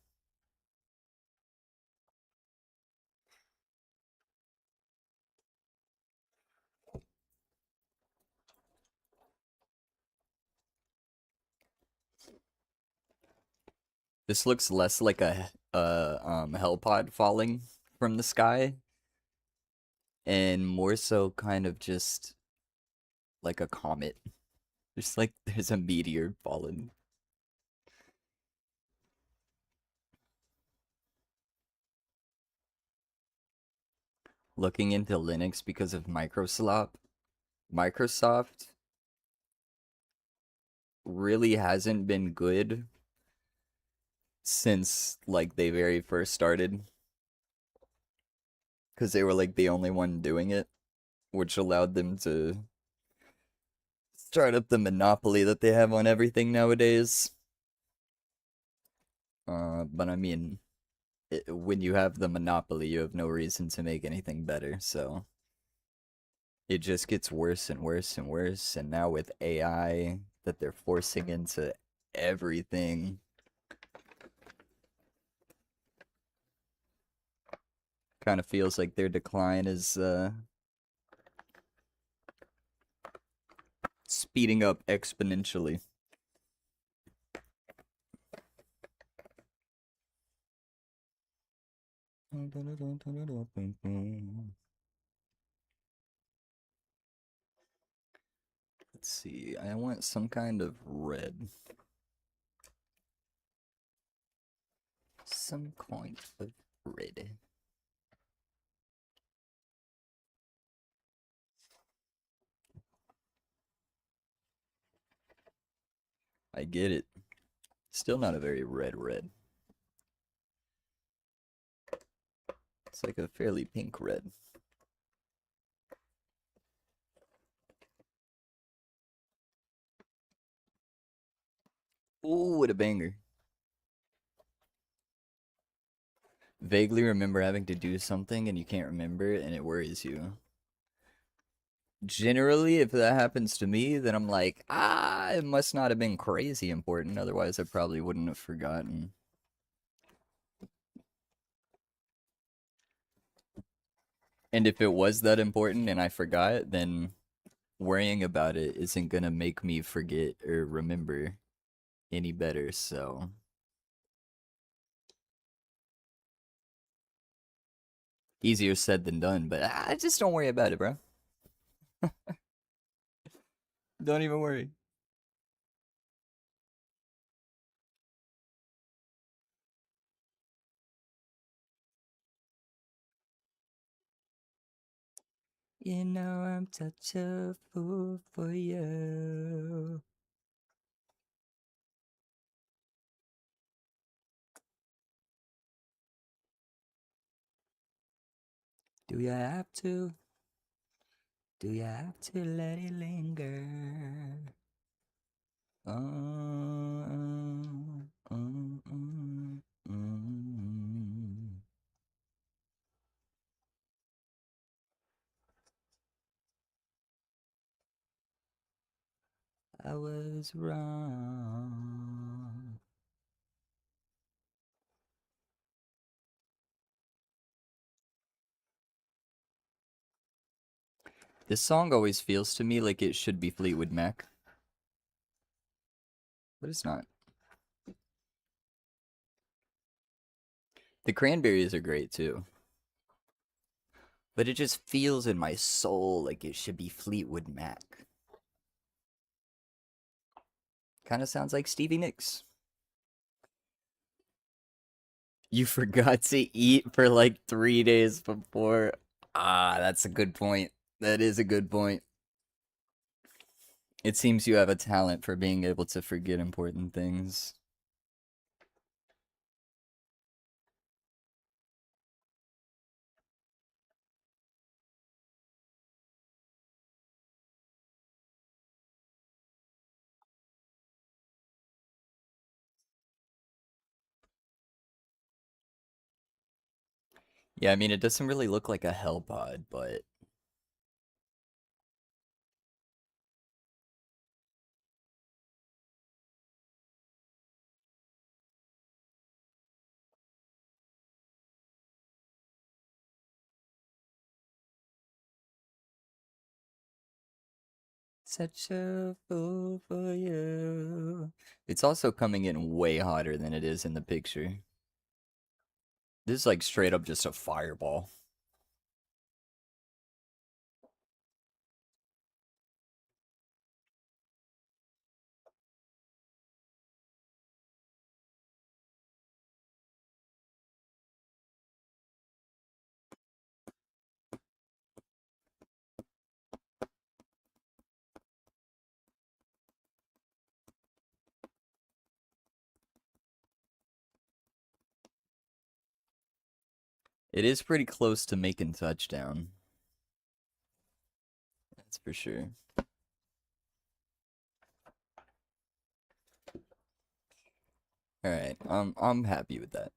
This looks less like a hell pod falling from the sky and more so kind of just like a comet. Just like there's a meteor falling. Looking into Linux because of Microsoft really hasn't been good since like they very first started because they were like the only one doing it, which allowed them to start up the monopoly that they have on everything nowadays. But I mean, when you have the monopoly, you have no reason to make anything better, so it just gets worse and worse and worse. And now with AI that they're forcing into everything, kind of feels like their decline is speeding up exponentially. Let's see. I want some kind of red. Some kind of red. I get it. Still not a very red. It's like a fairly pink red. Ooh, what a banger. Vaguely remember having to do something and you can't remember it and it worries you. Generally, if that happens to me, then I'm like, it must not have been crazy important. Otherwise, I probably wouldn't have forgotten. And if it was that important and I forgot, then worrying about it isn't gonna make me forget or remember any better. So, easier said than done. But just don't worry about it, bro. Don't even worry. You know I'm such a fool for you. Do you have to? Do you have to let it linger? Mm. I was wrong. This song always feels to me like it should be Fleetwood Mac, but it's not. The Cranberries are great too, but it just feels in my soul like it should be Fleetwood Mac. Kind of sounds like Stevie Nicks. You forgot to eat for like 3 days before. That's a good point. That is a good point. It seems you have a talent for being able to forget important things. Yeah, I mean, it doesn't really look like a hell pod, but such a fool for you. It's also coming in way hotter than it is in the picture. This is like straight up just a fireball. It is pretty close to making touchdown. That's for sure. All right, I'm happy with that.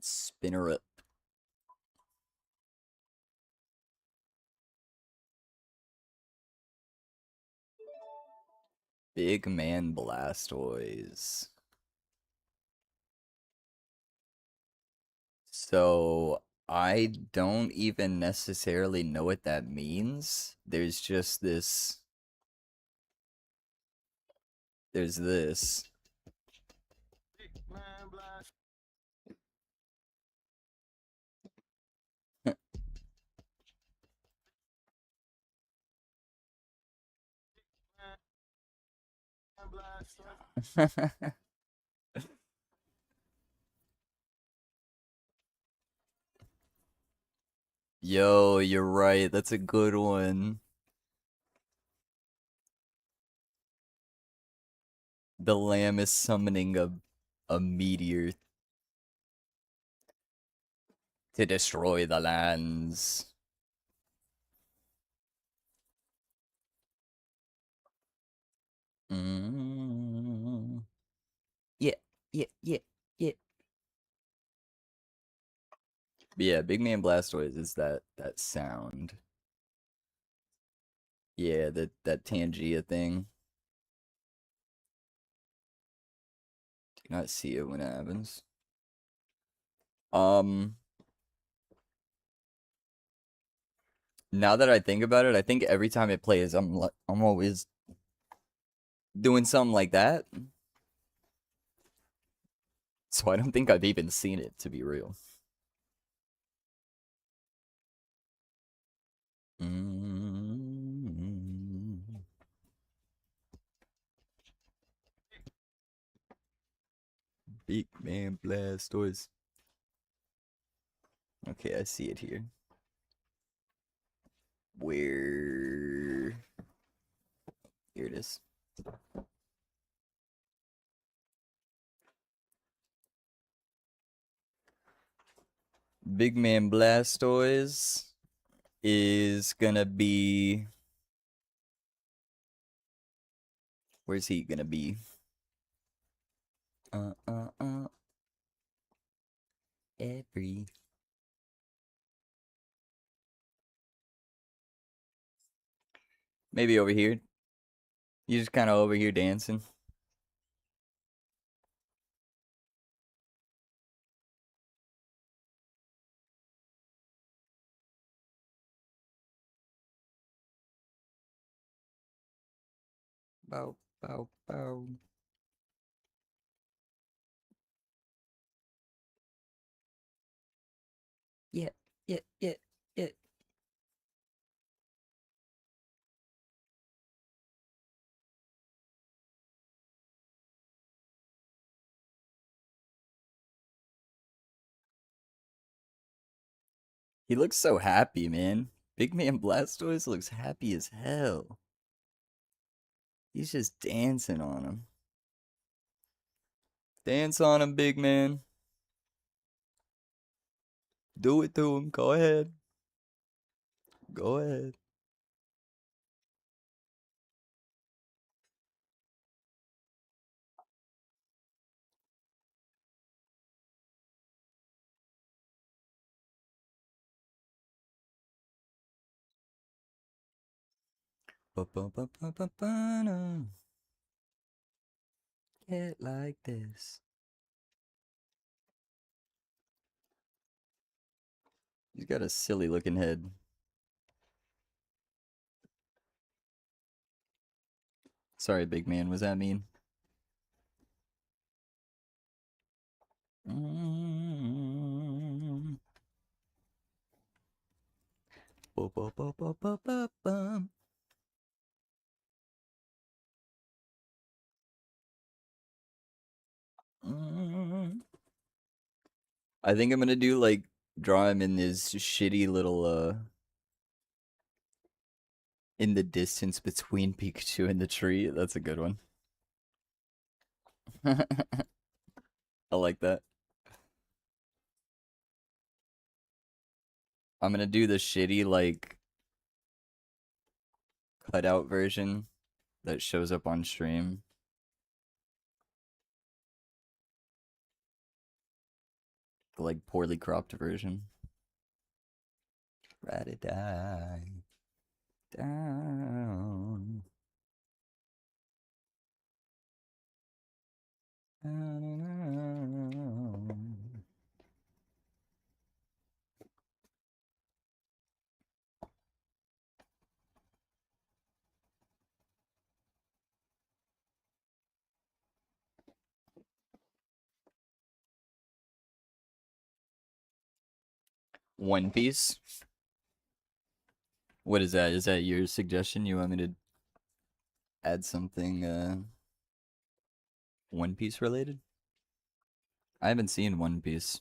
Spinner up. Big man Blastoise. So I don't even necessarily know what that means. There's just this. There's this. Yo, you're right. That's a good one. The lamb is summoning a meteor to destroy the lands. Mm. Yeah, yeah, yeah, yeah. But yeah, Big Man Blastoise is that sound. Yeah, that Tangia thing. Do not see it when it happens. Um, now that I think about it, I think every time it plays, I'm always doing something like that. So I don't think I've even seen it, to be real. Mm. Big Man Blastoise. Okay, I see it here. Where? Here it is. Big Man Blastoise is gonna be. Where's he gonna be? Uh, uh, uh. Every. Maybe over here. You just kind of over here dancing. Bow, bow, bow. Yeah, yeah, yeah, yeah. He looks so happy, man. Big Man Blastoise looks happy as hell. He's just dancing on him. Dance on him, big man. Do it to him. Go ahead. Go ahead. Ba-ba-ba-ba-ba-ba-na. Get like this. He's got a silly looking head. Sorry, big man. Was that mean? Mm. Ba-ba-ba-ba-ba-ba-bum. Mm. I think I'm gonna do like draw him in this shitty little in the distance between Pikachu and the tree. That's a good one. I like that. I'm gonna do the shitty like cutout version that shows up on stream. The like poorly cropped version. Ride it die down. One Piece. What is that? Is that your suggestion? You want me to add something One Piece related? I haven't seen One Piece.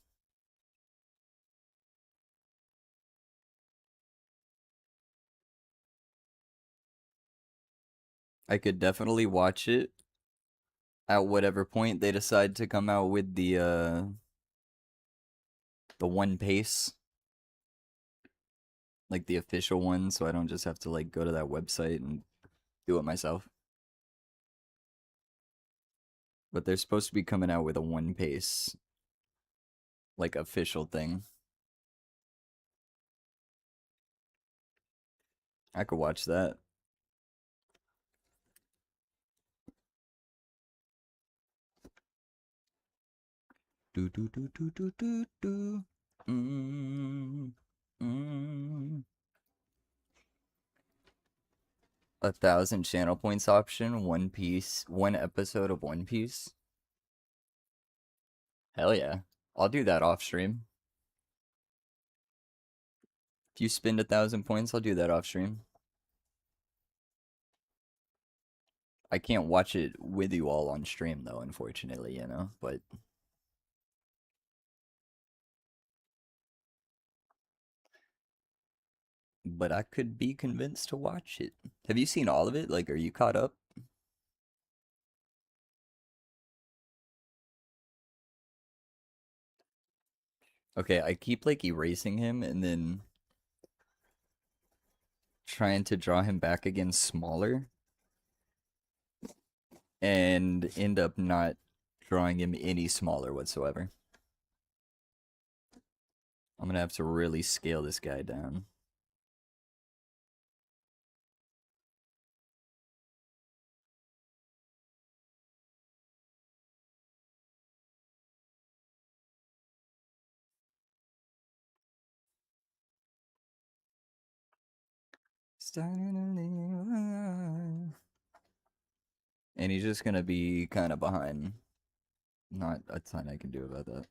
I could definitely watch it at whatever point they decide to come out with the One Piece, like the official one, so I don't just have to like go to that website and do it myself. But they're supposed to be coming out with a One Piece like official thing. I could watch that. Do do do do do do do. Mm, mm. 1,000 channel points option, One Piece, one episode of One Piece. Hell yeah. I'll do that off stream. If you spend 1,000 points, I'll do that off stream. I can't watch it with you all on stream though, unfortunately, you know, but I could be convinced to watch it. Have you seen all of it? Like, are you caught up? Okay, I keep like erasing him and then trying to draw him back again smaller and end up not drawing him any smaller whatsoever. I'm gonna have to really scale this guy down. And he's just gonna be kind of behind. Not a ton I can do about that.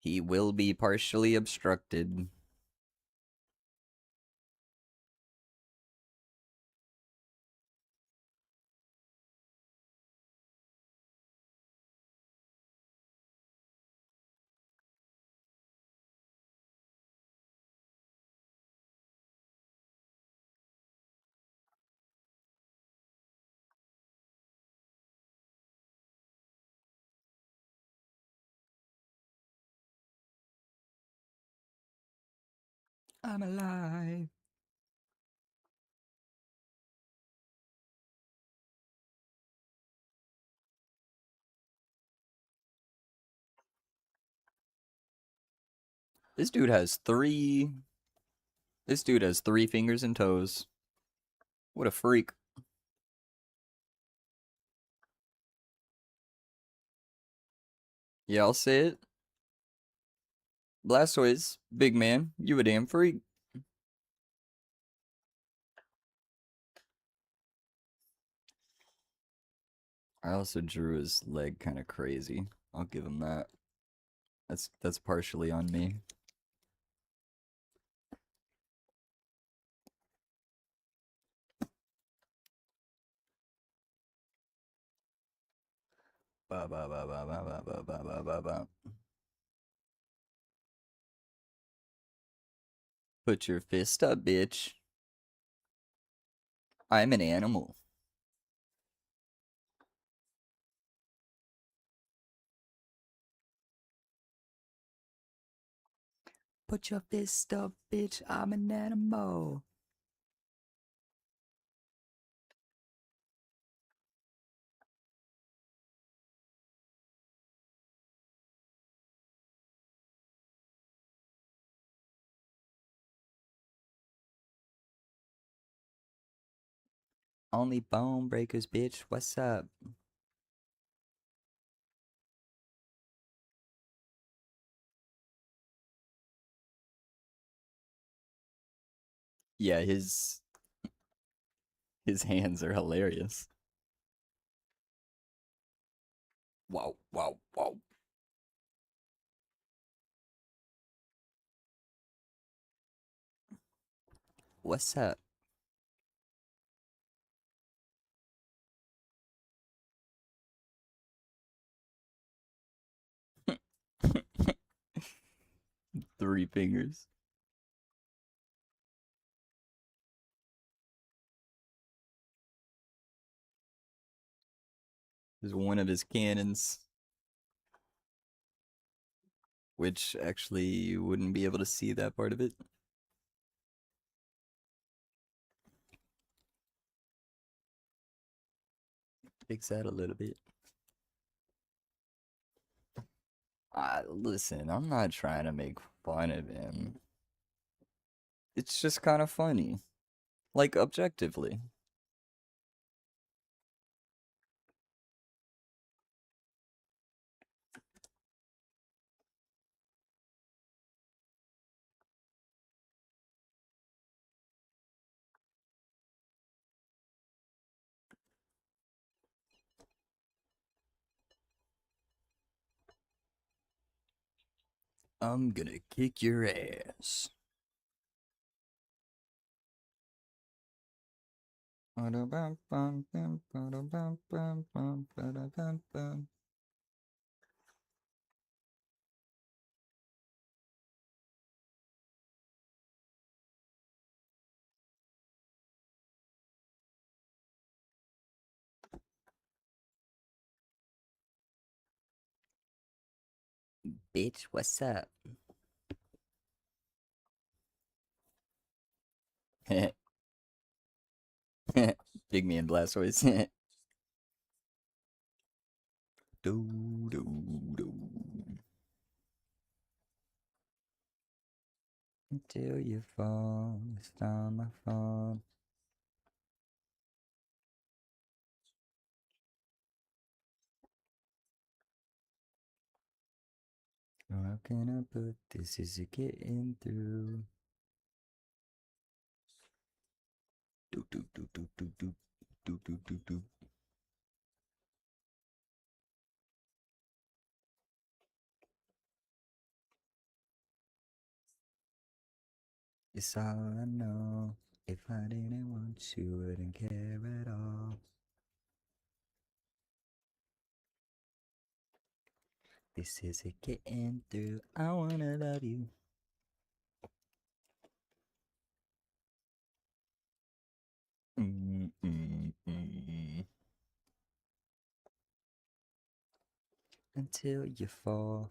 He will be partially obstructed. I'm alive. This dude has three. This dude has 3 fingers and toes. What a freak. Yeah, I'll say it. Blastoise, big man, you a damn freak. I also drew his leg kind of crazy. I'll give him that. That's partially on me. Ba ba ba ba ba ba ba ba ba ba ba. Put your fist up, bitch. I'm an animal. Put your fist up, bitch. I'm an animal. Only bone breakers, bitch. What's up? Yeah, his hands are hilarious. Wow, wow, wow. What's up? Three fingers. Is one of his cannons, which actually you wouldn't be able to see that part of it. Fix that a little bit. Listen, I'm not trying to make fun of him. it's just kind of funny. Like objectively. I'm gonna kick your ass. Bitch, what's up? Pygmy and Blastoise. do, do, do. Until you fall, it's not my fault. How can I put this? Is it getting through? Do do do do do do do do do do. It's all I know. If I didn't want you, wouldn't care at all. This is it getting through. I wanna love you. Until you fall.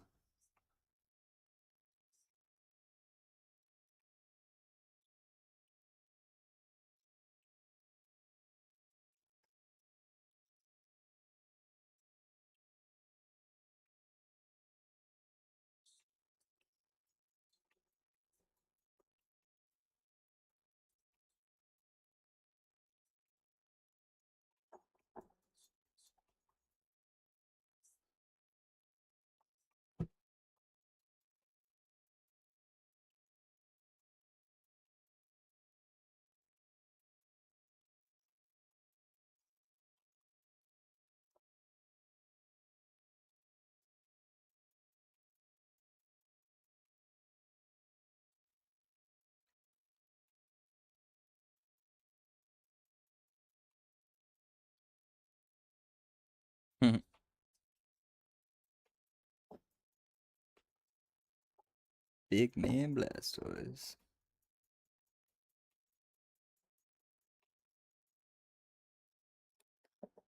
Big man Blastoise.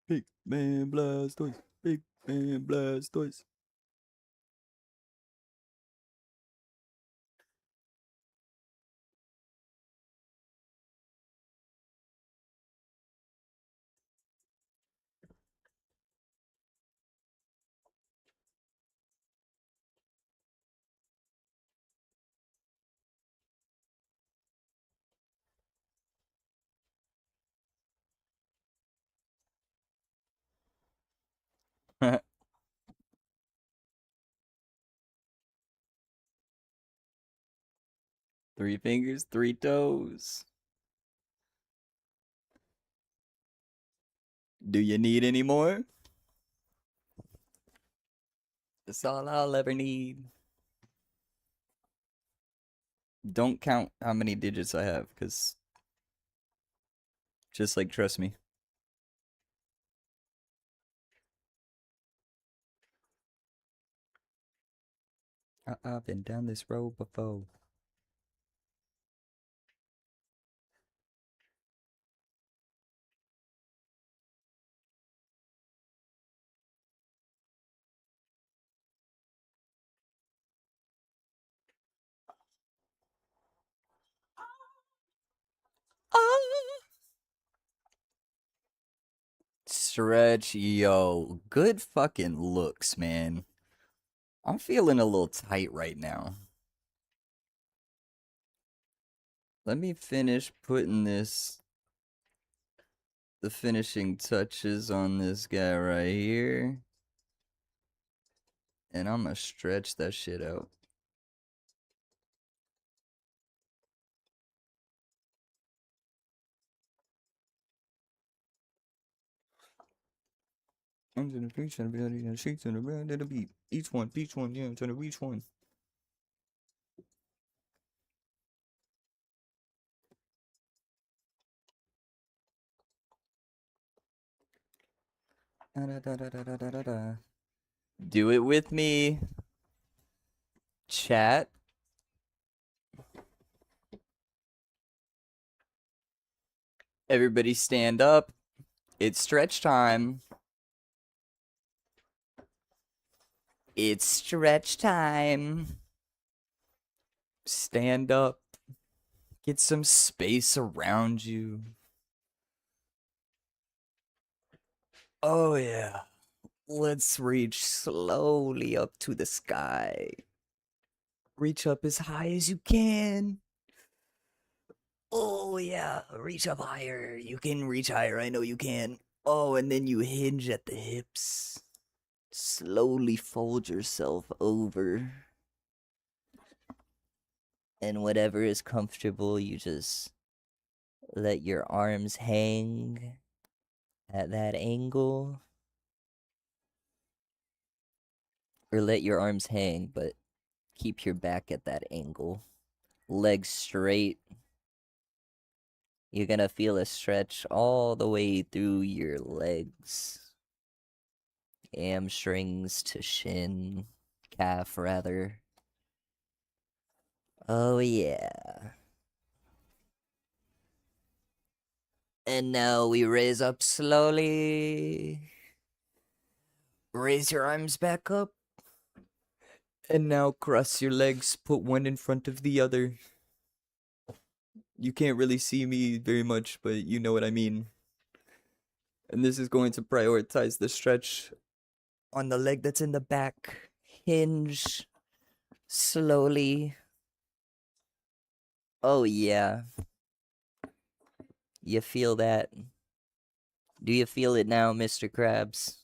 Big man Blastoise. Big man Blastoise. 3 fingers, 3 toes. Do you need any more? That's all I'll ever need. Don't count how many digits I have, because just like, trust me. I've been down this road before. Ah. Stretch, yo. Good fucking looks, man. I'm feeling a little tight right now. Let me finish putting the finishing touches on this guy right here. And I'm gonna stretch that shit out. I'm gonna reach on the sheets on the ground at the beat. Each one, yeah, I'm trying to reach one. Do it with me, chat. Everybody stand up. It's stretch time. It's stretch time. Stand up. Get some space around you. Oh, yeah. Let's reach slowly up to the sky. Reach up as high as you can. Oh, yeah. Reach up higher. You can reach higher. I know you can. Oh, and then you hinge at the hips. Slowly fold yourself over. And whatever is comfortable, you just let your arms hang at that angle. Or let your arms hang, but keep your back at that angle. Legs straight. You're gonna feel a stretch all the way through your legs. Hamstrings to shin, calf rather. Oh yeah. And now we raise up slowly. Raise your arms back up. And now cross your legs, put one in front of the other. You can't really see me very much, but you know what I mean. And this is going to prioritize the stretch on the leg that's in the back. Hinge slowly. Oh, yeah. You feel that? Do you feel it now, Mr. Krabs?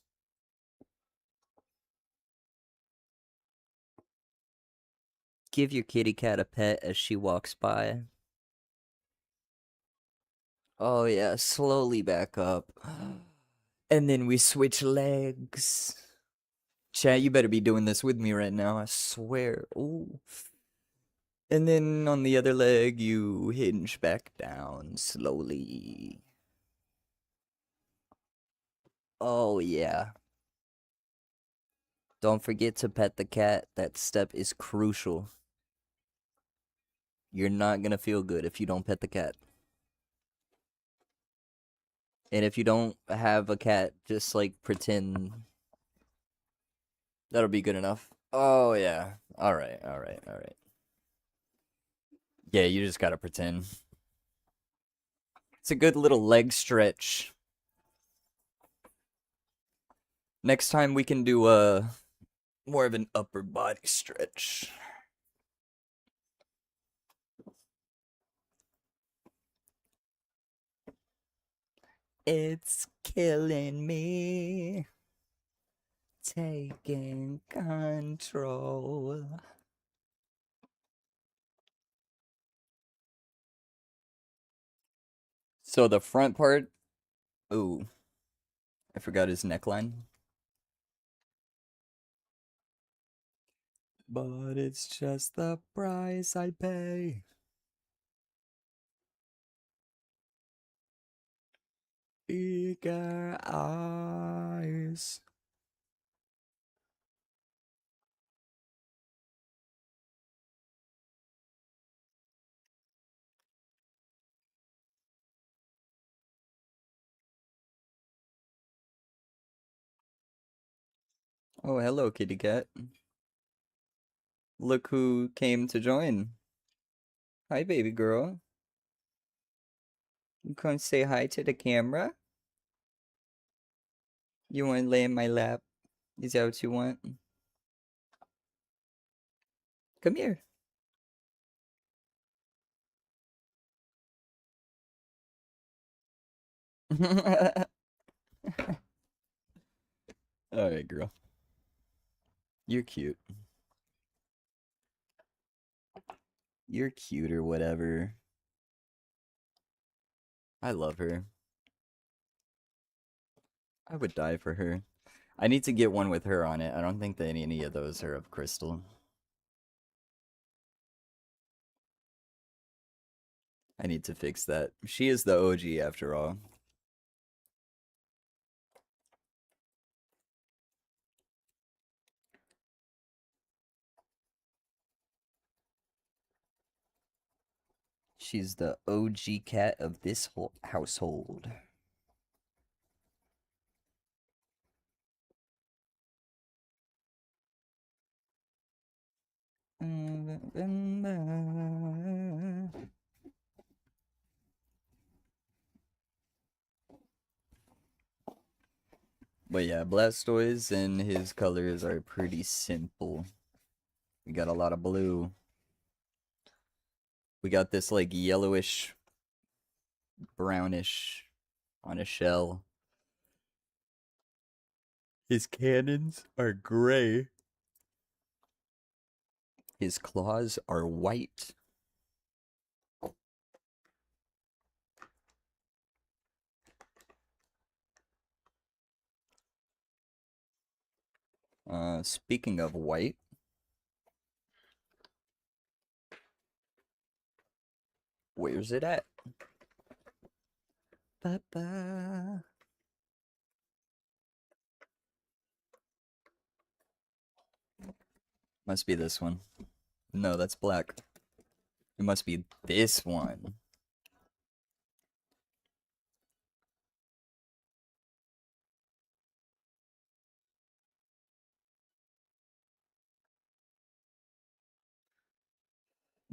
Give your kitty cat a pet as she walks by. Oh, yeah. Slowly back up. And then we switch legs. Chat, you better be doing this with me right now, I swear. Ooh. And then on the other leg, you hinge back down slowly. Oh, yeah. Don't forget to pet the cat. That step is crucial. You're not gonna feel good if you don't pet the cat. And if you don't have a cat, just like pretend. That'll be good enough. Oh, yeah. Alright. Yeah, you just gotta pretend. It's a good little leg stretch. Next time we can do more of an upper body stretch. It's killing me. Taking control. So the front part. Ooh. I forgot his neckline. But it's just the price I pay. Bigger eyes. Oh, hello, kitty cat. Look who came to join. Hi, baby girl. You come say hi to the camera? You want to lay in my lap? Is that what you want? Come here. Alright, girl. You're cute. You're cute or whatever. I love her. I would die for her. I need to get one with her on it. I don't think that any of those are of crystal. I need to fix that. She is the OG after all. She's the OG cat of this whole household. But yeah, Blastoise and his colors are pretty simple. We got a lot of blue. We got this like yellowish, brownish on a shell. His cannons are gray. His claws are white. Speaking of white, where's it at? Ba-ba. Must be this one. No, that's black. It must be this one.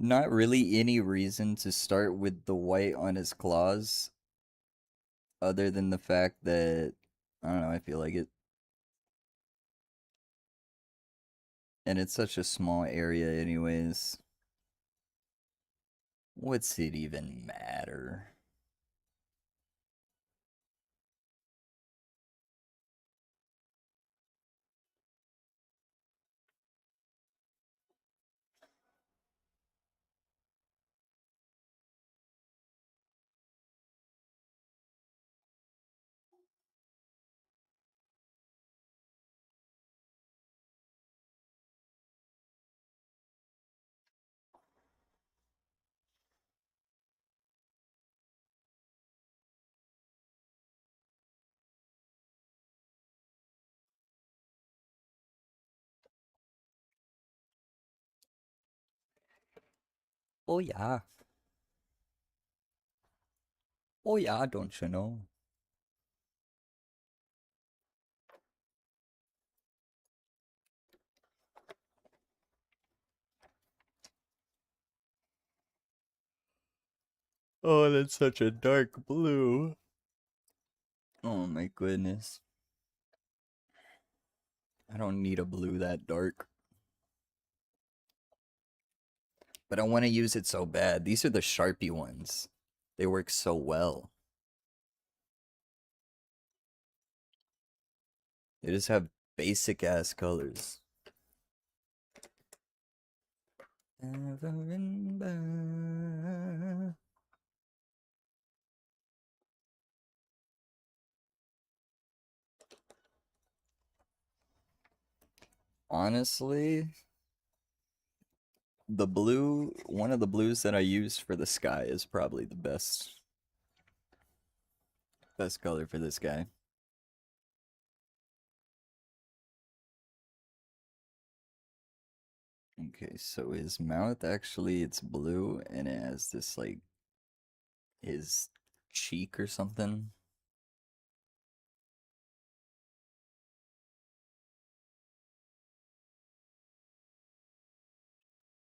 Not really any reason to start with the white on his claws, other than the fact that, I don't know, I feel like it. And it's such a small area anyways. What's it even matter? Oh yeah. Oh yeah, don't you know? Oh, that's such a dark blue. Oh my goodness. I don't need a blue that dark. But I want to use it so bad. These are the Sharpie ones. They work so well. They just have basic ass colors. Honestly, the blue, one of the blues that I use for the sky is probably the best color for this guy. Okay, so his mouth actually it's blue and it has this like his cheek or something.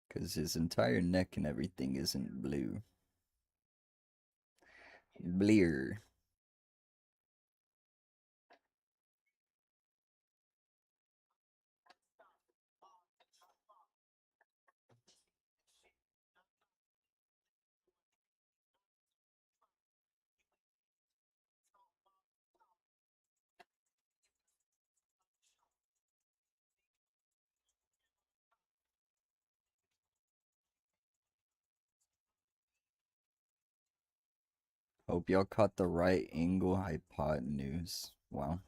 Because his entire neck and everything isn't blue. Bleer. Hope y'all caught the right angle hypotenuse. Wow.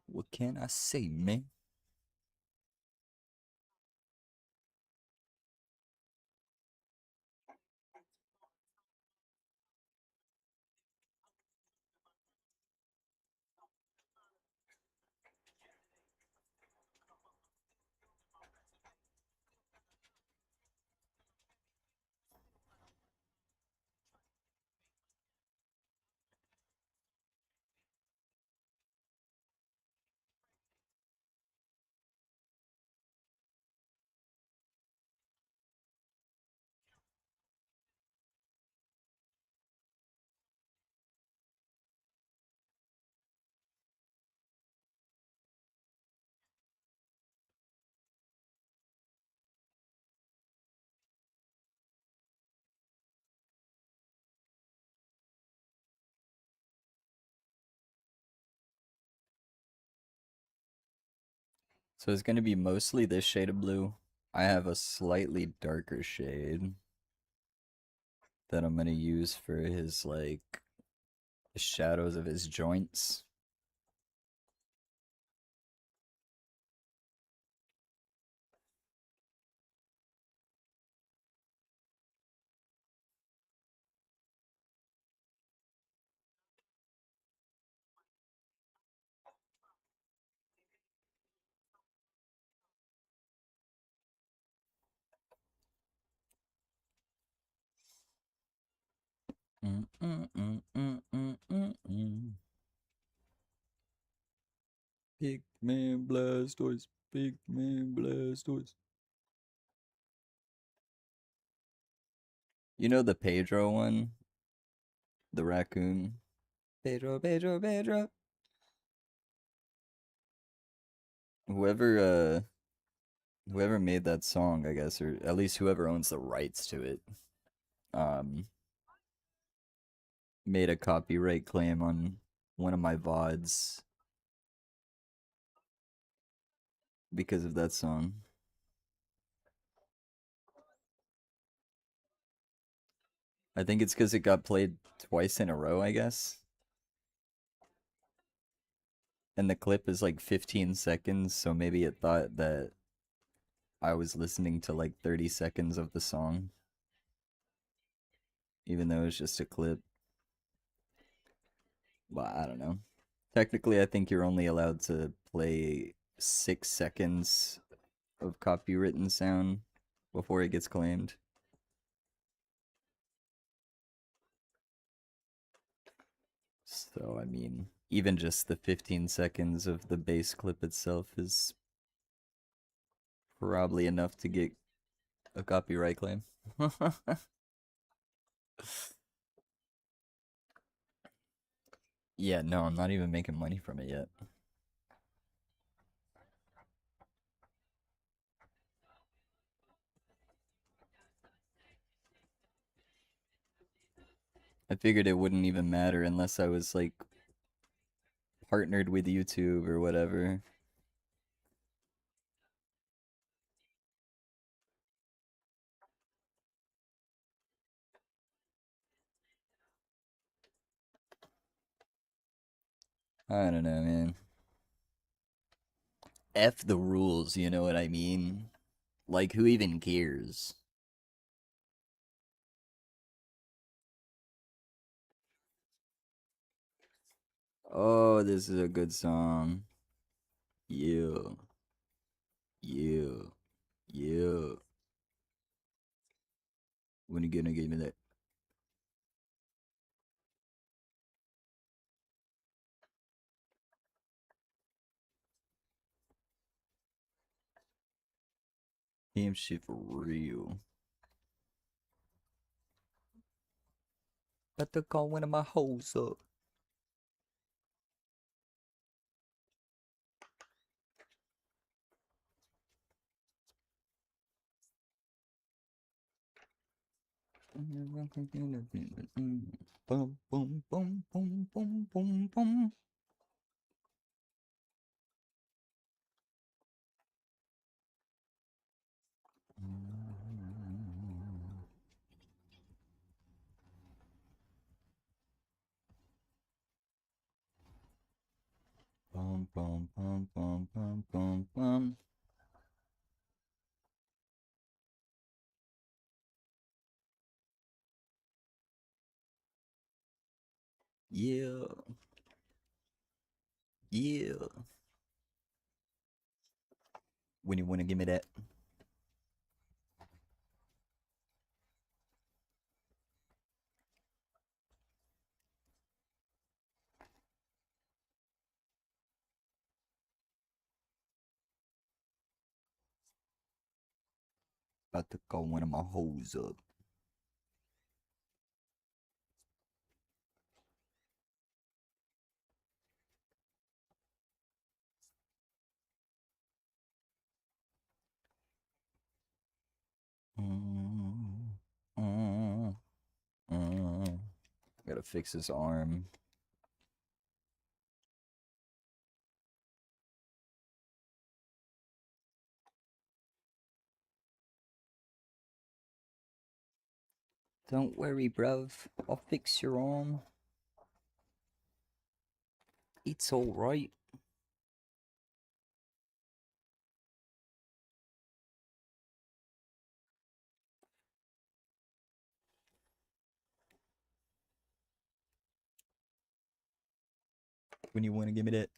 What can I say, man? So it's gonna be mostly this shade of blue. I have a slightly darker shade that I'm gonna use for his like the shadows of his joints. Mm, mm, mm, mm, mm, mm, mm. Big man Blastoise, big man Blastoise. You know the Pedro one? The raccoon? Pedro, Pedro, Pedro. Whoever whoever made that song, I guess, or at least whoever owns the rights to it, um made a copyright claim on one of my VODs because of that song. I think it's because it got played twice in a row, I guess. And the clip is like 15 seconds, so maybe it thought that I was listening to like 30 seconds of the song, even though it's just a clip. But I don't know. Technically, I think you're only allowed to play 6 seconds of copywritten sound before it gets claimed. So, I mean, even just the 15 seconds of the bass clip itself is probably enough to get a copyright claim. Yeah, no, I'm not even making money from it yet. I figured it wouldn't even matter unless I was like partnered with YouTube or whatever. I don't know, man. F the rules, you know what I mean? Like, who even cares? Oh, this is a good song. Yeah, yeah, yeah. When you gonna give me that? Damn shit for real. About to call one of my hoes up. Boom, boom, boom, boom, boom, boom, boom. Bum, bum, bum, bum, bum, bum, bum. Yeah, yeah. When you wanna give me that? About to call one of my hoes up. Mm, mm, mm. Gotta fix his arm. Don't worry, bruv. I'll fix your arm. It's alright. When you wanna give me that?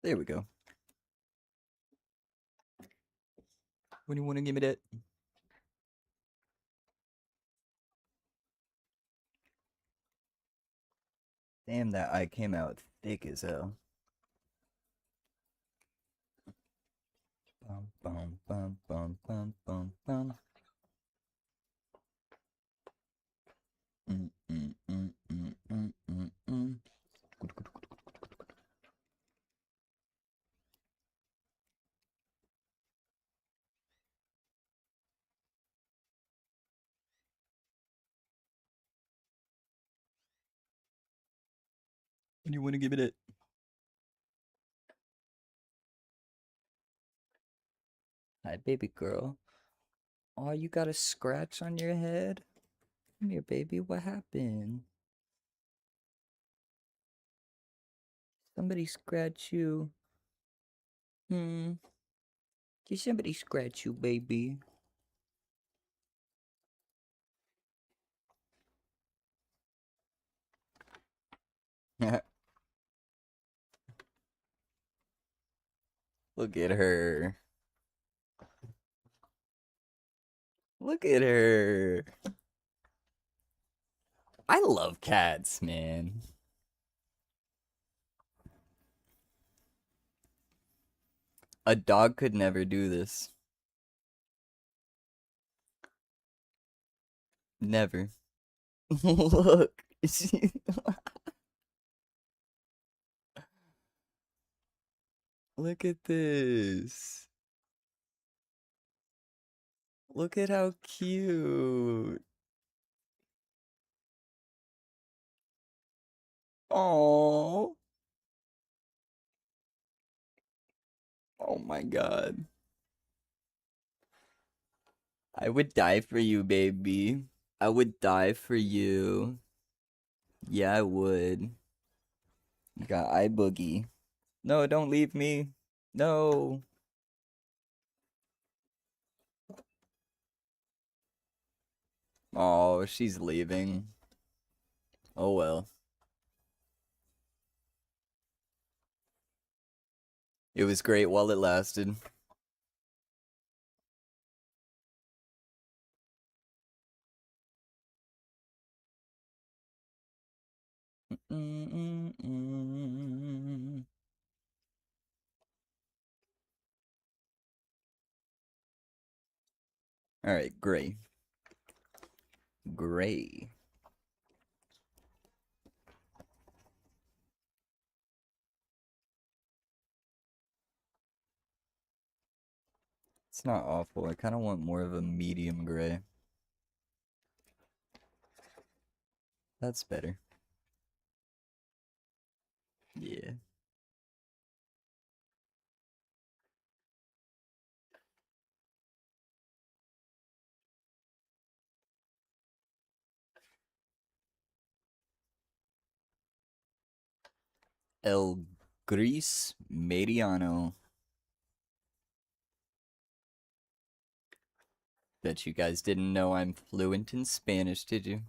There we go. When you wanna give me that? Damn, that eye came out thick as hell. Bum, bum, bum, bum, bum, bum, bum. Mm, mm, mm, mm, mm, mm, mm. When you wanna give me that? Hi, baby girl. Oh, you got a scratch on your head? Come here, baby. What happened? Somebody scratch you. Hmm. Did somebody scratch you, baby? Look at her. Look at her. I love cats, man. A dog could never do this. Never. Look. Look at this. Look at how cute. Oh. Oh my god. I would die for you, baby. I would die for you. Yeah, I would. You got eye boogie. No, don't leave me. No. Oh, she's leaving. Oh well. It was great while it lasted. Alright, gray. Gray. It's not awful. I kind of want more of a medium gray. That's better. Yeah. El Gris Mediano. Bet you guys didn't know I'm fluent in Spanish, did you?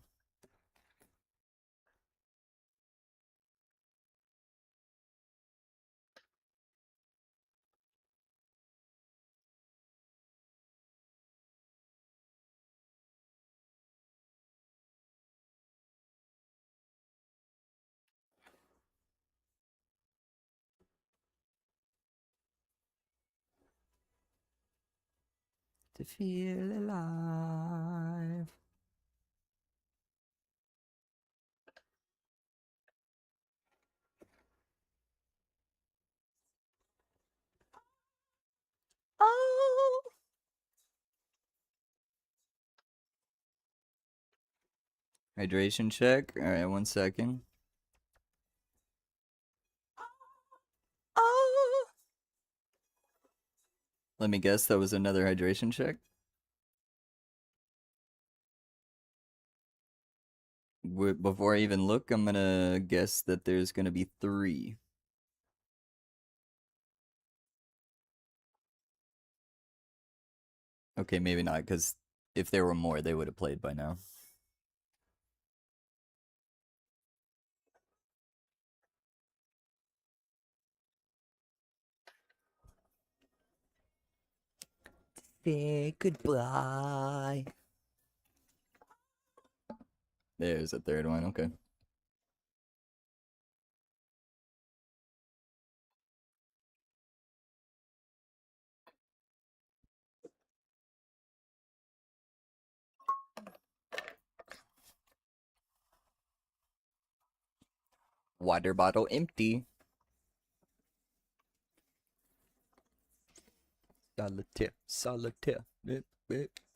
To feel alive. Oh. Hydration check. All right, 1 second. Oh. Let me guess, that was another hydration check. Before I even look, I'm gonna guess that there's gonna be 3. Okay, maybe not, because if there were more, they would have played by now. Say goodbye. There's a third one, okay. Water bottle empty. Solitaire, solitaire,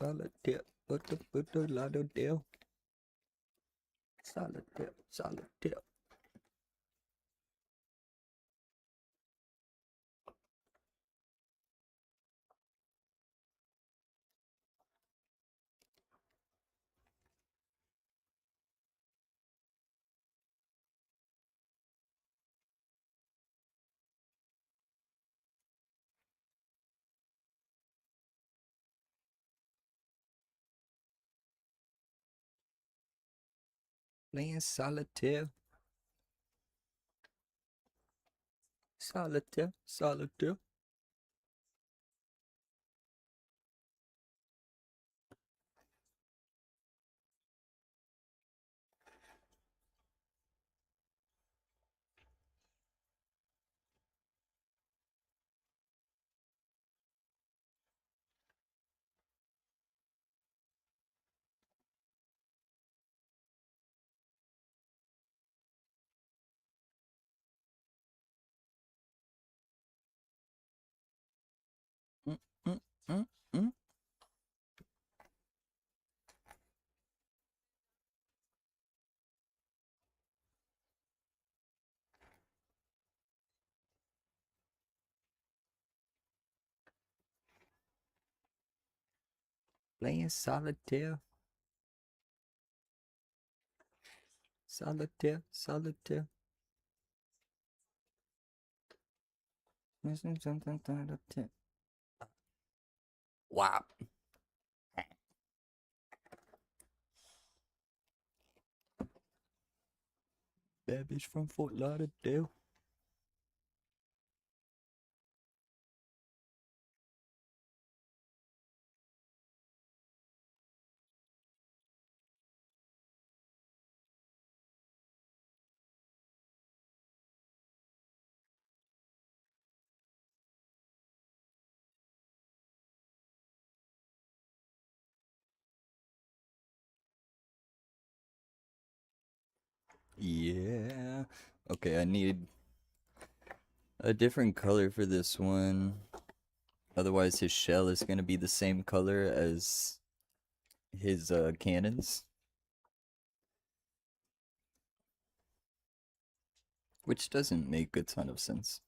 solitaire, put a lot of deal. Solitaire, solitaire. Playing solitaire. Solitaire, solitaire. Mm, mm, mm, mm. Playing solitaire. Solitaire, solitaire. Missing something out of 10. Wow. Bad bitch from Fort Lauderdale. Yeah. Okay, I need a different color for this one. Otherwise, his shell is gonna be the same color as his cannons, which doesn't make a ton of sense.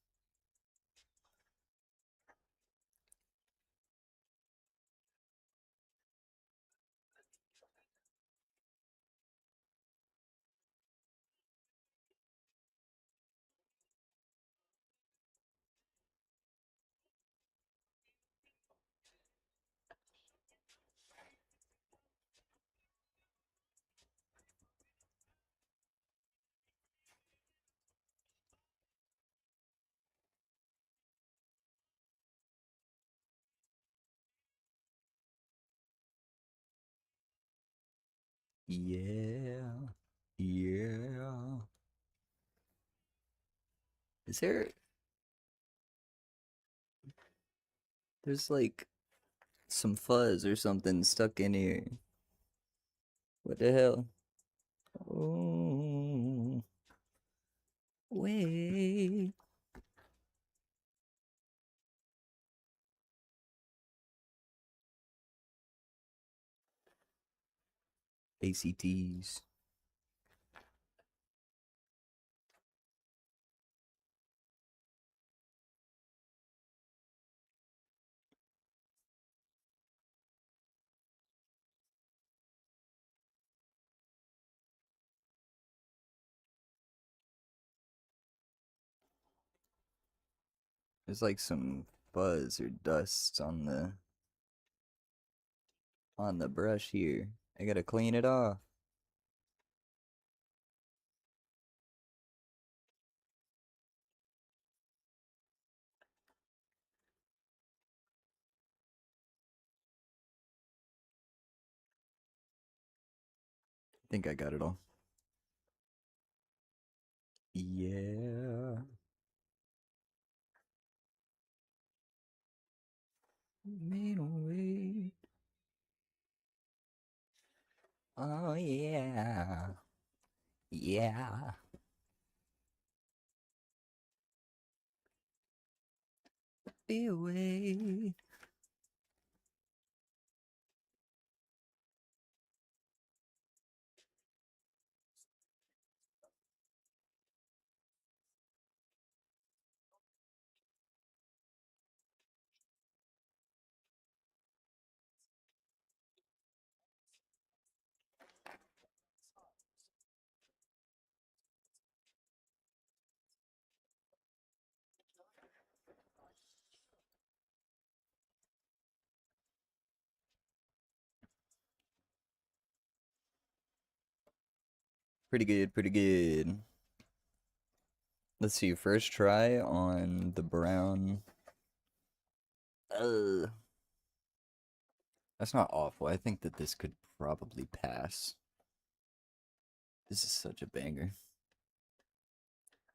Yeah, yeah. Is there? There's like some fuzz or something stuck in here. What the hell? Oh, wait. ACTs. There's like some fuzz or dust on the brush here. I gotta clean it off. I think I got it all. Yeah. Made a way. Oh yeah. Yeah. Be away. Pretty good, pretty good. Let's see, first try on the brown. That's not awful. I think that this could probably pass. This is such a banger.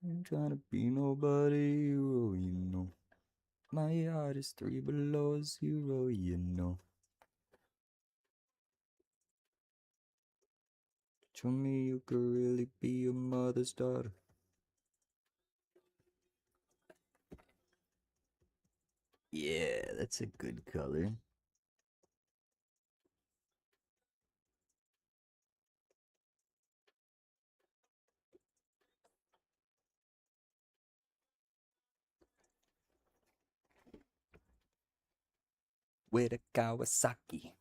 I'm trying to be nobody, oh, you know. My heart is 3 below 0, you know. Show me you could really be your mother's daughter. Yeah, that's a good color. With a Kawasaki.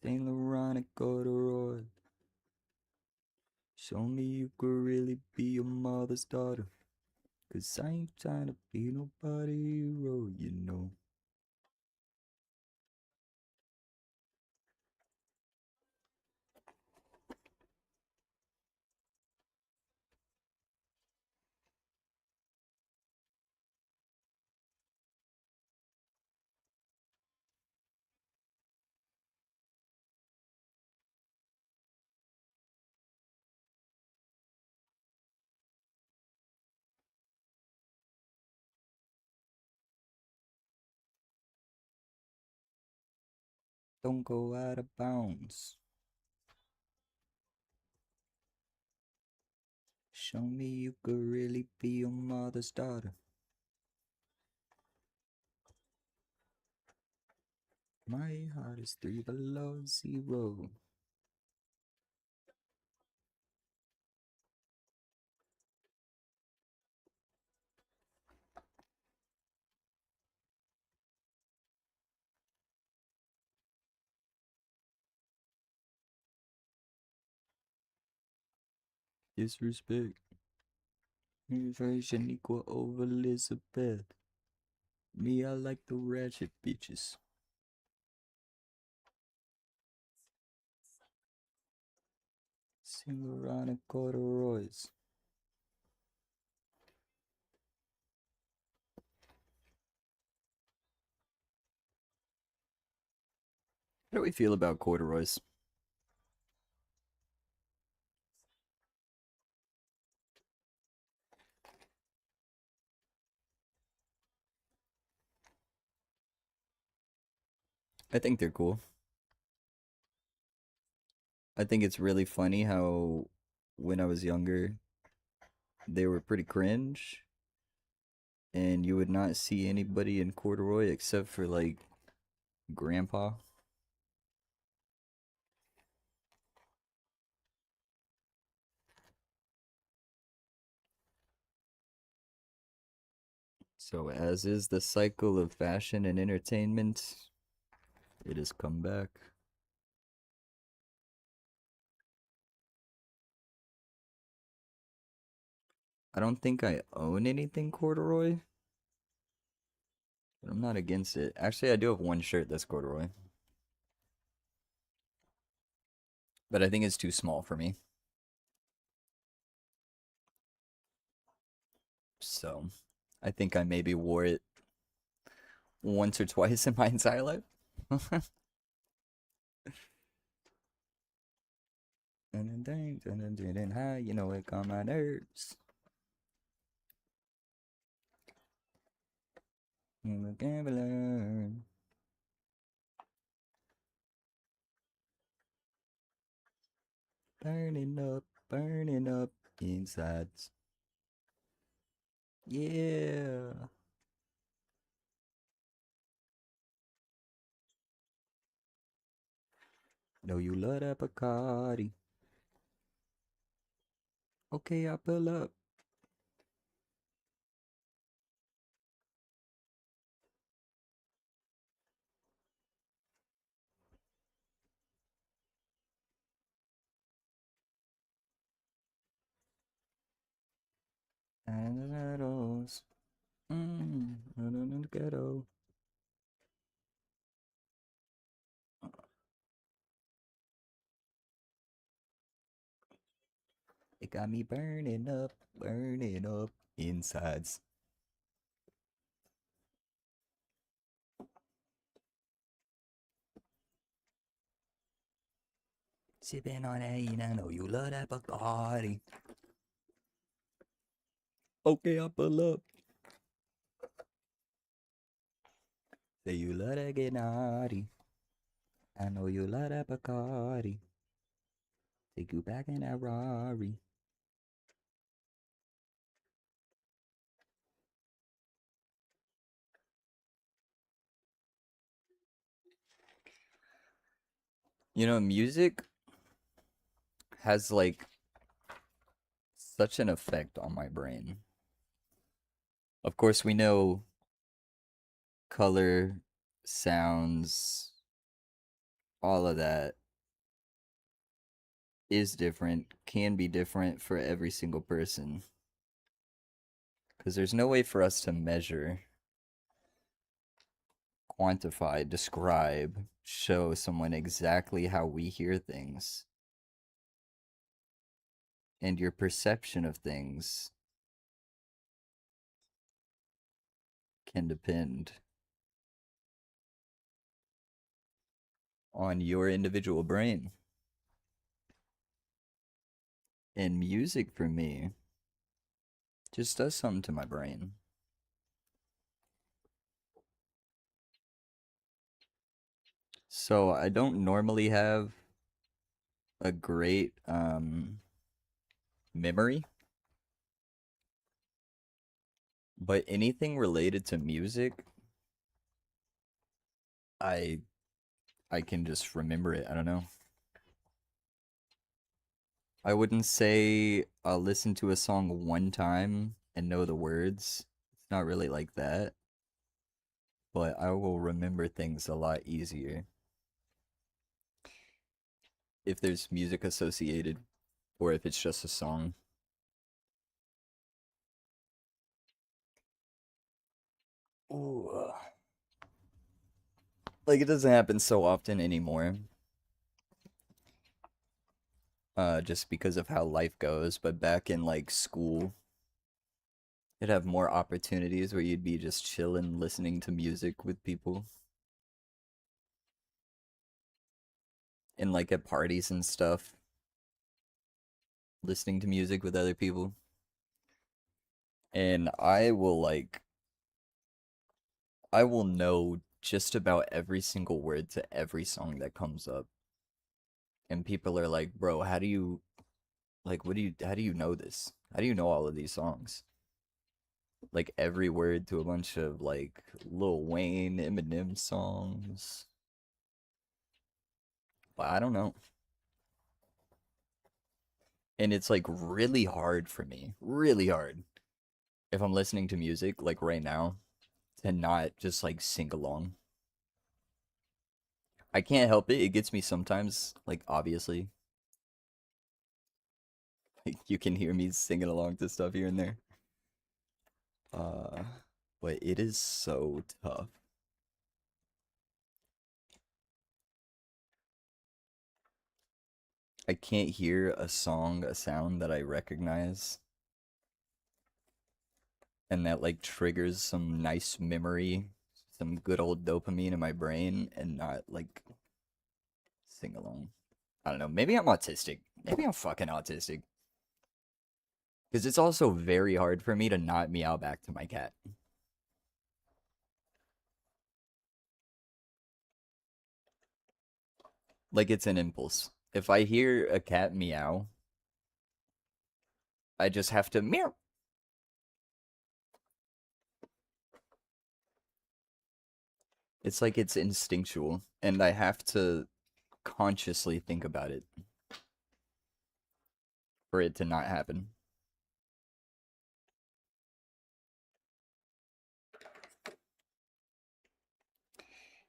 Saint Laurent and corduroy. Show me you could really be your mother's daughter. 'Cause I ain't trying to be nobody hero, you know. Don't go out of bounds. Show me you could really be your mother's daughter. My heart is 3 below 0. Disrespect. Version equal over Elizabeth. Me, I like the ratchet bitches. Sing around in corduroys. How do we feel about corduroys? I think they're cool. I think it's really funny how when I was younger, they were pretty cringe, and you would not see anybody in corduroy except for like grandpa. So, as is the cycle of fashion and entertainment, it has come back. I don't think I own anything corduroy, but I'm not against it. Actually, I do have one shirt that's corduroy, but I think it's too small for me. So, I think I maybe wore it once or twice in my entire life. Hi, you know it calm my nerves. I'm a gambler. Burning up insides. Yeah. Know you love that Bacardi. Okay, I pull up. And the shadows. In the ghetto. It got me burning up insides. Sipping on that, and I know you love that Bacardi. Okay, I pull up. Say you love that get naughty. I know you love that Bacardi. Take you back in that Rari. You know, music has like such an effect on my brain. Of course, we know color, sounds, all of that is different, can be different for every single person. Because there's no way for us to measure, quantify, describe, show someone exactly how we hear things. And your perception of things can depend on your individual brain. And music for me just does something to my brain. So I don't normally have a great memory, but anything related to music, I I can just remember it. I don't know. I wouldn't say I'll listen to a song one time and know the words. It's not really like that, but I will remember things a lot easier if there's music associated or if it's just a song. Ooh. Like it doesn't happen so often anymore. Just because of how life goes, but back in like school, you'd have more opportunities where you'd be just chilling, listening to music with people, and like at parties and stuff, listening to music with other people. And I will know just about every single word to every song that comes up. And people are like, bro, how do you, like, how do you know this? How do you know all of these songs? Like every word to a bunch of like Lil Wayne, Eminem songs. But I don't know. And it's like really hard for me, really hard, if I'm listening to music like right now, to not just like sing along. I can't help it. It gets me sometimes, like obviously. Like you can hear me singing along to stuff here and there. Uh but it is so tough. I can't hear a song, a sound that I recognize and that like triggers some nice memory, some good old dopamine in my brain and not like sing along. I don't know. Maybe I'm autistic. Maybe I'm fucking autistic. Because it's also very hard for me to not meow back to my cat. Like it's an impulse. If I hear a cat meow, I just have to meow. It's like it's instinctual, and I have to consciously think about it for it to not happen.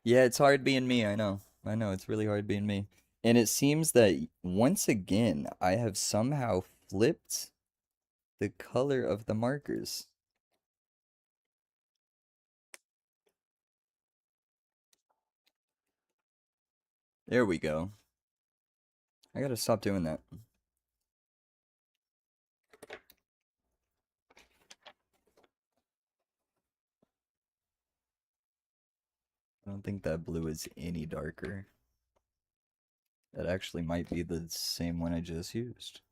Yeah, it's hard being me. I know. I know. It's really hard being me. And it seems that once again, I have somehow flipped the color of the markers. There we go. I gotta stop doing that. I don't think that blue is any darker. That actually might be the same one I just used.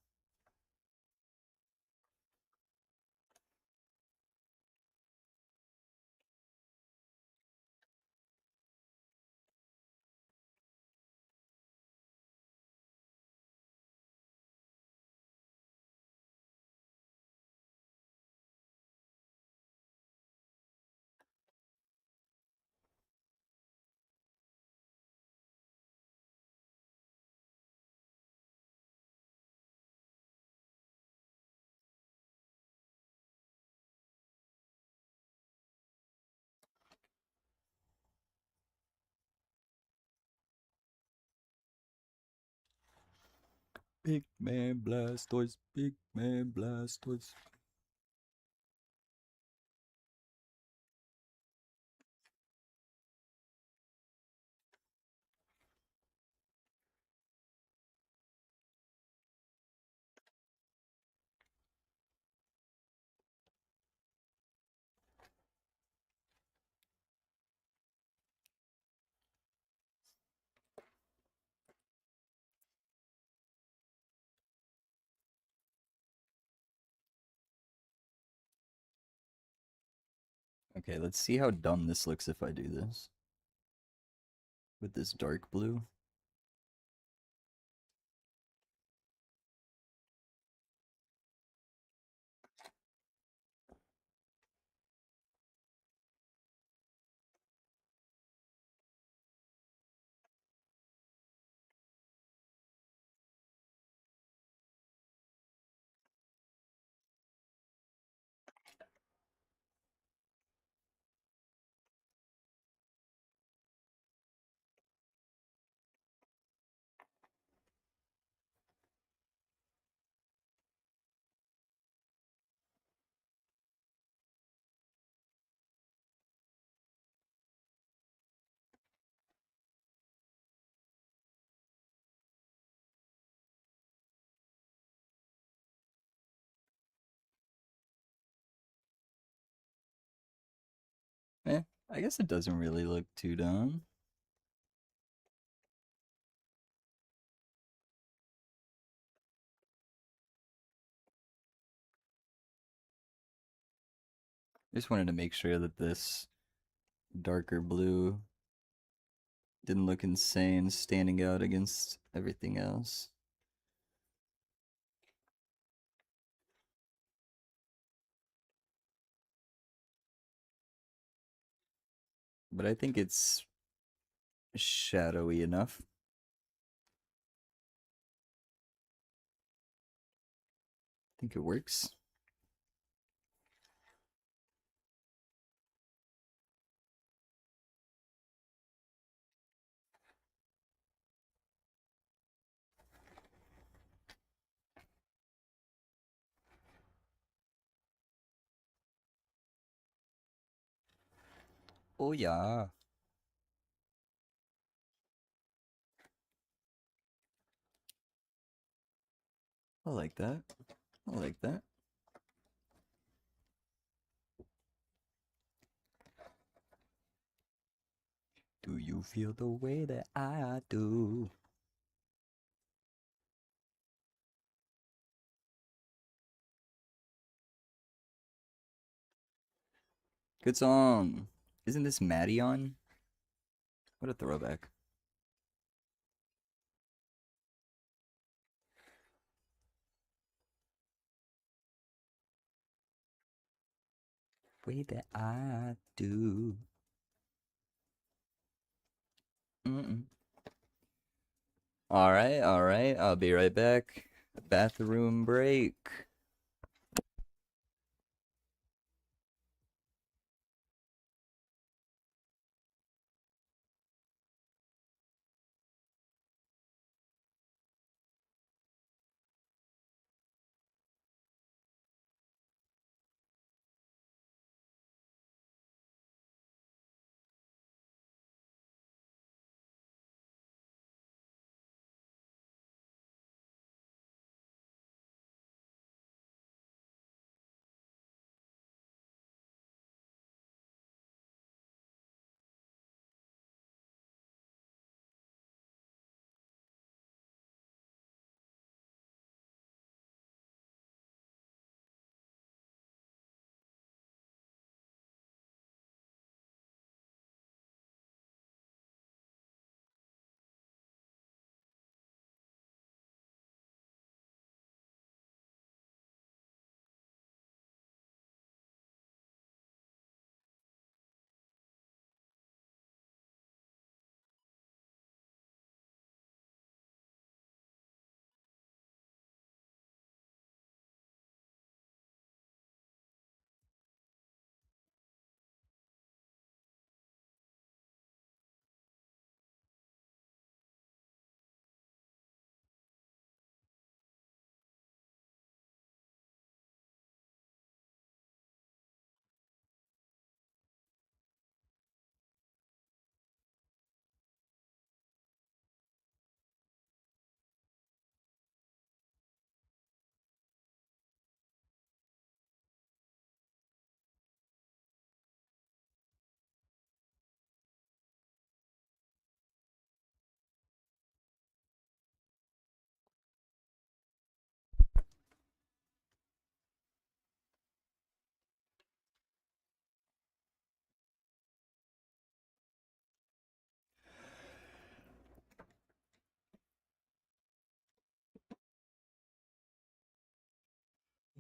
Big man Blastoise, Big man Blastoise. Okay, let's see how dumb this looks if I do this. With this dark blue. I guess it doesn't really look too dumb. Just wanted to make sure that this darker blue didn't look insane standing out against everything else. But I think it's shadowy enough. I think it works. Oh yeah. I like that. I like that. Do you feel the way that I do? Good song. Isn't this Maddie on? What a throwback. Way that I do. Mm-mm. All right, all right. I'll be right back. Bathroom break.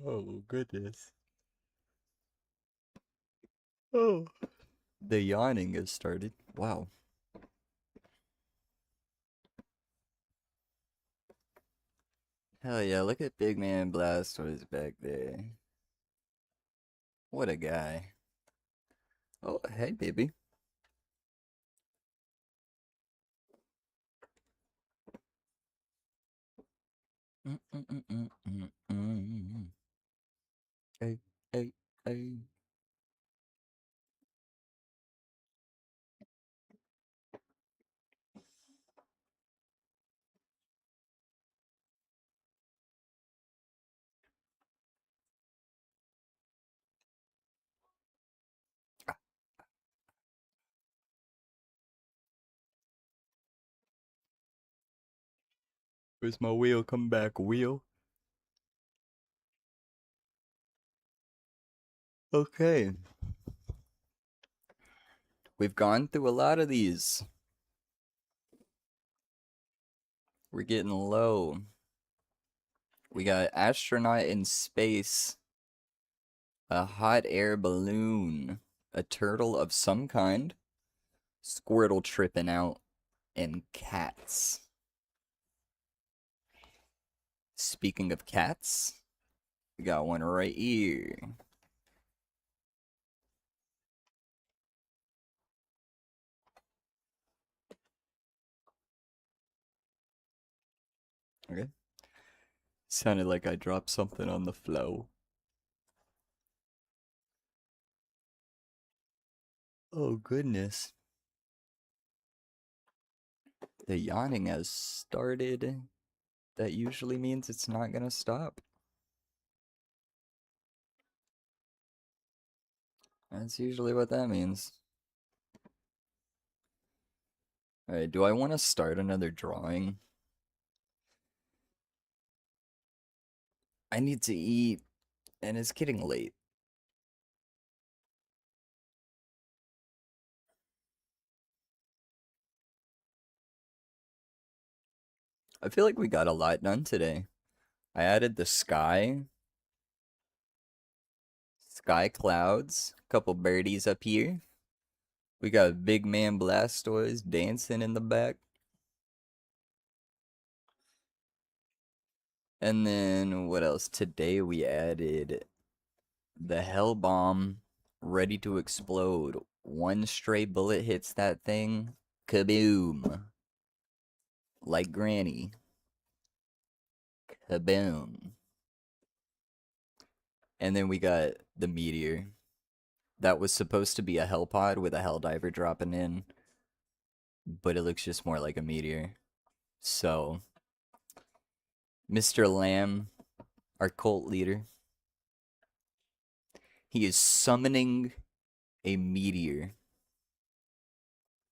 Oh, goodness. Oh. The yawning has started. Wow. Hell yeah, look at Big Man Blastoise back there. What a guy. Oh, hey, baby. Mm-mm-mm-mm-mm-mm. Hey, hey, hey. Where's my wheel? Come back, wheel. Okay. We've gone through a lot of these. We're getting low. We got astronaut in space, a hot air balloon, a turtle of some kind, Squirtle tripping out, and cats. Speaking of cats, we got one right here. Okay. Sounded like I dropped something on the floor. Oh, goodness. The yawning has started. That usually means it's not gonna stop. That's usually what that means. Alright, do I want to start another drawing? I need to eat, and it's getting late. I feel like we got a lot done today. I added the sky clouds, a couple birdies up here. We got Big Man Blastoise dancing in the back. And then what else? Today we added the Hell Bomb ready to explode. One stray bullet hits that thing. Kaboom. Like Granny. Kaboom. And then we got the meteor. That was supposed to be a hell pod with a hell diver dropping in. But it looks just more like a meteor. So, Mr. Lamb, our cult leader, he is summoning a meteor.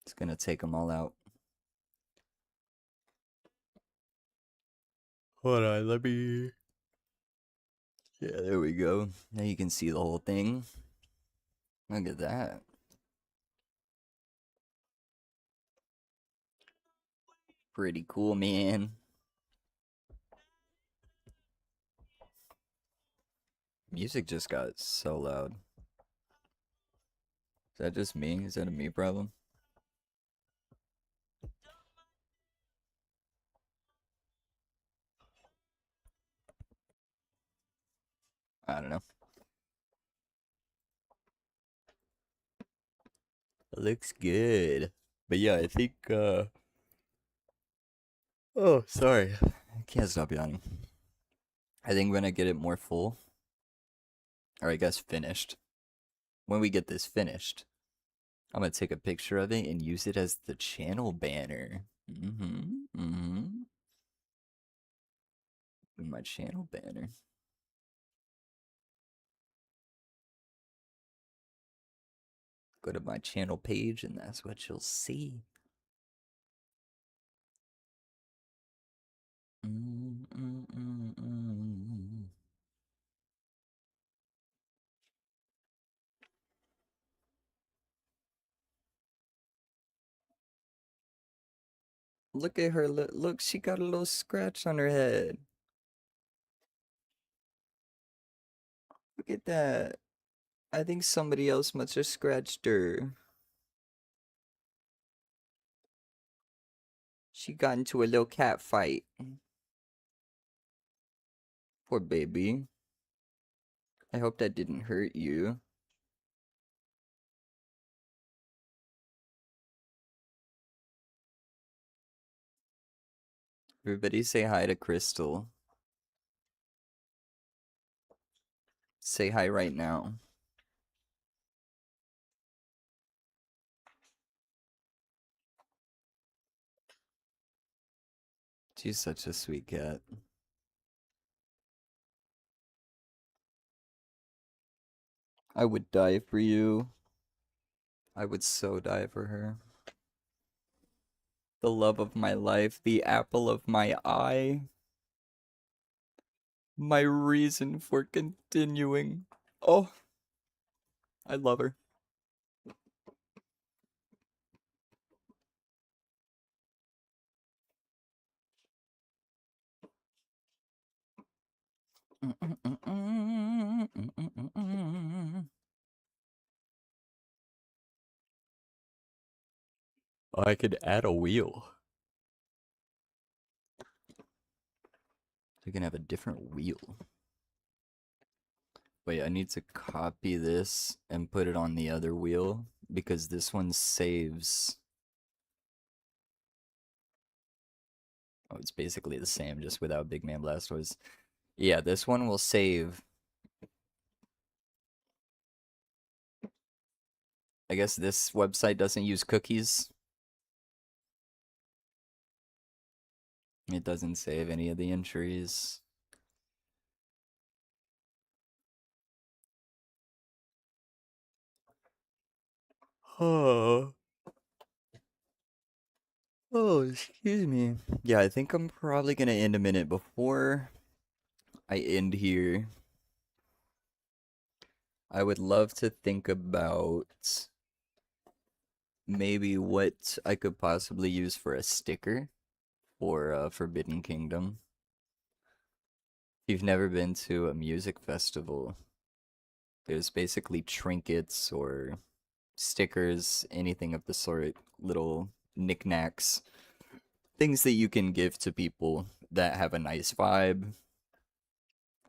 It's gonna take them all out. Hold on, let me. Yeah, there we go. Now you can see the whole thing. Look at that. Pretty cool, man. Music just got so loud. Is that just me? Is that a me problem? I don't know. It looks good. But yeah, I think oh, sorry. I can't stop yawning. I think when I get it more full, or I guess finished, when we get this finished, I'm gonna take a picture of it and use it as the channel banner. My channel banner. Go to my channel page and that's what you'll see. Look at her. Look, she got a little scratch on her head. Look at that. I think somebody else must have scratched her. She got into a little cat fight. Poor baby. I hope that didn't hurt you. Everybody say hi to Crystal. Say hi right now. She's such a sweet cat. I would die for you. I would so die for her. The love of my life, the apple of my eye, my reason for continuing. Oh, I love her. I could add a wheel. I can have a different wheel. Wait, I need to copy this and put it on the other wheel because this one saves. Oh, it's basically the same, just without Big Man Blastoise. Yeah, this one will save. I guess this website doesn't use cookies. It doesn't save any of the entries. Oh. Oh, excuse me. Yeah, I think I'm probably gonna end a minute before I end here. I would love to think about maybe what I could possibly use for a sticker for Forbidden Kingdom. If you've never been to a music festival, there's basically trinkets or stickers, anything of the sort, little knickknacks, things that you can give to people that have a nice vibe,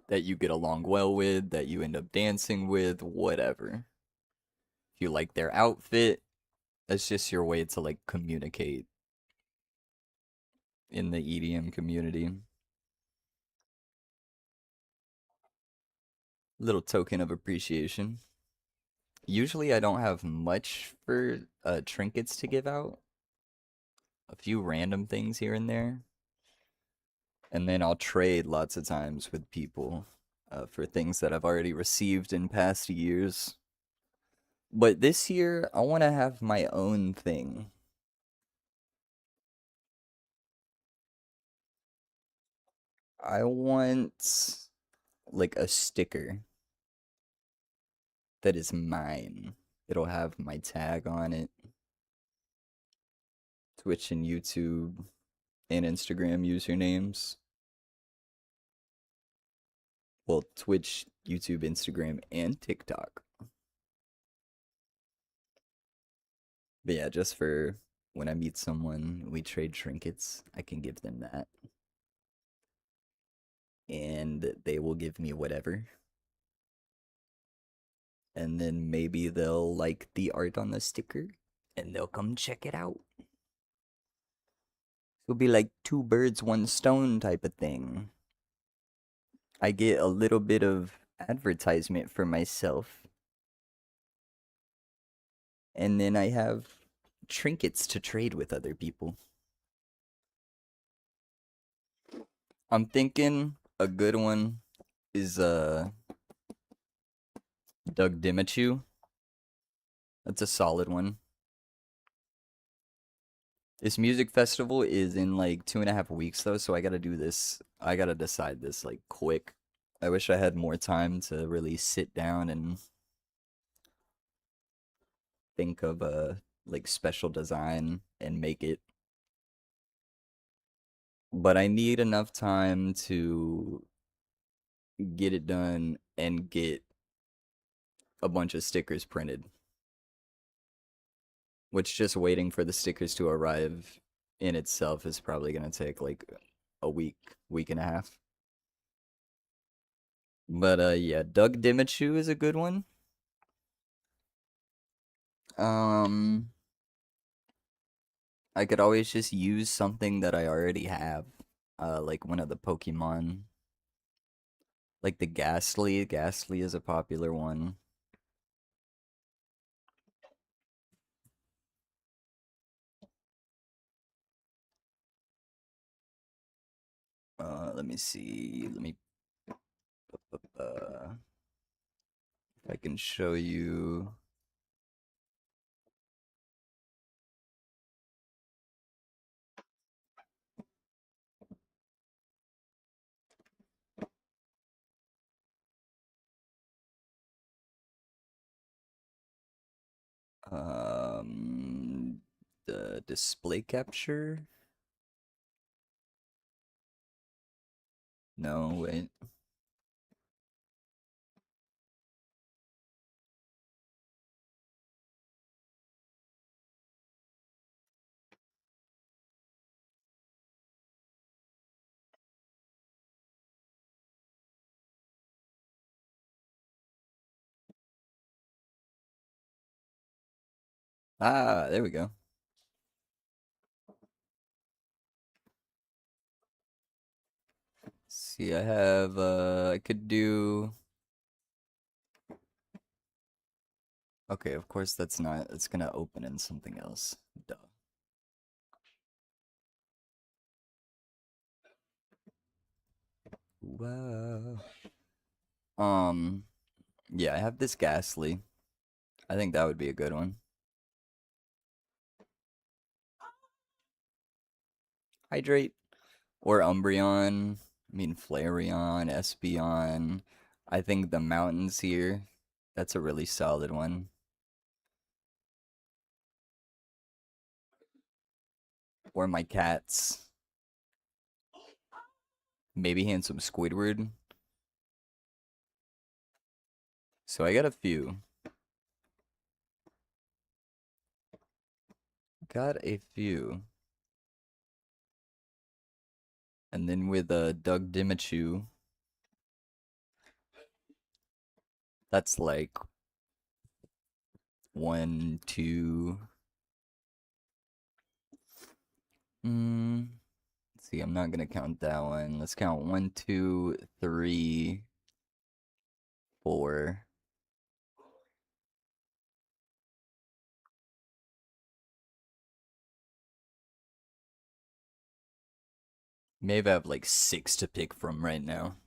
that you get along well with, that you end up dancing with, whatever. If you like their outfit, that's just your way to like communicate in the EDM community. Little token of appreciation. Usually I don't have much for trinkets to give out. A few random things here and there. And then I'll trade lots of times with people for things that I've already received in past years. But this year, I want to have my own thing. I want like a sticker that is mine. It'll have my tag on it. Twitch and YouTube and Instagram usernames. Well, Twitch, YouTube, Instagram, and TikTok. But yeah, just for when I meet someone, we trade trinkets, I can give them that. And they will give me whatever. And then maybe they'll like the art on the sticker and they'll come check it out. It'll be like two birds, one stone type of thing. I get a little bit of advertisement for myself. And then I have trinkets to trade with other people. I'm thinking a good one is Doug Dimichu. That's a solid one. This music festival is in like 2.5 weeks though, so I gotta do this. I gotta decide this like quick. I wish I had more time to really sit down and think of a like special design and make it. But I need enough time to get it done and get a bunch of stickers printed. Which just waiting for the stickers to arrive in itself is probably gonna take like a week, week and a half. But yeah, Doug Dimichu is a good one. Um I could always just use something that I already have. Like one of the Pokemon. Like the Ghastly. Ghastly is a popular one. Let me see. Let me if I can show you. The display capture? No, wait. Ah, there we go. See, I have, I could do. Okay, of course that's not, it's gonna open in something else. Duh. Wow. Yeah, I have this ghastly. I think that would be a good one. Hydrate or Umbreon. I mean, Flareon, Espeon. I think the mountains here, that's a really solid one. Or my cats. Maybe Handsome Squidward. So I got a few. Got a few. And then with Doug Dimichu, that's like one, two. Let's see, I'm not gonna count that one. Let's count one, two, three, four. Maybe I have like six to pick from right now.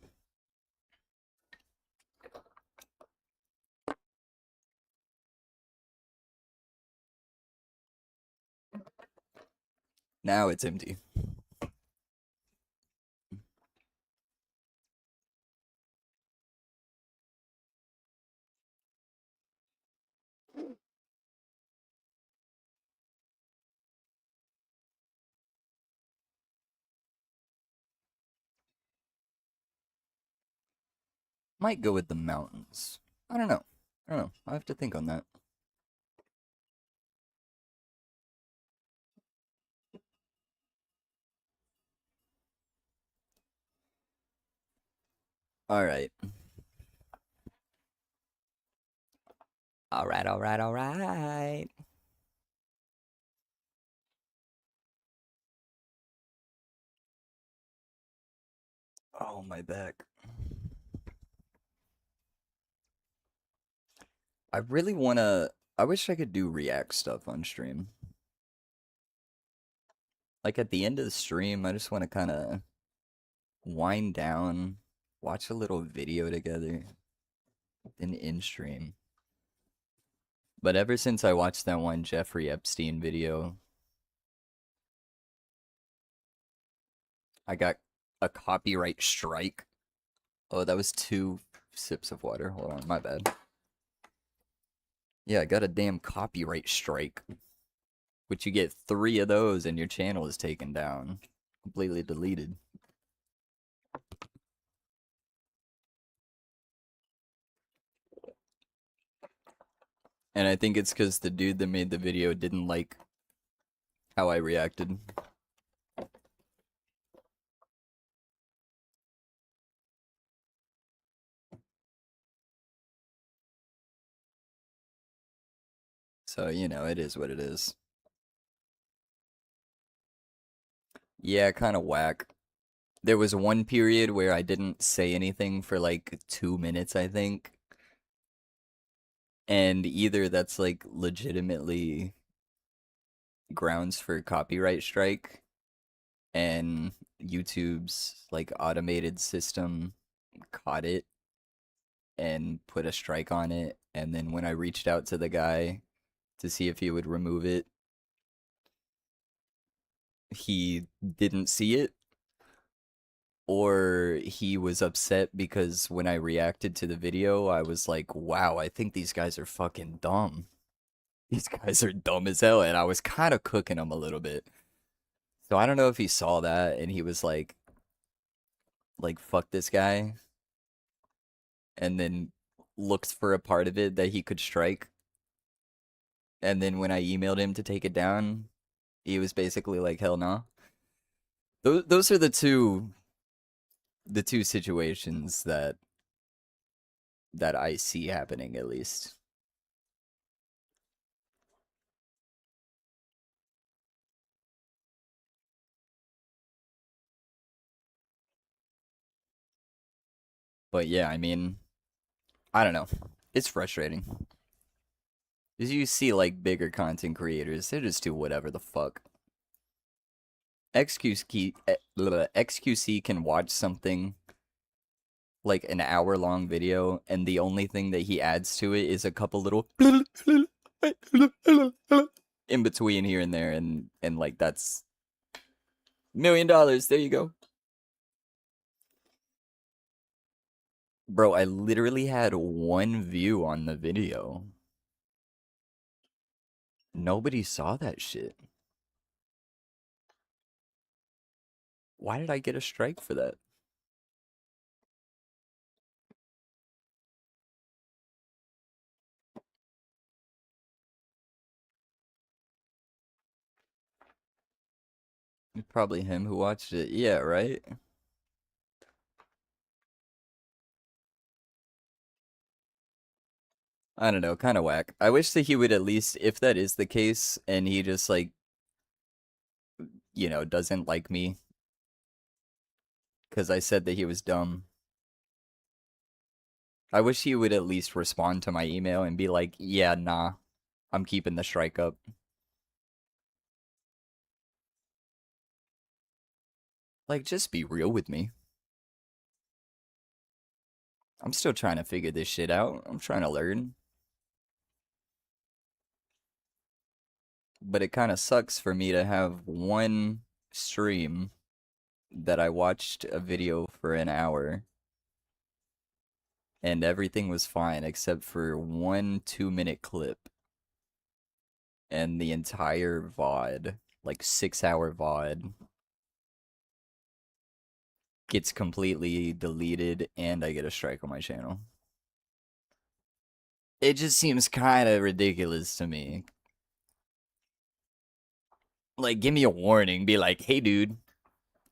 Now it's empty. Might go with the mountains. I don't know. I don't know. I have to think on that. All right. All right, all right, all right. Oh, my back. I really want to. I wish I could do React stuff on stream. Like at the end of the stream, I just want to kind of wind down, watch a little video together, then in stream. But ever since I watched that one Jeffrey Epstein video, I got a copyright strike. Oh, that was 2 sips of water. Hold on, my bad. Yeah, I got a damn copyright strike. Which you get 3 of those and your channel is taken down. Completely deleted. And I think it's because the dude that made the video didn't like how I reacted. So, you know, it is what it is. Yeah, kind of whack. There was one period where I didn't say anything for like 2 minutes, I think. And either that's like legitimately grounds for copyright strike, and YouTube's like automated system caught it and put a strike on it. And then when I reached out to the guy to see if he would remove it, he didn't see it, or he was upset because when I reacted to the video, I was like, wow, I think these guys are fucking dumb. these guys are dumb as hell, and I was kind of cooking him a little bit. So I don't know if he saw that and he was like fuck this guy, and then looks for a part of it that he could strike. And then when I emailed him to take it down, he was basically like, "Hell no." Those are the two situations that I see happening at least. But yeah, I mean, I don't know. It's frustrating. As you see like bigger content creators, they just do whatever the fuck. XQC can watch something like an hour long video, and the only thing that he adds to it is a couple little in between here and there, and like that's $1 million. There you go. Bro, I literally had one view on the video. Nobody saw that shit. Why did I get a strike for that? It's probably him who watched it. Yeah, right? I don't know, kind of whack. I wish that he would at least, if that is the case, and he just like, doesn't like me because I said that he was dumb. I wish he would at least respond to my email and be like, yeah, nah, I'm keeping the strike up. Like, just be real with me. I'm still trying to figure this shit out. I'm trying to learn. But it kind of sucks for me to have one stream that I watched a video for an hour and everything was fine except for one 2-minute clip, and the entire VOD, like 6-hour VOD, gets completely deleted and I get a strike on my channel. It just seems kind of ridiculous to me. Like, give me a warning. Be like, hey, dude,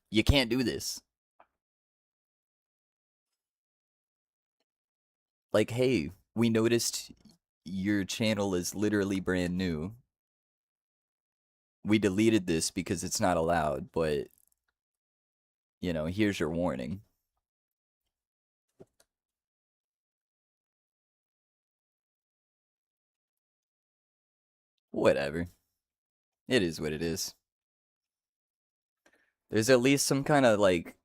you can't do this. Like, hey, we noticed your channel is literally brand new. We deleted this because it's not allowed, but, here's your warning. Whatever. It is what it is. There's at least some kind of like,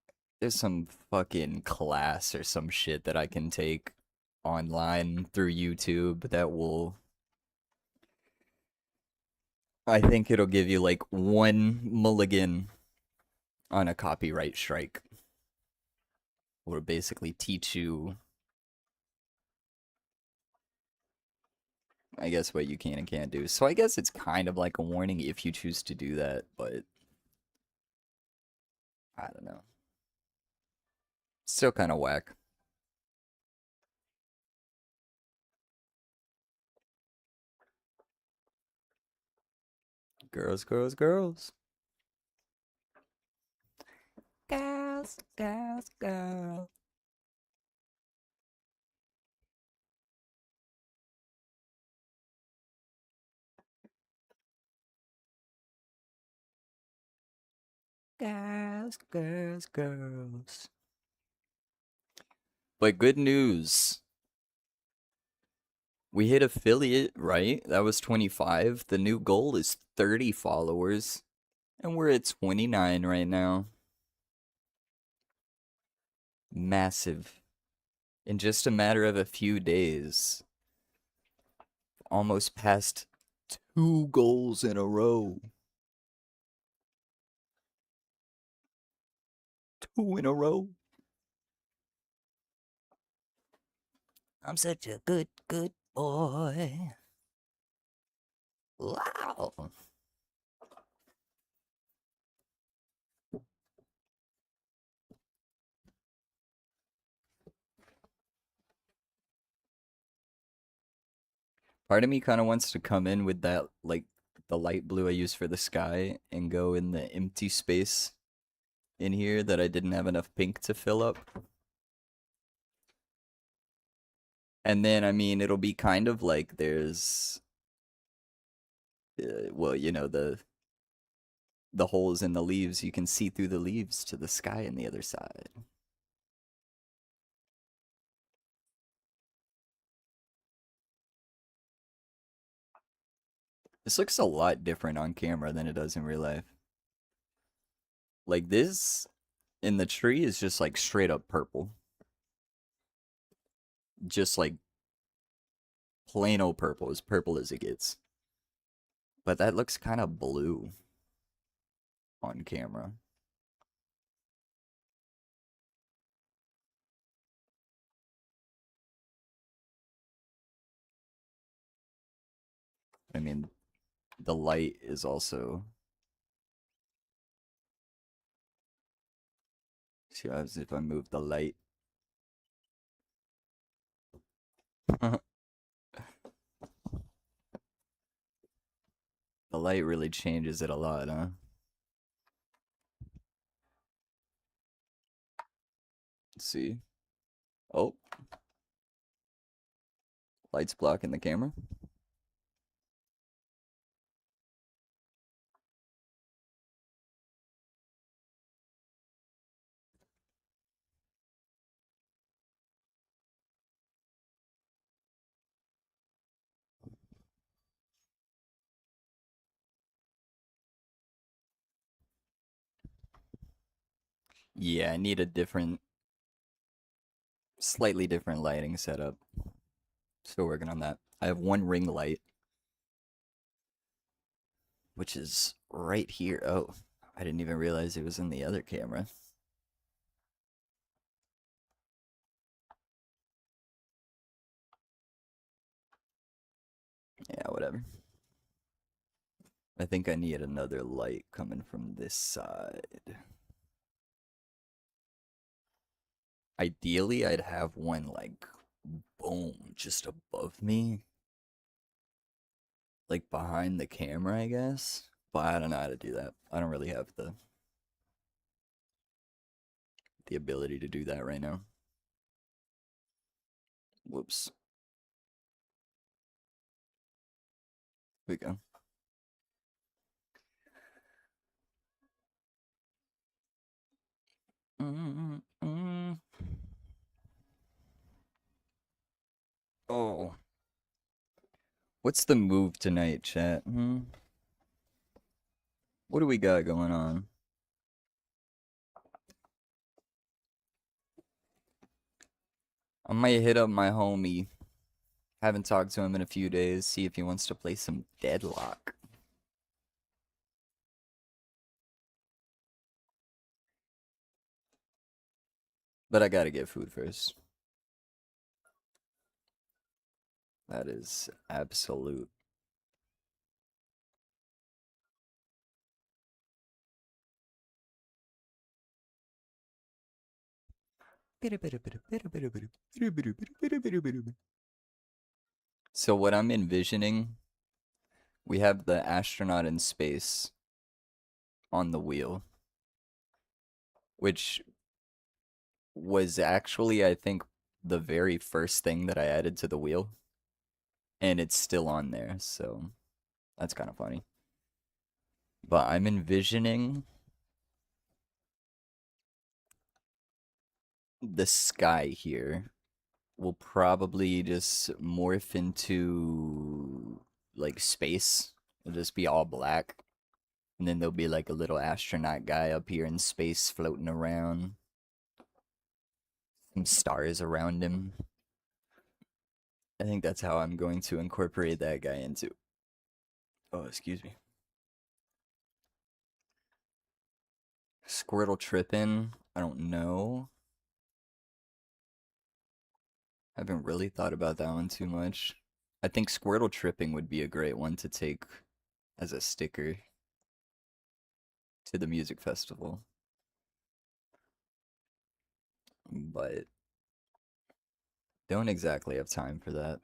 there's some fucking class or some shit that I can take online through YouTube that will, I think it'll give you like one mulligan on a copyright strike. Or basically teach you, I guess, what you can and can't do. So I guess it's kind of like a warning if you choose to do that, but I don't know. Still kind of whack. Girls, girls, girls. Girls, girls, girls. Girls, girls, girls. But good news. We hit affiliate, right? That was 25. The new goal is 30 followers. And we're at 29 right now. Massive. In just a matter of a few days. Almost past 2 goals in a row. 2 in a row. I'm such a good, good boy. Wow. Part of me kind of wants to come in with that, like, the light blue I use for the sky and go in the empty space in here that I didn't have enough pink to fill up. And then, I mean, it'll be kind of like there's, well, you know, the holes in the leaves. You can see through the leaves to the sky on the other side. This looks a lot different on camera than it does in real life. Like this in the tree is just like straight up purple. Just like plain old purple, as purple as it gets. But that looks kind of blue on camera. I mean, the light is also. See as if I move the light. The light really changes it a lot, huh? Let's see. Oh, light's blocking the camera. Yeah, I need a different, slightly different lighting setup. Still working on that. I have one ring light, which is right here. Oh, I didn't even realize it was in the other camera. Yeah, whatever. I think I need another light coming from this side. Ideally, I'd have one like, boom, just above me. Like behind the camera, I guess. But I don't know how to do that. I don't really have the ability to do that right now. Whoops. Here we go. Mm, mm. Oh. What's the move tonight, chat? What do we got going on? I might hit up my homie. Haven't talked to him in a few days. See if he wants to play some Deadlock. But I gotta get food first. That is absolute. So what I'm envisioning, we have the astronaut in space on the wheel, which was actually, I think, the very first thing that I added to the wheel, and it's still on there, so that's kind of funny. But I'm envisioning the sky here will probably just morph into like space. It'll just be all black. And then there'll be like a little astronaut guy up here in space floating around. Some stars around him. I think that's how I'm going to incorporate that guy into. Oh, excuse me. Squirtle tripping? I don't know. I haven't really thought about that one too much. I think Squirtle tripping would be a great one to take as a sticker to the music festival. But don't exactly have time for that.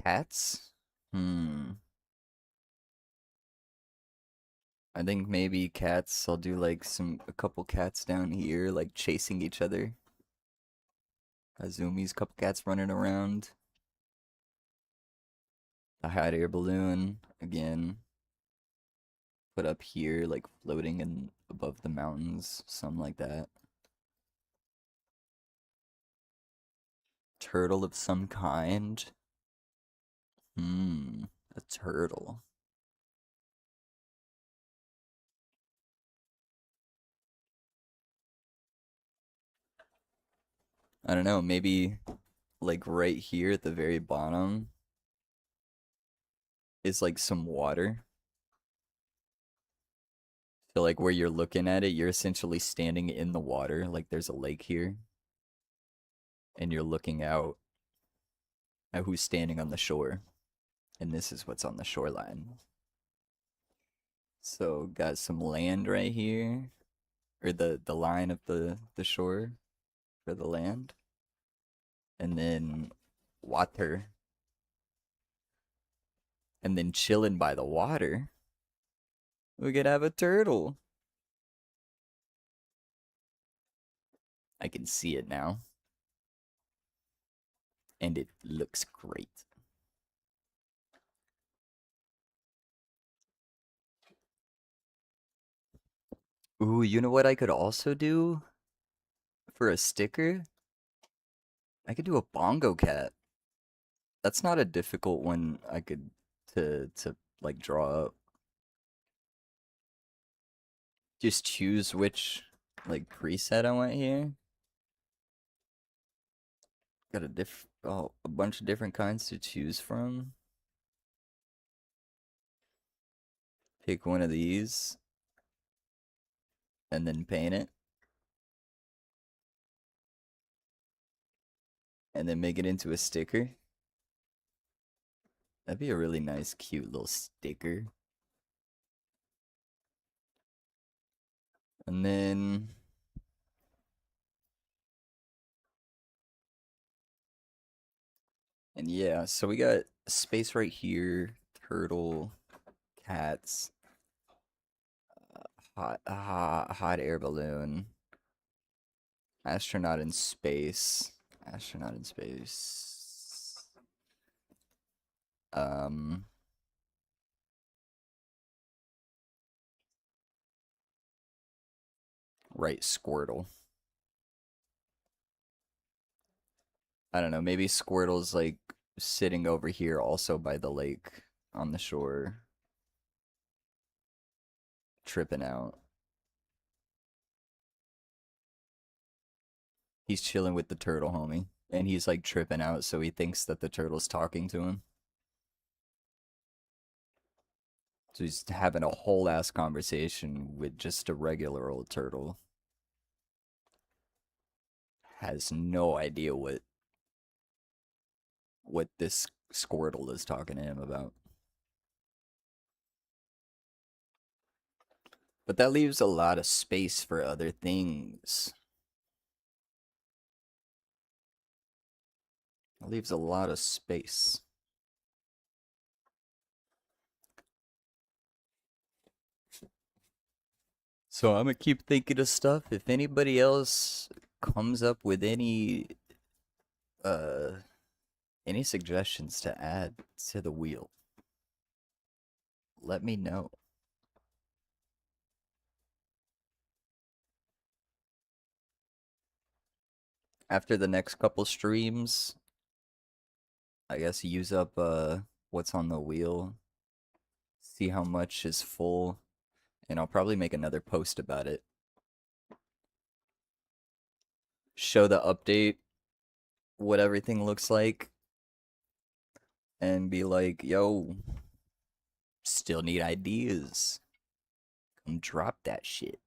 Cats? I think maybe cats. I'll do like a couple cats down here, like chasing each other. Azumi's couple cats running around. A hot air balloon again. Put up here, like floating in above the mountains, something like that. Turtle of some kind. A turtle. I don't know, maybe like right here at the very bottom is like some water. So like where you're looking at it, you're essentially standing in the water, like there's a lake here. And you're looking out at who's standing on the shore. And this is what's on the shoreline. So got some land right here. Or the line of the shore for the land. And then water. And then chilling by the water, we could have a turtle. I can see it now. And it looks great. Ooh, you know what I could also do for a sticker? I could do a bongo cat. That's not a difficult one I could to like draw up. Just choose which like preset I want here. Got a bunch of different kinds to choose from. Pick one of these and then paint it. And then make it into a sticker. That'd be a really nice, cute little sticker. And then and yeah, so we got space right here, turtle, cats, hot air balloon, astronaut in space, astronaut in space. Right, Squirtle. I don't know, maybe Squirtle's like sitting over here also by the lake on the shore, tripping out. He's chilling with the turtle, homie. And he's like tripping out, so he thinks that the turtle's talking to him. So he's having a whole ass conversation with just a regular old turtle. Has no idea what this Squirtle is talking to him about. But that leaves a lot of space for other things. It leaves a lot of space. So I'm gonna keep thinking of stuff. If anybody else comes up with any suggestions to add to the wheel, let me know. After the next couple streams, I guess use up what's on the wheel, see how much is full, and I'll probably make another post about it. Show the update, what everything looks like, and be like, yo, still need ideas. Come drop that shit.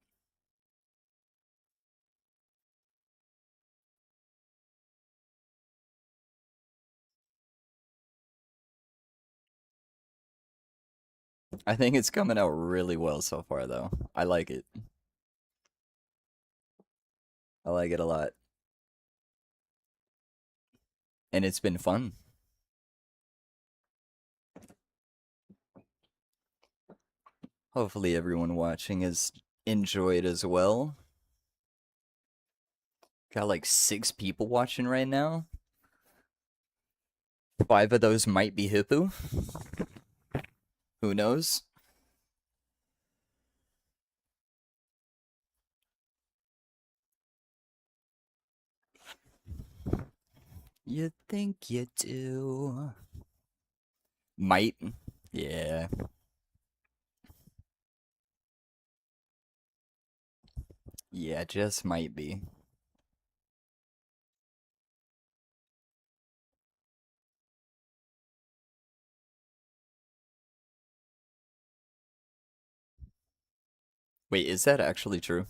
I think it's coming out really well so far, though. I like it. I like it a lot. And it's been fun. Hopefully, everyone watching has enjoyed as well. Got like 6 people watching right now. 5 of those might be Hippo. Who knows? You think you do. Might. Yeah. Yeah, just might be. Wait, is that actually true?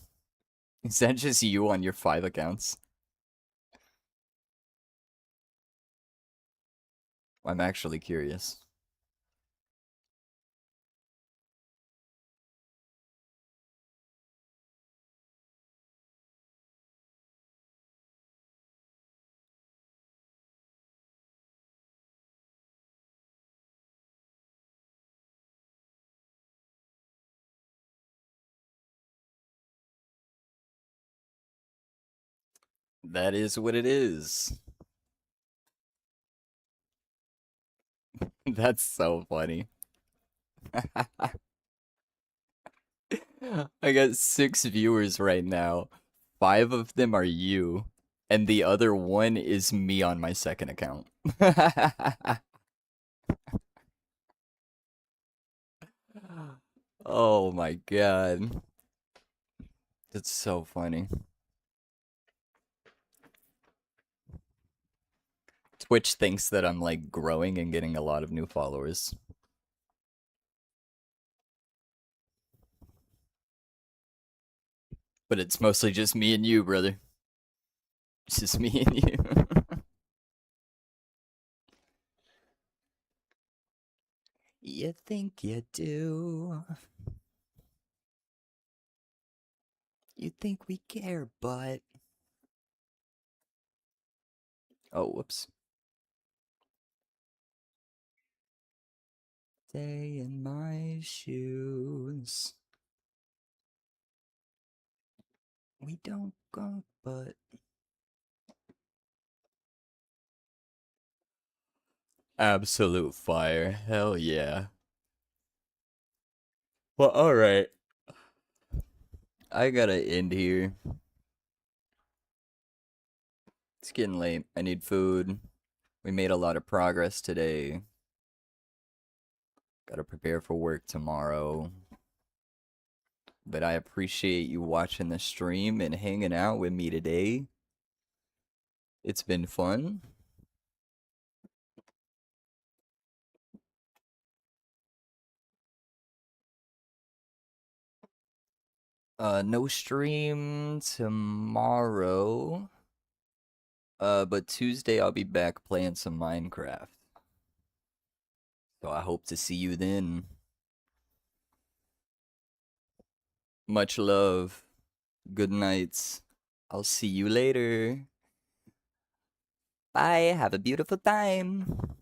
Is that just you on your 5 accounts? I'm actually curious. That is what it is. That's so funny. I got 6 viewers right now. 5 of them are you, and the other one is me on my second account. Oh my god. That's so funny. Twitch thinks that I'm like growing and getting a lot of new followers. But it's mostly just me and you, brother. It's just me and you. You think you do. You think we care, but. Oh, whoops. Stay in my shoes. We don't go, but. Absolute fire. Hell yeah. Well, alright. I gotta end here. It's getting late. I need food. We made a lot of progress today. Gotta prepare for work tomorrow. But I appreciate you watching the stream and hanging out with me today. It's been fun. No stream tomorrow. But Tuesday I'll be back playing some Minecraft. So I hope to see you then. Much love. Good nights. I'll see you later. Bye. Have a beautiful time.